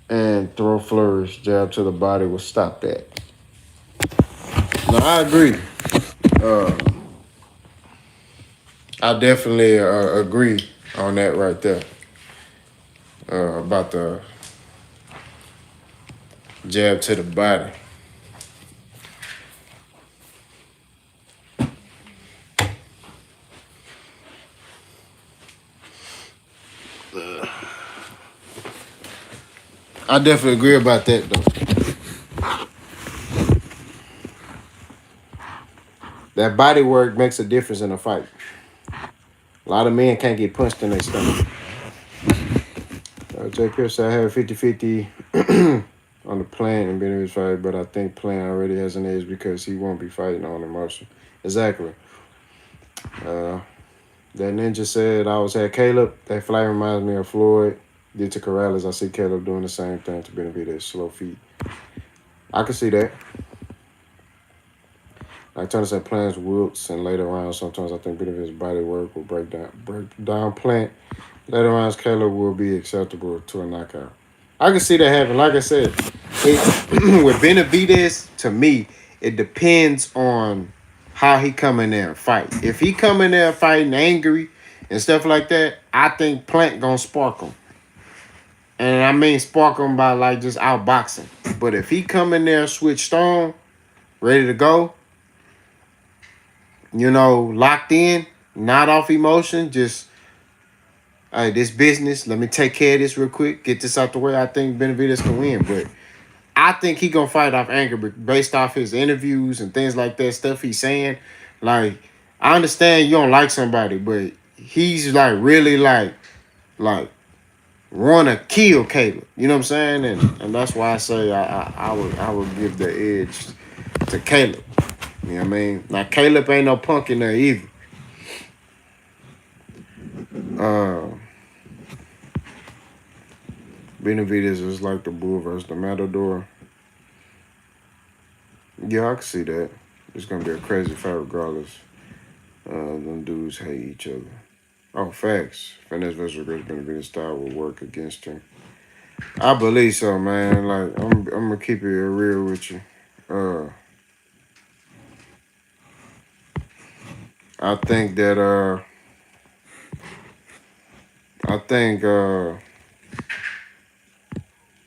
and throw flourish. Jab to the body will stop that. No, I agree. Uh, I definitely agree on that right there. About the jab to the body. I definitely agree about that though. That body work makes a difference in a fight. A lot of men can't get punched in their stomach. Jay Pierce said I have 50-50 on the Plant and Benavidez fight, but I think Plant already has an edge because he won't be fighting on emotion. Exactly. That ninja said I always had Caleb. That flight reminds me of Floyd. Did to Corrales. I see Caleb doing the same thing to Benavidez. Slow feet. I can see that. Like Turner said, Plant's wilts and later rounds. Sometimes I think Benavidez's body work will break down Plant. Later rounds, Caleb will be acceptable to a knockout. I can see that happen. Like I said, with Benavidez, to me, it depends on how he come in there and fight. If he come in there fighting angry and stuff like that, I think Plant gonna spark him. And I mean spark him by like just outboxing. But if he come in there switched on, ready to go, locked in, not off emotion, just hey, this business, let me take care of this real quick, get this out the way. I think Benavidez can win, but I think he gonna fight off anger based off his interviews and things like that, stuff he's saying. Like, I understand you don't like somebody, but he's like really like want to kill Caleb. You know what I'm saying? And that's why I say I would give the edge to Caleb. You know what I mean? Now Caleb ain't no punk in there either. Benavidez is like the bull versus the matador. Yeah, I can see that. It's gonna be a crazy fight regardless. Them dudes hate each other. Oh, facts. Finesse versus Rich Benavidez style will work against him. I believe so, man. Like I'm gonna keep it real with you. I think that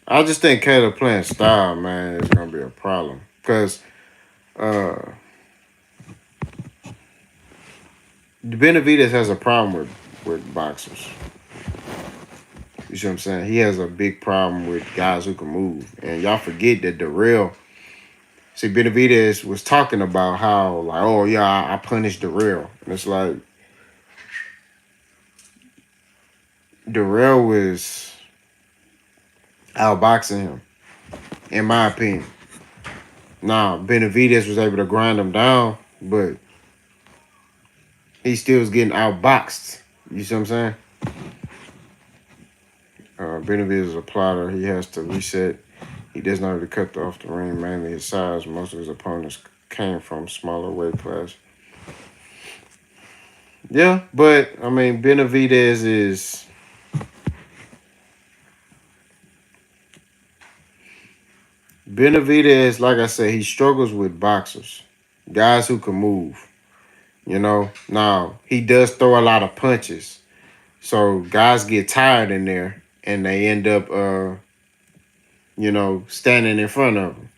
I just think Caleb Plant's style, man, is gonna be a problem. Because Benavidez has a problem with boxers. You see what I'm saying? He has a big problem with guys who can move. And y'all forget that Benavidez was talking about how, like, oh, yeah, I punished Darrell. And it's like, Darrell was outboxing him, in my opinion. Now, Benavidez was able to grind him down, but he still was getting outboxed. You see what I'm saying? Benavidez is a plotter. He has to reset. He does not really cut off the ring, mainly his size. Most of his opponents came from smaller weight class. Yeah, but, I mean, Benavidez, like I said, he struggles with boxers, guys who can move. Now, he does throw a lot of punches. So, guys get tired in there, and they end up, standing in front of him.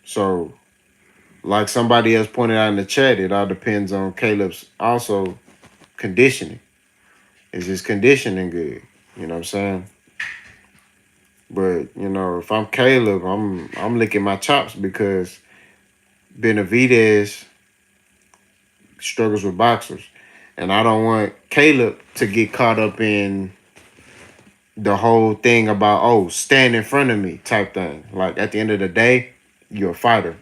So, like somebody else pointed out in the chat, it all depends on Caleb's also conditioning. Is his conditioning good? You know what I'm saying? But, if I'm Caleb, I'm licking my chops because Benavidez struggles with boxers. And I don't want Caleb to get caught up in the whole thing about, oh, stand in front of me type thing. Like, at the end of the day, you're a fighter.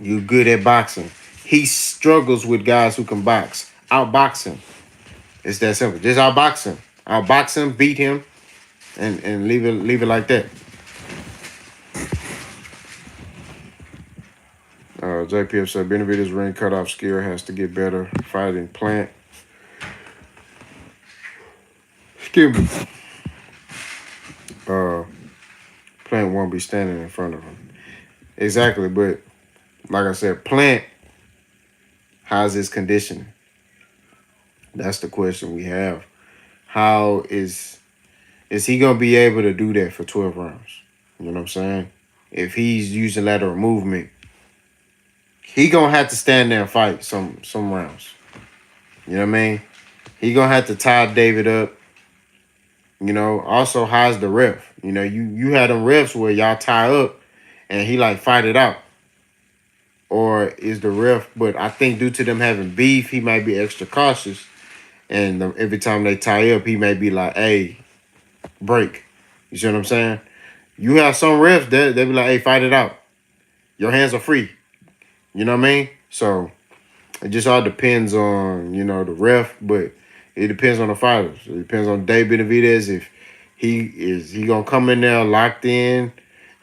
You're good at boxing. He struggles with guys who can box. Outbox him. It's that simple. Just outbox him. Outbox him, beat him, and leave it like that. JPF said Benavidez' ring cutoff skill has to get better. Fighting Plant. Excuse me. Plant won't be standing in front of him. Exactly, but like I said, Plant, how's his conditioning? That's the question we have. How is he gonna be able to do that for 12 rounds? You know what I'm saying? If he's using lateral movement, he gonna have to stand there and fight some rounds. You know what I mean? He gonna have to tie David up. You know, also how's the ref? You know, you had them refs where y'all tie up and he like fight it out. Or is the ref, but I think due to them having beef, he might be extra cautious. And every time they tie up, he may be like, hey, break. You see what I'm saying? You have some refs, they be like, hey, fight it out. Your hands are free. You know what I mean? So it just all depends on, you know, the ref, but it depends on the fighters. It depends on Dave Benavidez if he gonna come in there locked in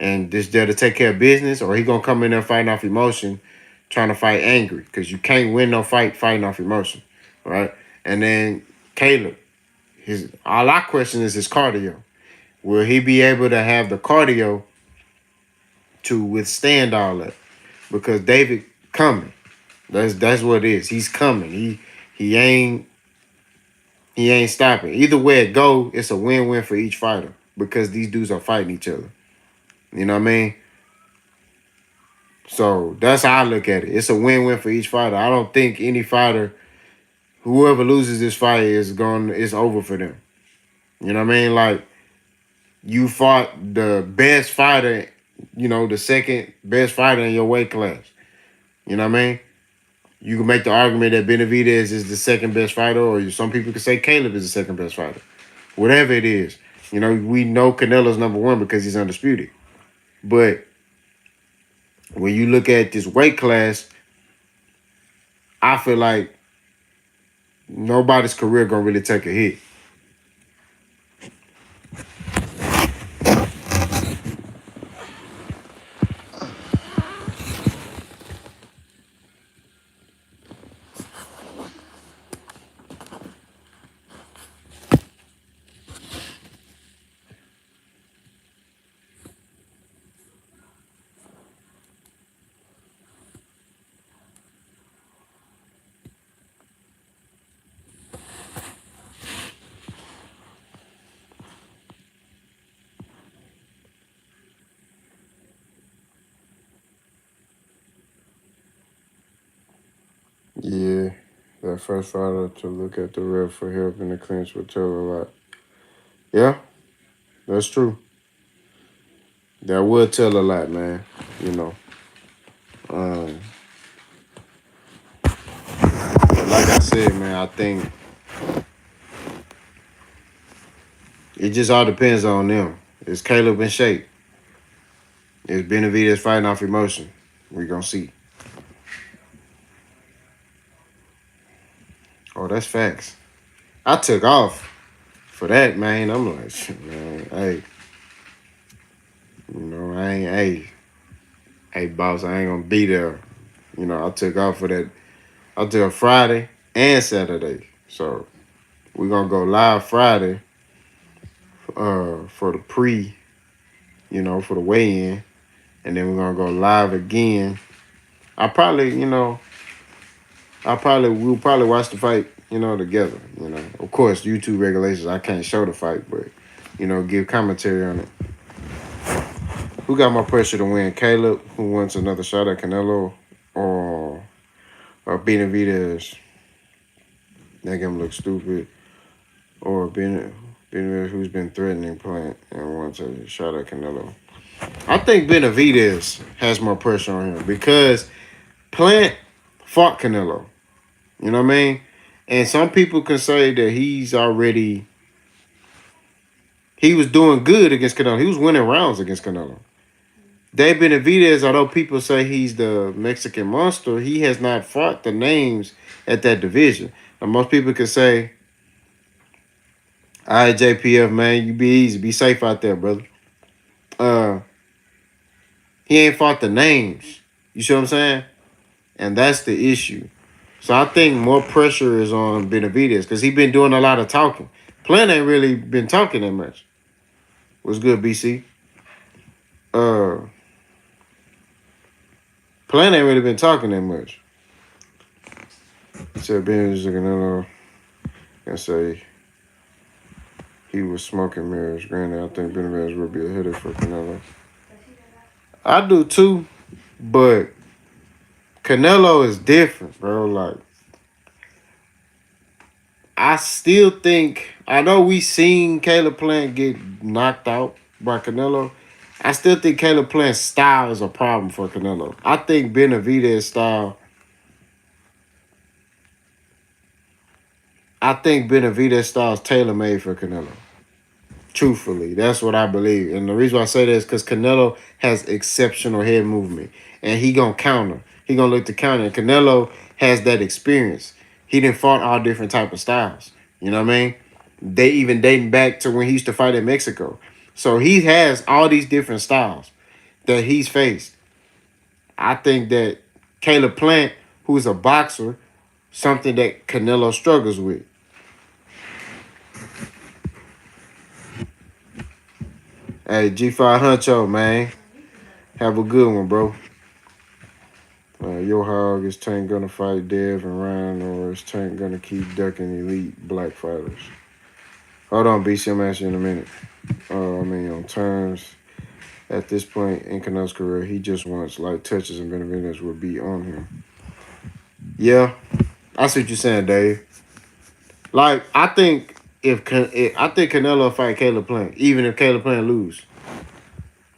and just there to take care of business, or he gonna come in there fighting off emotion, trying to fight angry, because you can't win no fight fighting off emotion, right? And then Caleb, all I question is his cardio. Will he be able to have the cardio to withstand all that? Because David coming. That's what it is. He's coming. He ain't stopping. Either way it go, it's a win-win for each fighter because these dudes are fighting each other. You know what I mean? So that's how I look at it. It's a win-win for each fighter. I don't think any fighter, whoever loses this fight, it's over for them. You know what I mean? Like, you fought the best fighter, you know, the second best fighter in your weight class. You know what I mean? You can make the argument that Benavidez is the second best fighter, or some people could say Caleb is the second best fighter. Whatever it is. You know, we know Canelo's number one because he's undisputed. But when you look at this weight class, I feel like nobody's career gonna really take a hit. Yeah, that first fighter to look at the ref for help in the clinch would tell a lot. Yeah, that's true. That would tell a lot, man. You know. Um, like I said, man, I think it just all depends on them. Is Caleb in shape? Is Benavidez fighting off emotion? We're going to see. Oh, that's facts. I took off for that, man. I'm like, shit, man, hey. You know, hey, boss, I ain't going to be there. You know, I took off for that. I took Friday and Saturday. So we're going to go live Friday for the you know, for the weigh-in. And then we're going to go live again. We'll probably watch the fight, you know, together. You know, of course, YouTube regulations, I can't show the fight, but, you know, give commentary on it. Who got more pressure to win? Caleb, who wants another shot at Canelo, or Benavidez? That game looks stupid. Or Benavidez, who's been threatening Plant and wants a shot at Canelo. I think Benavidez has more pressure on him because Plant fought Canelo. You know what I mean? And some people can say that he was doing good against Canelo. He was winning rounds against Canelo. Dave Benavidez, although people say he's the Mexican monster, he has not fought the names at that division. And most people can say, All right, JPF, man, you be easy. Be safe out there, brother. Uh, he ain't fought the names. You see what I'm saying? And that's the issue. So I think more pressure is on Benavidez because he been doing a lot of talking. Plant ain't really been talking that much. What's good, BC? Uh, Plant ain't really been talking that much. He said Benavidez looking at and say he was smoking mirrors. Granted, I think Benavidez would be a hitter for Canelo. I do too, but Canelo is different, bro. Like, I still think, I know we seen Caleb Plant get knocked out by Canelo. I still think Caleb Plant's style is a problem for Canelo. I think Benavidez' style, is tailor-made for Canelo. Truthfully, that's what I believe. And the reason why I say that is because Canelo has exceptional head movement. And he gonna counter. He gonna look to counter. And Canelo has that experience. He done fought all different type of styles. You know what I mean? They even dating back to when he used to fight in Mexico. So he has all these different styles that he's faced. I think that Caleb Plant, who's a boxer, something that Canelo struggles with. Hey, G5 Huncho, man. Have a good one, bro. Your hog, is Tank gonna fight Dev and Ryan, or is Tank gonna keep ducking elite black fighters? Hold on, BC, I'm asking you in a minute. On terms, at this point in Canelo's career, he just wants light touches and Benavidez will be on him. Yeah, I see what you're saying, Dave. Like, I think Canelo fight Caleb Plant, even if Caleb Plant lose.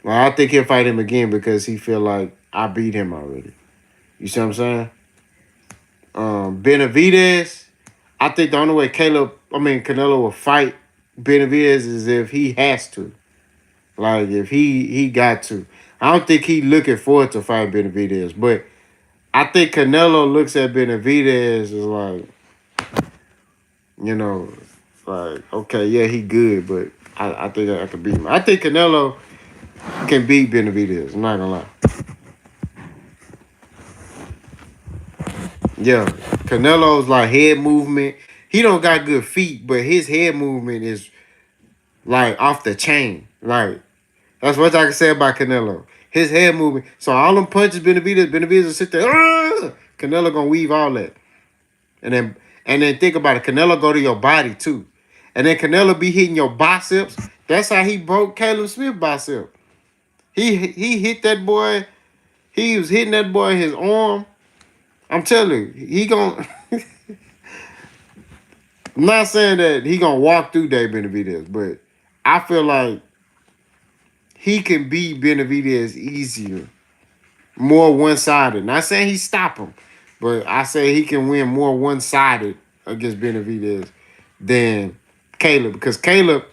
Like, I think he'll fight him again because he feel like I beat him already. You see what I'm saying? Benavidez, I think the only way Canelo will fight Benavidez is if he has to. Like, if he got to. I don't think he looking forward to fight Benavidez, but I think Canelo looks at Benavidez as like, like, okay, yeah, he good, but I think I could beat him. I think Canelo can beat Benavidez. I'm not gonna lie. Yeah, Canelo's like head movement. He don't got good feet, but his head movement is like off the chain. Like, that's what I can say about Canelo. His head movement. So all them punches Benavidez will sit there. Canelo gonna weave all that, and then think about it. Canelo go to your body too, and then Canelo be hitting your biceps. That's how he broke Caleb Smith's bicep. He hit that boy. He was hitting that boy in his arm. I'm telling you, he gonna. I'm not saying that he gonna walk through Dave Benavidez, but I feel like he can beat Benavidez easier, more one-sided. Not saying he stop him, but I say he can win more one-sided against Benavidez than Caleb, because Caleb,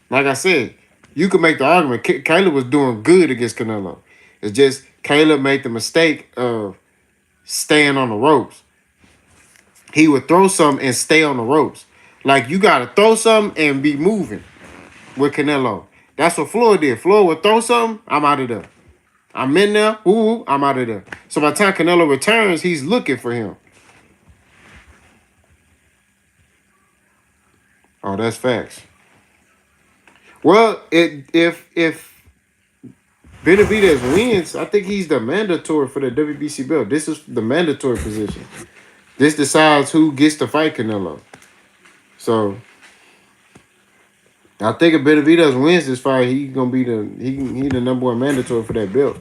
like I said, you could make the argument Caleb was doing good against Canelo. It's just Caleb made the mistake of staying on the ropes. He would throw something and stay on the ropes. Like, you got to throw something and be moving with Canelo. That's what Floyd did. Floyd would throw something, I'm out of there. I'm in there, ooh, I'm out of there. So by the time Canelo returns, he's looking for him. Oh, that's facts. Well, if Benavidez wins, I think he's the mandatory for the WBC belt. This is the mandatory position. This decides who gets to fight Canelo. So I think if Benavidez wins this fight, he's gonna be the number one mandatory for that belt.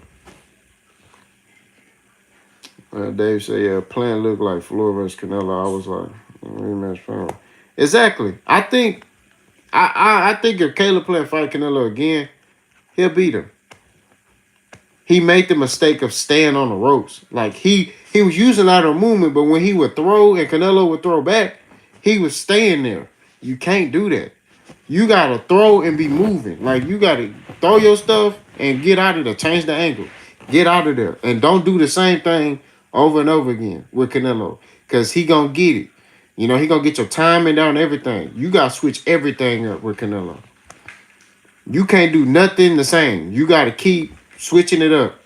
Dave said, "Yeah, Plant looked like Floyd versus Canelo." I was like, rematch final. Exactly. I think if Caleb Plant fight Canelo again, he'll beat him. He made the mistake of staying on the ropes. Like, he was using lateral movement, but when he would throw and Canelo would throw back, he was staying there. You can't do that. You got to throw and be moving. Like, you got to throw your stuff and get out of there. Change the angle. Get out of there. And don't do the same thing over and over again with Canelo, because he going to get it. You know, he gonna get your timing down, everything. You gotta switch everything up with Canelo. You can't do nothing the same. You gotta keep switching it up.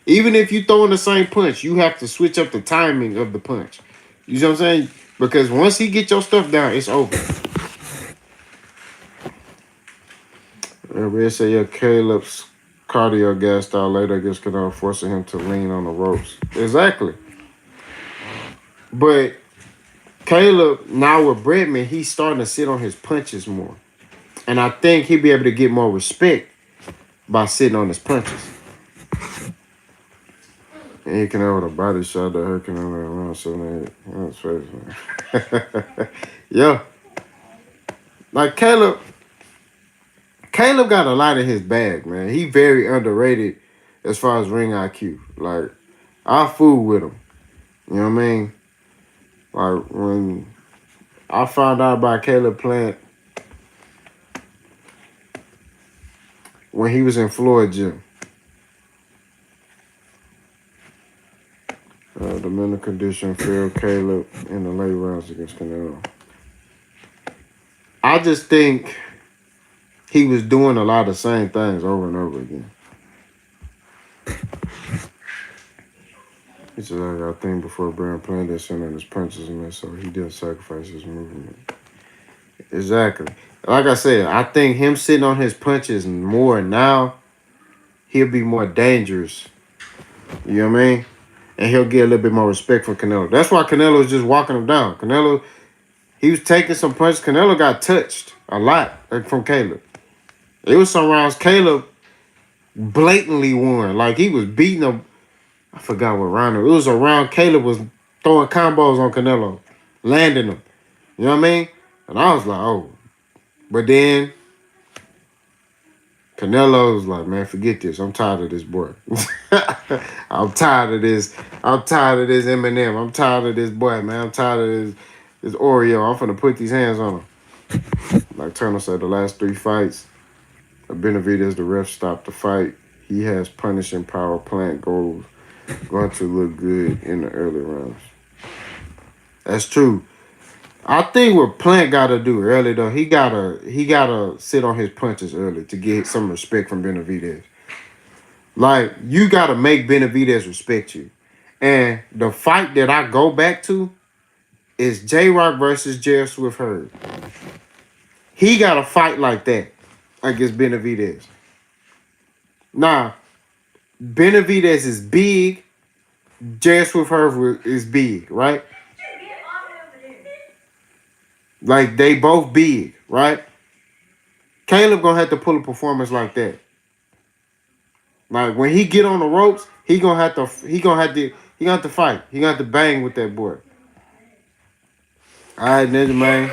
Even if you throw in the same punch, you have to switch up the timing of the punch. You know what I'm saying? Because once he get your stuff down, it's over. They say, yeah, Caleb's cardio gassed out later against Canelo, forcing him to lean on the ropes. Exactly. But Caleb, now with Bredman, he's starting to sit on his punches more. And I think he'll be able to get more respect by sitting on his punches. And he can have a body shot that hurt Canelo around 7-8. That's crazy, man. Yeah. Like Caleb got a lot in his bag, man. He very underrated as far as ring IQ. Like, I fool with him. You know what I mean? Like, when I found out about Caleb Plant when he was in Floyd Gym. The mental condition failed Caleb in the late rounds against Canelo. I just think he was doing a lot of the same things over and over again. He said, I think before Brian Plant that sent on his punches and so he did sacrifice his movement. Exactly. Like I said, I think him sitting on his punches more now, he'll be more dangerous. You know what I mean? And he'll get a little bit more respect from Canelo. That's why Canelo was just walking him down. Canelo, he was taking some punches. Canelo got touched a lot from Caleb. It was some rounds Caleb blatantly won. Like, he was beating him. I forgot what round it was. A round Caleb was throwing combos on Canelo, landing them. You know what I mean? And I was like, oh. But then Canelo was like, man, forget this. I'm tired of this boy. I'm tired of this. I'm tired of this Eminem. I'm tired of this boy, man. I'm tired of this Oreo. I'm finna put these hands on him. Like Turner said, the last 3 fights, Benavidez, the ref stopped the fight. He has punishing power. Plant going to look good in the early rounds. That's true. I think what Plant gotta do early though, he gotta sit on his punches early to get some respect from Benavidez. Like, you gotta make Benavidez respect you. And the fight that I go back to is J-Rock versus J.R. Swift Hurd. He got a fight like that against Benavidez. Now, Benavidez is big. J.R. Swift Hurd is big, right? Like, they both big, right? Caleb gonna have to pull a performance like that. Like, when he get on the ropes, he gonna have to fight. He gonna have to bang with that boy. All right, Ninja man.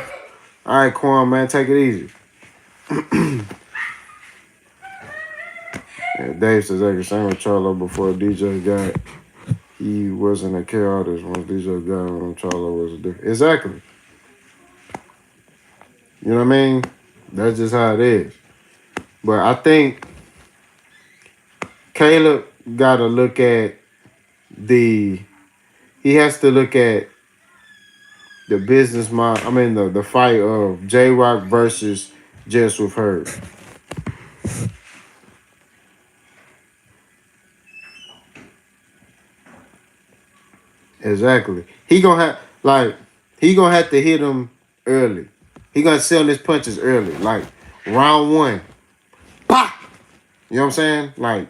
All right, Quan man, take it easy. Yeah, Dave says I can sing with Charlo before DJ got. He wasn't a care artist once DJ got on. Charlo was a different. Exactly. You know what I mean? That's just how it is. But I think Caleb got to look at he has to look at the business mind. I mean, the fight of J-Rock versus Just with Hurd. Exactly. He gonna have to hit him early. He gonna sell his punches early. Like, round 1. Pop! You know what I'm saying? Like,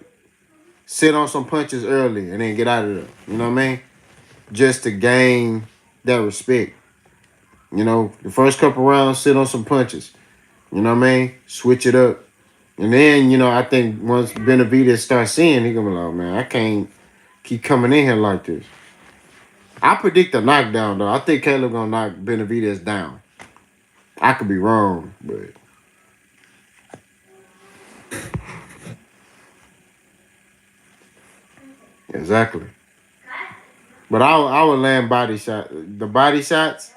sit on some punches early and then get out of there. You know what I mean? Just to gain that respect. You know, the first couple rounds, sit on some punches. You know what I mean? Switch it up. And then, you know, I think once Benavidez starts seeing, he gonna be like, man, I can't keep coming in here like this. I predict a knockdown, though. I think Caleb gonna knock Benavidez down. I could be wrong, but exactly. But I would land body shot. The body shots,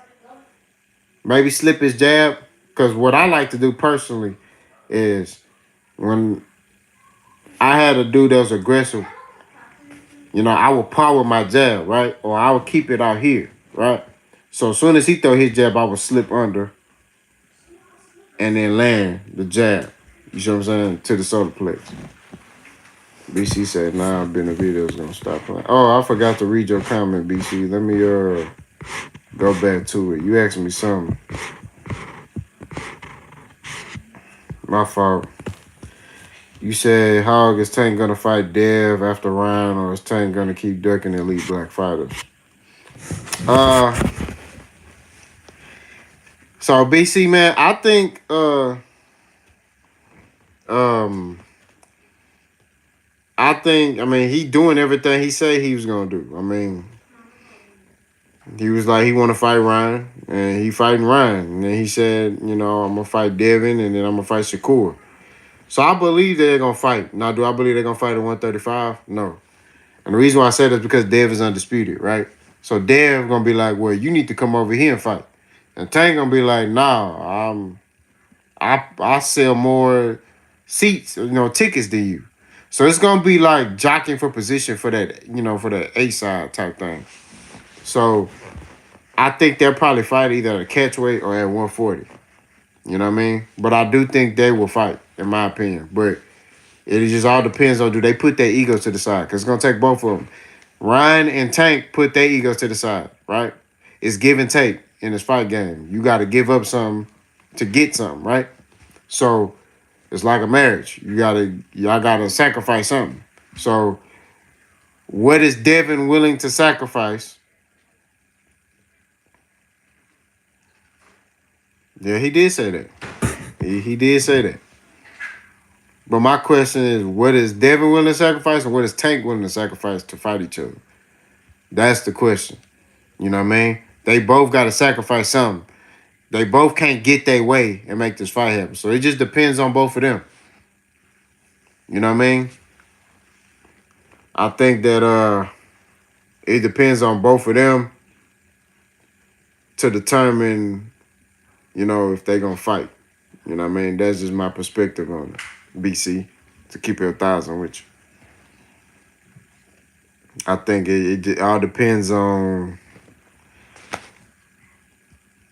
maybe slip his jab. Because what I like to do personally is when I had a dude that was aggressive, you know, I would power my jab, right? Or I would keep it out here, right? So as soon as he throw his jab, I would slip under and then land the jab. You see what I'm saying? To the solar plex. BC said, nah, Benavidez gonna stop playing. Oh, I forgot to read your comment, BC. Let me go back to it. You asked me something. My fault. You said, how is Tank gonna fight Dev after Ryan, or is Tank gonna keep ducking elite black fighters? So BC, man, I think I mean he doing everything he said he was gonna do. I mean, he was like he wanna fight Ryan and he fighting Ryan. And then he said, I'm gonna fight Devin and then I'm gonna fight Shakur. So I believe they're gonna fight. Now, do I believe they're gonna fight at 135? No. And the reason why I said that is because Dev is undisputed, right? So Dev gonna be like, well, you need to come over here and fight. And Tank gonna be like, nah, I sell more seats, tickets than you. So it's gonna be like jockeying for position for that, for the A side type thing. So I think they'll probably fight either at a catchweight or at 140. You know what I mean? But I do think they will fight, in my opinion. But it just all depends on, do they put their egos to the side? Because it's going to take both of them. Ryan and Tank put their egos to the side, right? It's give and take in this fight game. You got to give up something to get something, right? So it's like a marriage. Y'all got to sacrifice something. So what is Devin willing to sacrifice? Yeah, he did say that. He did say that. But my question is, what is Devin willing to sacrifice and what is Tank willing to sacrifice to fight each other? That's the question. You know what I mean? They both got to sacrifice something. They both can't get their way and make this fight happen. So it just depends on both of them. You know what I mean? I think that it depends on both of them to determine, if they're going to fight. You know what I mean? That's just my perspective on it, BC, to keep it 1,000 with you. I think it all depends on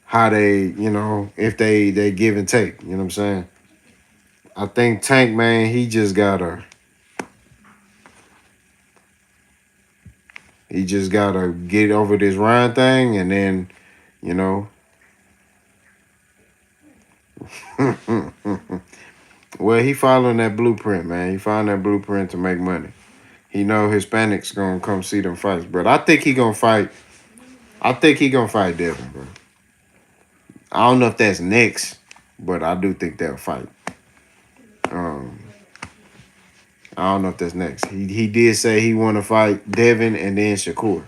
how they, if they give and take. You know what I'm saying? I think Tank, man, he just gotta get over this Ryan thing, and then, well, he following that blueprint, man. He following that blueprint to make money. He know Hispanics gonna come see them fights, but I think he gonna fight. I think he gonna fight Devin, bro. I don't know if that's next, but I do think they'll fight. I don't know if that's next. He did say he want to fight Devin and then Shakur.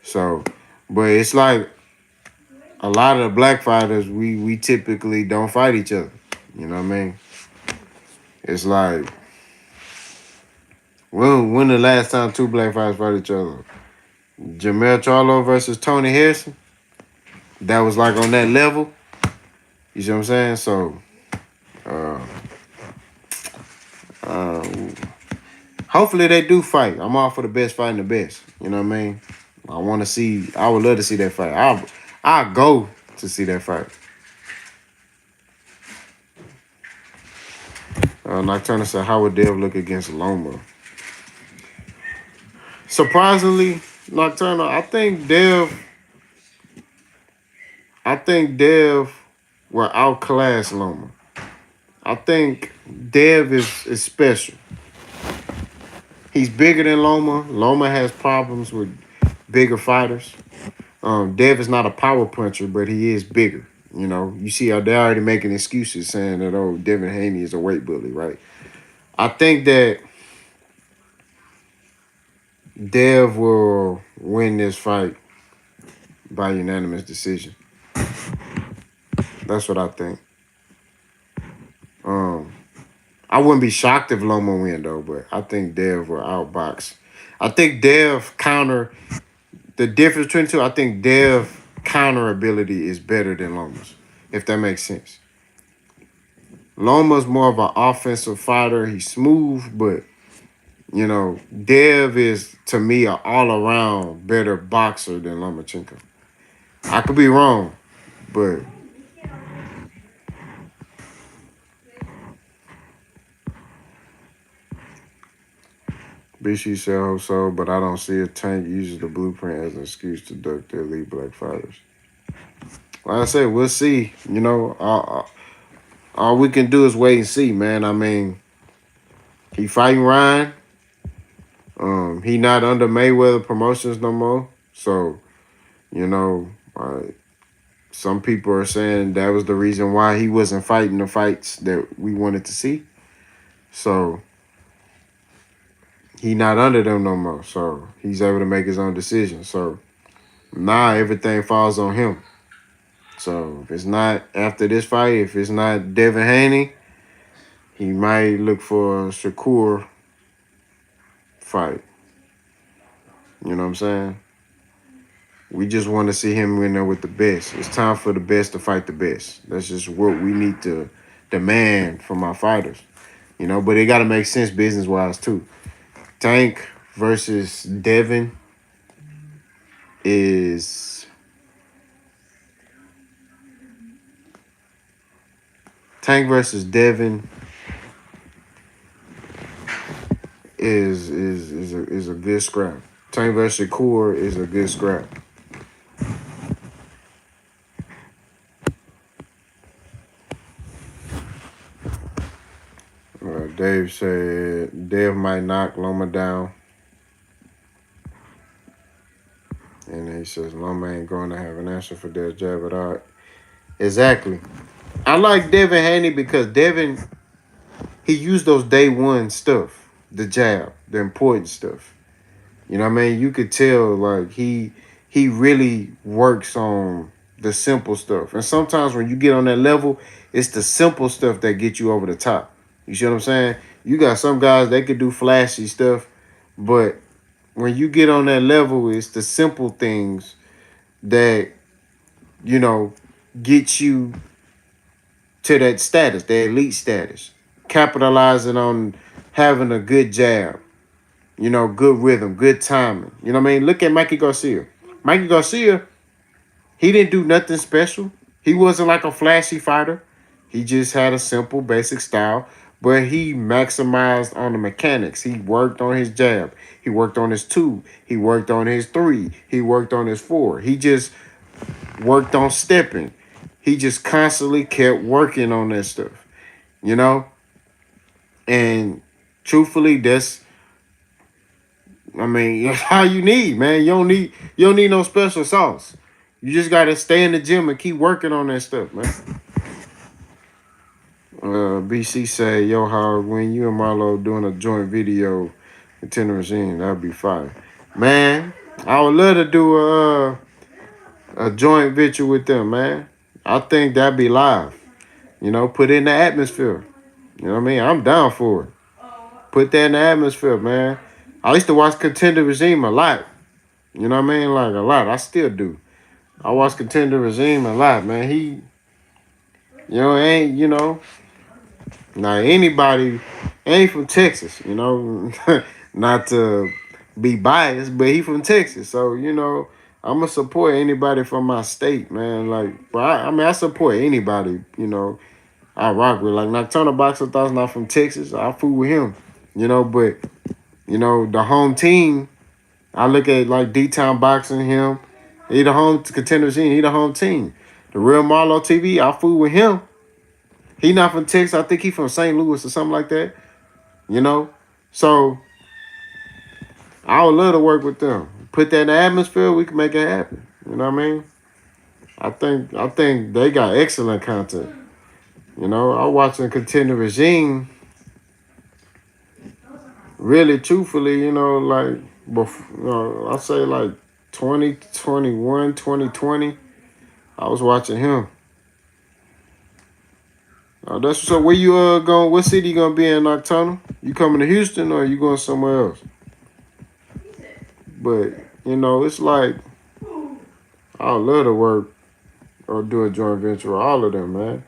So, but it's like a lot of the black fighters, we typically don't fight each other. You know what I mean? It's like, when the last time two black fighters fought each other? Jamel Charlo versus Tony Harrison. That was like on that level. You see what I'm saying? So, hopefully they do fight. I'm all for the best fighting the best. You know what I mean? I would love to see that fight. I'll go to see that fight. Nocturna said, how would Dev look against Loma? Surprisingly, Nocturna, I think Dev will outclass Loma. I think Dev is special. He's bigger than Loma. Loma has problems with bigger fighters. Dev is not a power puncher, but he is bigger. You see how they're already making excuses saying that, Devin Haney is a weight bully, right? I think that Dev will win this fight by unanimous decision. That's what I think. I wouldn't be shocked if Loma win, though, but I think Dev will outbox. I think Dev the difference between the two, I think Dev counter ability is better than Loma's, if that makes sense. Loma's more of an offensive fighter. He's smooth, but, Dev is, to me, an all-around better boxer than Lomachenko. I could be wrong, but BC said hope so, but I don't see a Tank uses the blueprint as an excuse to duck their lead black fighters. Like I said, we'll see. You know, all we can do is wait and see, man. I mean, he fighting Ryan. He not under Mayweather Promotions no more. So, you know, some people are saying that was the reason why he wasn't fighting the fights that we wanted to see. So he not under them no more. So he's able to make his own decision. So now everything falls on him. So if it's not after this fight, if it's not Devin Haney, he might look for a Shakur fight. You know what I'm saying? We just want to see him in there with the best. It's time for the best to fight the best. That's just what we need to demand from our fighters. You know, but it got to make sense business-wise, too. Tank versus Devin is... Tank versus Devin is a good scrap. Tank versus Shakur is a good scrap. Dave said Dev might knock Loma down. And he says Loma ain't going to have an answer for Dev's jab at all. Exactly. I like Devin Haney because Devin, he used those day one stuff, the jab, the important stuff. You know what I mean? You could tell like he really works on the simple stuff. And sometimes when you get on that level, it's the simple stuff that get you over the top. You see what I'm saying? You got some guys, they could do flashy stuff, but when you get on that level, it's the simple things that, you know, get you to that status, the elite status. Capitalizing on having a good jab, you know, good rhythm, good timing. You know what I mean? Look at Mikey Garcia. Mikey Garcia, he didn't do nothing special. He wasn't like a flashy fighter. He just had a simple, basic style, but he maximized on the mechanics. He worked on his jab. He worked on his 2. He worked on his 3. He worked on his 4. He just worked on stepping. He just constantly kept working on that stuff, you know? And truthfully, that's how you need, man. You don't need no special sauce. You just gotta stay in the gym and keep working on that stuff, man. BC say, yo, Howard, when you and Marlo doing a joint video with Tender Regime, that'd be fire. Man, I would love to do a joint video with them, man. I think that'd be live. You know, put it in the atmosphere. You know what I mean? I'm down for it. Put that in the atmosphere, man. I used to watch Contender Regime a lot. You know what I mean? Like a lot. I still do. I watch Contender Regime a lot, man. He, ain't, now anybody ain't from Texas, not to be biased, but he from Texas. So, I'm going to support anybody from my state, man. Like, but I support anybody, I rock with. Like, Nocturnal Boxer Thoughts not from Texas. I fool with him, but, the home team, I look at, like, D-Town Boxing, him. He the home Contender Regime. He the home team. The Real Marlo TV, I fool with him. He not from Texas. I think he from St. Louis or something like that. So I would love to work with them. Put that in the atmosphere, we can make it happen. You know what I mean? I think they got excellent content. I'm watching Contender Regime. Really, truthfully, like before, I say like 2021, 2020. I was watching him. That's so. Where you going? What city you gonna be in Nocturnal? You coming to Houston or you going somewhere else? But it's like I would love to work or do a joint venture with all of them, man.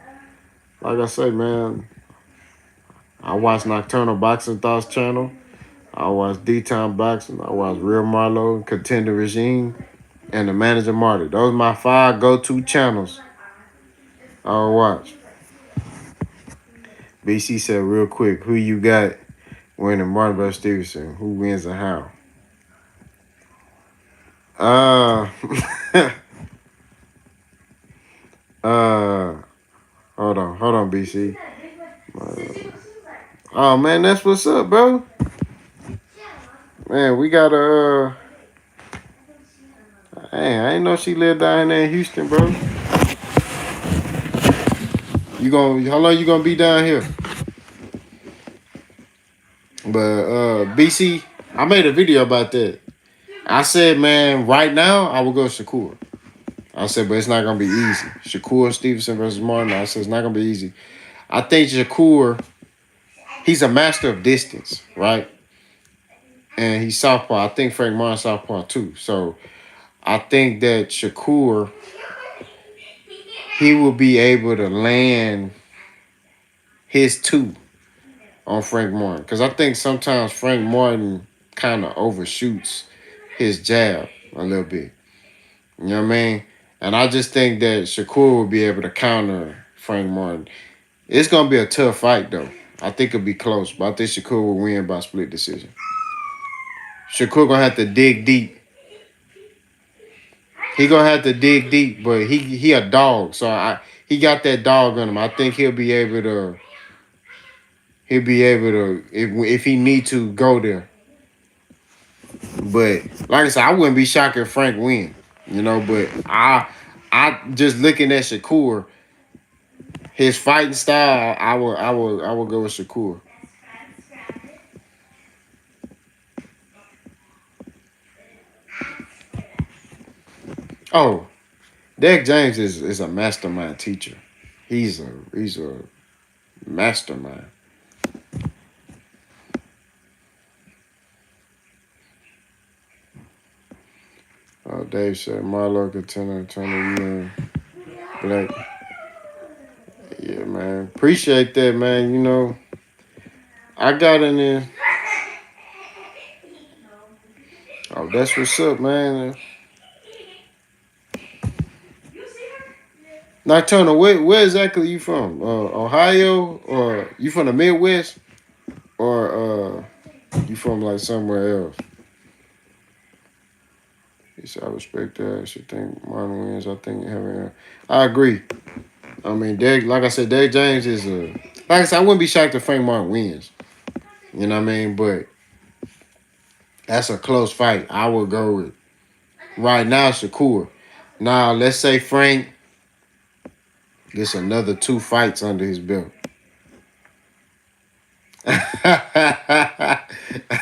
Like I say, man, I watch Nocturnal Boxing Thoughts channel. I watch D-Town Boxing. I watch Real Marlo, Contender Regime. and the manager Marty. Those are my 5 go-to channels I'll watch. BC said real quick, who you got winning Martin vs. Stevenson? Who wins and how? Uh, uh, hold on, BC. Oh man, that's what's up, bro. Man, we got a. Hey, I ain't know she lived down there in Houston, bro. How long you gonna be down here? But BC, I made a video about that. I said, man, right now I will go Shakur. I said, but it's not gonna be easy. Shakur Stevenson versus Martin. I said it's not gonna be easy. I think Shakur, he's a master of distance, right? And he's southpaw. I think Frank Martin's southpaw too. So I think that Shakur, he will be able to land his two on Frank Martin. Because I think sometimes Frank Martin kind of overshoots his jab a little bit. You know what I mean? And I just think that Shakur will be able to counter Frank Martin. It's going to be a tough fight, though. I think it'll be close, but I think Shakur will win by split decision. Shakur going to have to dig deep. He going to have to dig deep, but he a dog. So he got that dog in him. I think he'll be able to if he need to go there. But like I said, I wouldn't be shocked if Frank win. You know, but I just looking at Shakur, his fighting style, I will go with Shakur. Oh, Derek James is a mastermind teacher. He's a mastermind. Dave said Marlo contender 20 Black. Yeah, man. Appreciate that, man. You know, I got in there. Oh, that's what's up, man. Nocturnal, where exactly you from? Ohio, or you from the Midwest, or you from like somewhere else? He said, I respect that. I should think Martin wins. I think having. I agree. I mean, like I said, Derek James is a. Like I said, I wouldn't be shocked if Frank Martin wins. You know what I mean? But that's a close fight. I would go with right now Shakur. Now, let's say Frank gets another 2 fights under his belt.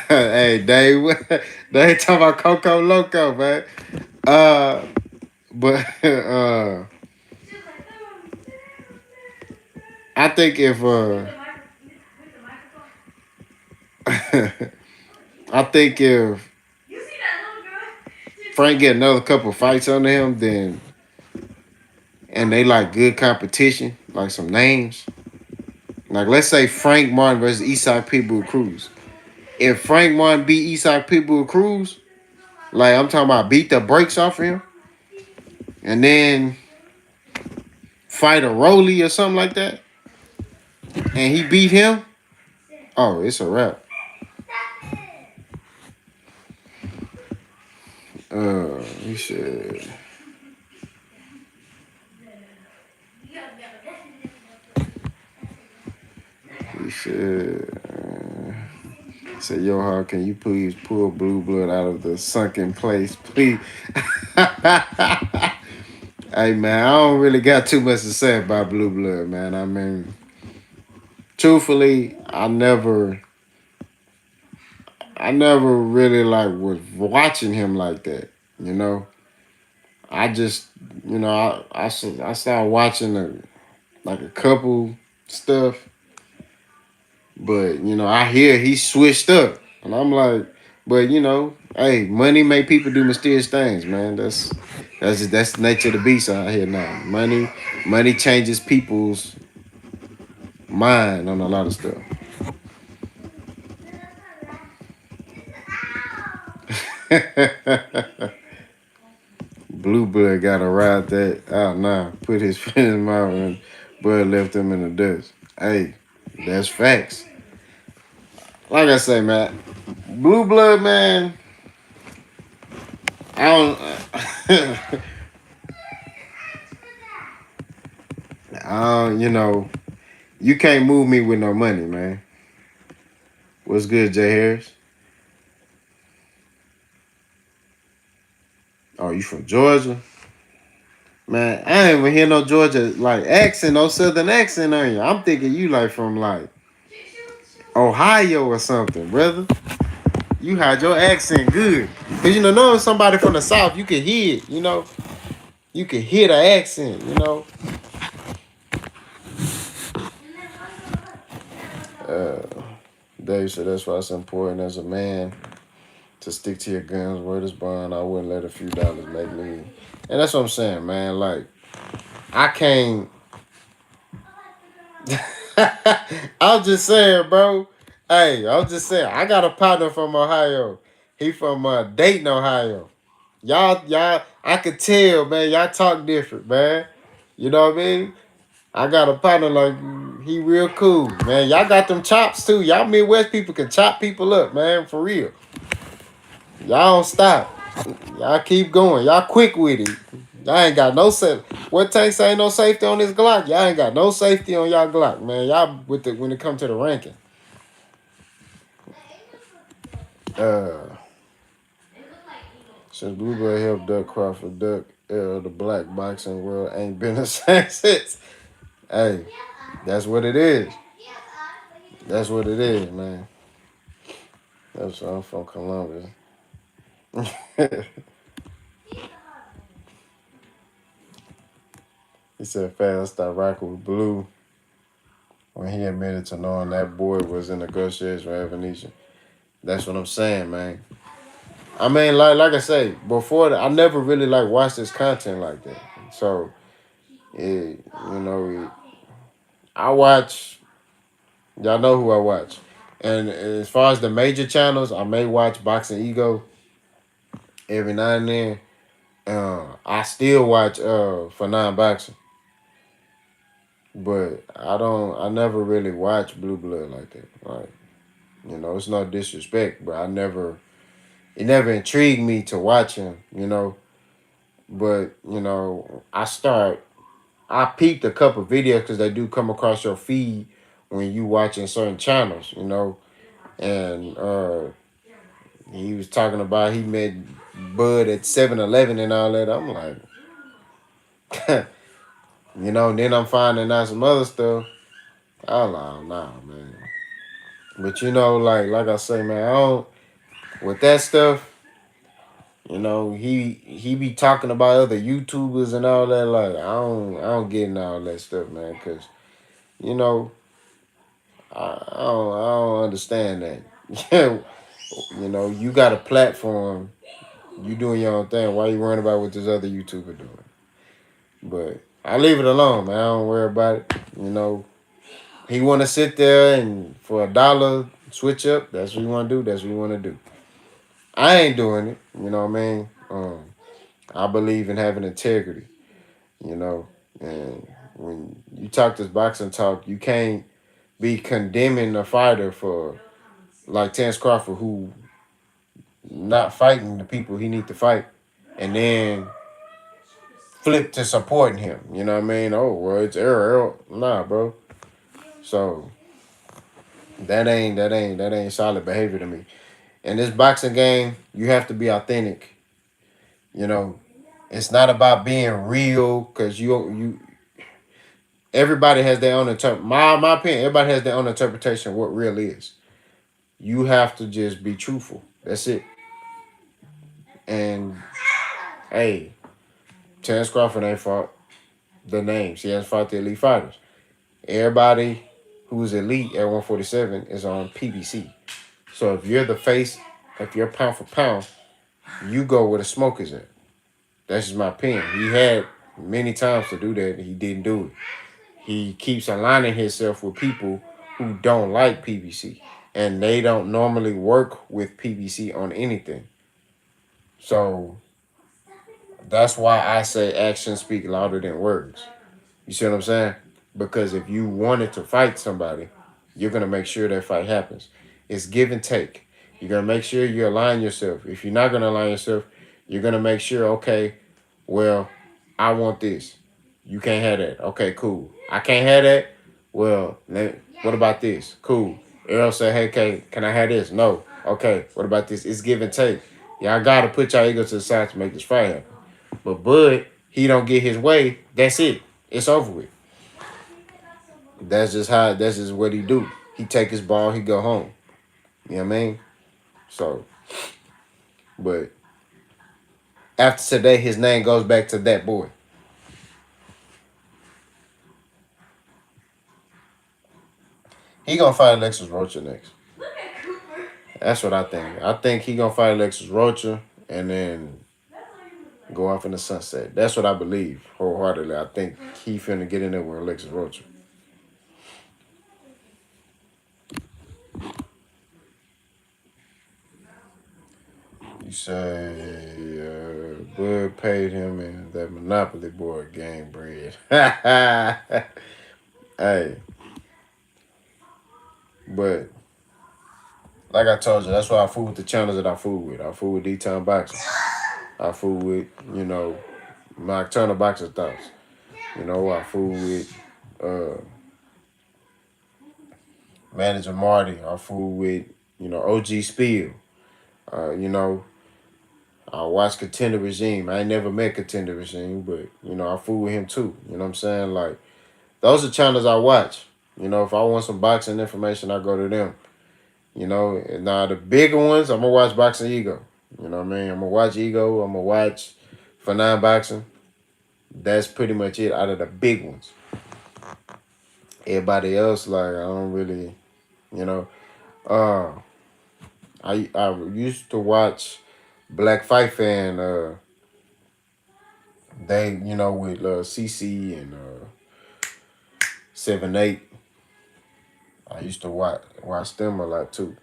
Hey, Dave, they talking about Coco Loco, man. But I think if I think if Frank get another couple fights under him, then and they like good competition, like some names. Like let's say Frank Martin versus Eastside Pitbull Cruz. If Frank Martin beat Eastside Pitbull Cruz, like I'm talking about beat the brakes off of him, and then fight a Rolly or something like that, and he beat him, oh, it's a wrap. He said. He said, yo, how can you please pull Blue Blood out of the sunken place, please? Hey, man, I don't really got too much to say about Blue Blood, man. I mean, truthfully, I never really like was watching him like that, you know. I just, you know, I started watching a couple stuff, but you know, I hear he switched up, and I'm like, but you know, hey, money make people do mysterious things, man. That's the nature of the beast out here now. Money changes people's mind on a lot of stuff. Blue Blood got to ride that out now. Put his foot in his mouth and Bud left him in the dust. Hey, that's facts. Like I say, man, Blue Blood, man, I don't, you can't move me with no money, man. What's good, Jay Harris? Oh, you from Georgia? Man, I ain't even hear no Georgia like accent, no southern accent on you. I'm thinking you like from like Ohio or something, brother. You had your accent good. Cause knowing somebody from the South, you can hear it, You can hear the accent. Uh, Dave said that's why it's important as a man to stick to your guns. Word is bond. I wouldn't let a few dollars make me. And that's what I'm saying, man. Like, I can't. I'm just saying, bro. Hey, I'm just saying. I got a partner from Ohio. He from Dayton, Ohio. Y'all, I could tell, man. Y'all talk different, man. You know what I mean? I got a partner like he real cool, man. Y'all got them chops too. Y'all Midwest people can chop people up, man, for real. Y'all don't stop. Y'all keep going. Y'all quick with it. Y'all ain't got no safety. What Tank say? Ain't no safety on this Glock. Y'all ain't got no safety on y'all Glock, man. Y'all with the when it comes to the ranking. Uh, since Blueberry helped Duck Crawford, Duck the black boxing world ain't been the same since. Hey, that's what it is. That's what it is, man. That's why I'm from Columbus. He said fast start rocking with Blue when he admitted to knowing that boy was in negotiations with Evanescence. That's what I'm saying, man. I mean, like I say, before that, I never really like watched this content like that. So, I watch. Y'all know who I watch. And as far as the major channels, I may watch Boxing Ego every now and then. I still watch for non-boxing, but I never really watch Blue Blood like that. Like, it's no disrespect, but it never intrigued me to watch him. But I peeped a couple videos because they do come across your feed when you watching certain channels. And he was talking about he met Bud at 7-Eleven and all that. I'm like, then I'm finding out some other stuff. I'm like, nah, man. But like I say, man, I don't with that stuff. He be talking about other YouTubers and all that. Like, I don't get into all that stuff, man. Cause you know, I don't understand that. You got a platform, you doing your own thing. Why you worrying about what this other YouTuber doing? But I leave it alone, man. I don't worry about it. He want to sit there and for $1 switch up. That's what you want to do. That's what you want to do. I ain't doing it. You know what I mean? I believe in having integrity. And when you talk this boxing talk, you can't be condemning a fighter for like Terence Crawford who not fighting the people he need to fight, and then flip to supporting him. You know what I mean? Oh well, it's error. Nah, bro. So that ain't solid behavior to me. In this boxing game, you have to be authentic. You know, it's not about being real because you everybody has their own my opinion. Everybody has their own interpretation of what real is. You have to just be truthful. That's it. And hey, Terence Crawford ain't fought the names. He hasn't fought the elite fighters. Everybody who's elite at 147 is on PBC. So if you're the face, if you're pound for pound, you go where the smoke is at. That's just my opinion. He had many times to do that, and he didn't do it. He keeps aligning himself with people who don't like PBC, and they don't normally work with PBC on anything. So That's why I say actions speak louder than words. You see what I'm saying? Because if you wanted to fight somebody, you're gonna make sure that fight happens. It's give and take. You're gonna make sure you align yourself. If you're not gonna align yourself, you're gonna make sure, okay, well, I want this. You can't have that. Okay, cool. I can't have that. Well, what about this? Cool. Earl say, hey, can I have this? No. Okay, what about this? It's give and take. Y'all gotta put your ego to the side to make this fight happen. But Bud, he don't get his way. That's it. It's over with. That's just what he do. He take his ball, he go home. You know what I mean? So, but after today, his name goes back to that boy. He gonna fight Alexis Rocha next. That's what I think. I think he gonna fight Alexis Rocha and then go off in the sunset. That's what I believe wholeheartedly. I think he finna get in there with Alexis Rocha. You say Bud paid him in that Monopoly board game bread. Hey, but like I told you, that's why I fool with the channels that I fool with. I fool with D-Town Boxing. I fool with, Mike Turner Boxing Thoughts. I fool with Manager Marty. I fool with, OG Spiel. I watch Contender Regime. I ain't never met Contender Regime, but, I fool with him too. You know what I'm saying? Like, those are channels I watch. If I want some boxing information, I go to them. And now the bigger ones, I'm gonna watch Boxing Ego. You know what I mean? I'm gonna watch Ego. I'm gonna watch For Nine Boxing. That's pretty much it out of the big ones. Everybody else, like, I don't really, you know. I used to watch Black Fight Fan. They, with CC and 7-8. I used to watch them a lot too.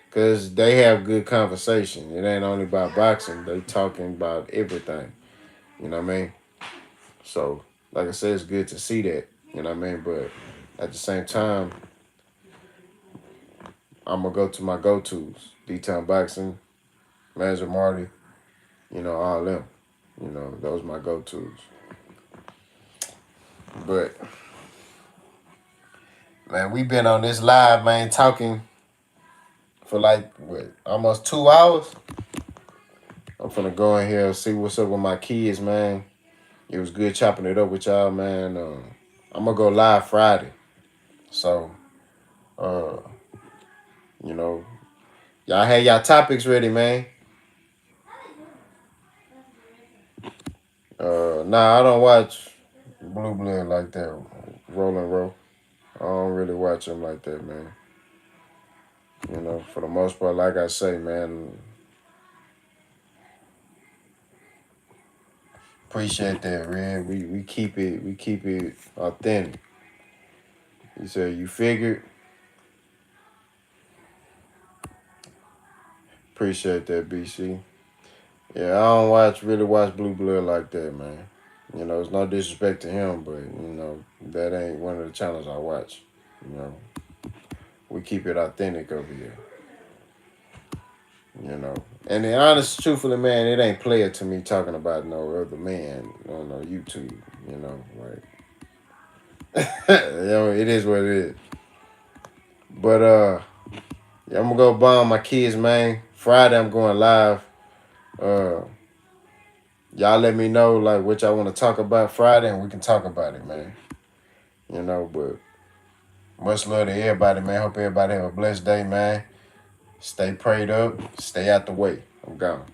Cause they have good conversation. It ain't only about boxing. They talking about everything. You know what I mean? So, like I said, it's good to see that. You know what I mean? But at the same time, I'm gonna go to my go-tos. D-Town Boxing, Manager Marty, all them. Those my go-tos. But man, we been on this live, man, talking for like what, almost 2 hours. I'm finna go in here and see what's up with my kids, man. It was good chopping it up with y'all, man. I'm gonna go live Friday. So, uh, you know, y'all had y'all topics ready, man. Nah, I don't watch Blue Blood like that. Roll and roll. I don't really watch them like that, man. For the most part, like I say, man, appreciate that, man. We keep it authentic. You say you figured. Appreciate that, BC. Yeah, I don't really watch Blue Blood like that, man. It's no disrespect to him, but that ain't one of the channels I watch. You know, we keep it authentic over here. And the honest, truthfully, man, it ain't player to me talking about no other man on no YouTube. Like it is what it is. But yeah, I'm gonna go bomb my kids, man. Friday I'm going live. Y'all let me know like what y'all want to talk about Friday, and we can talk about it, man. But much love to everybody, man. Hope everybody have a blessed day, man. Stay prayed up. Stay out the way. I'm gone.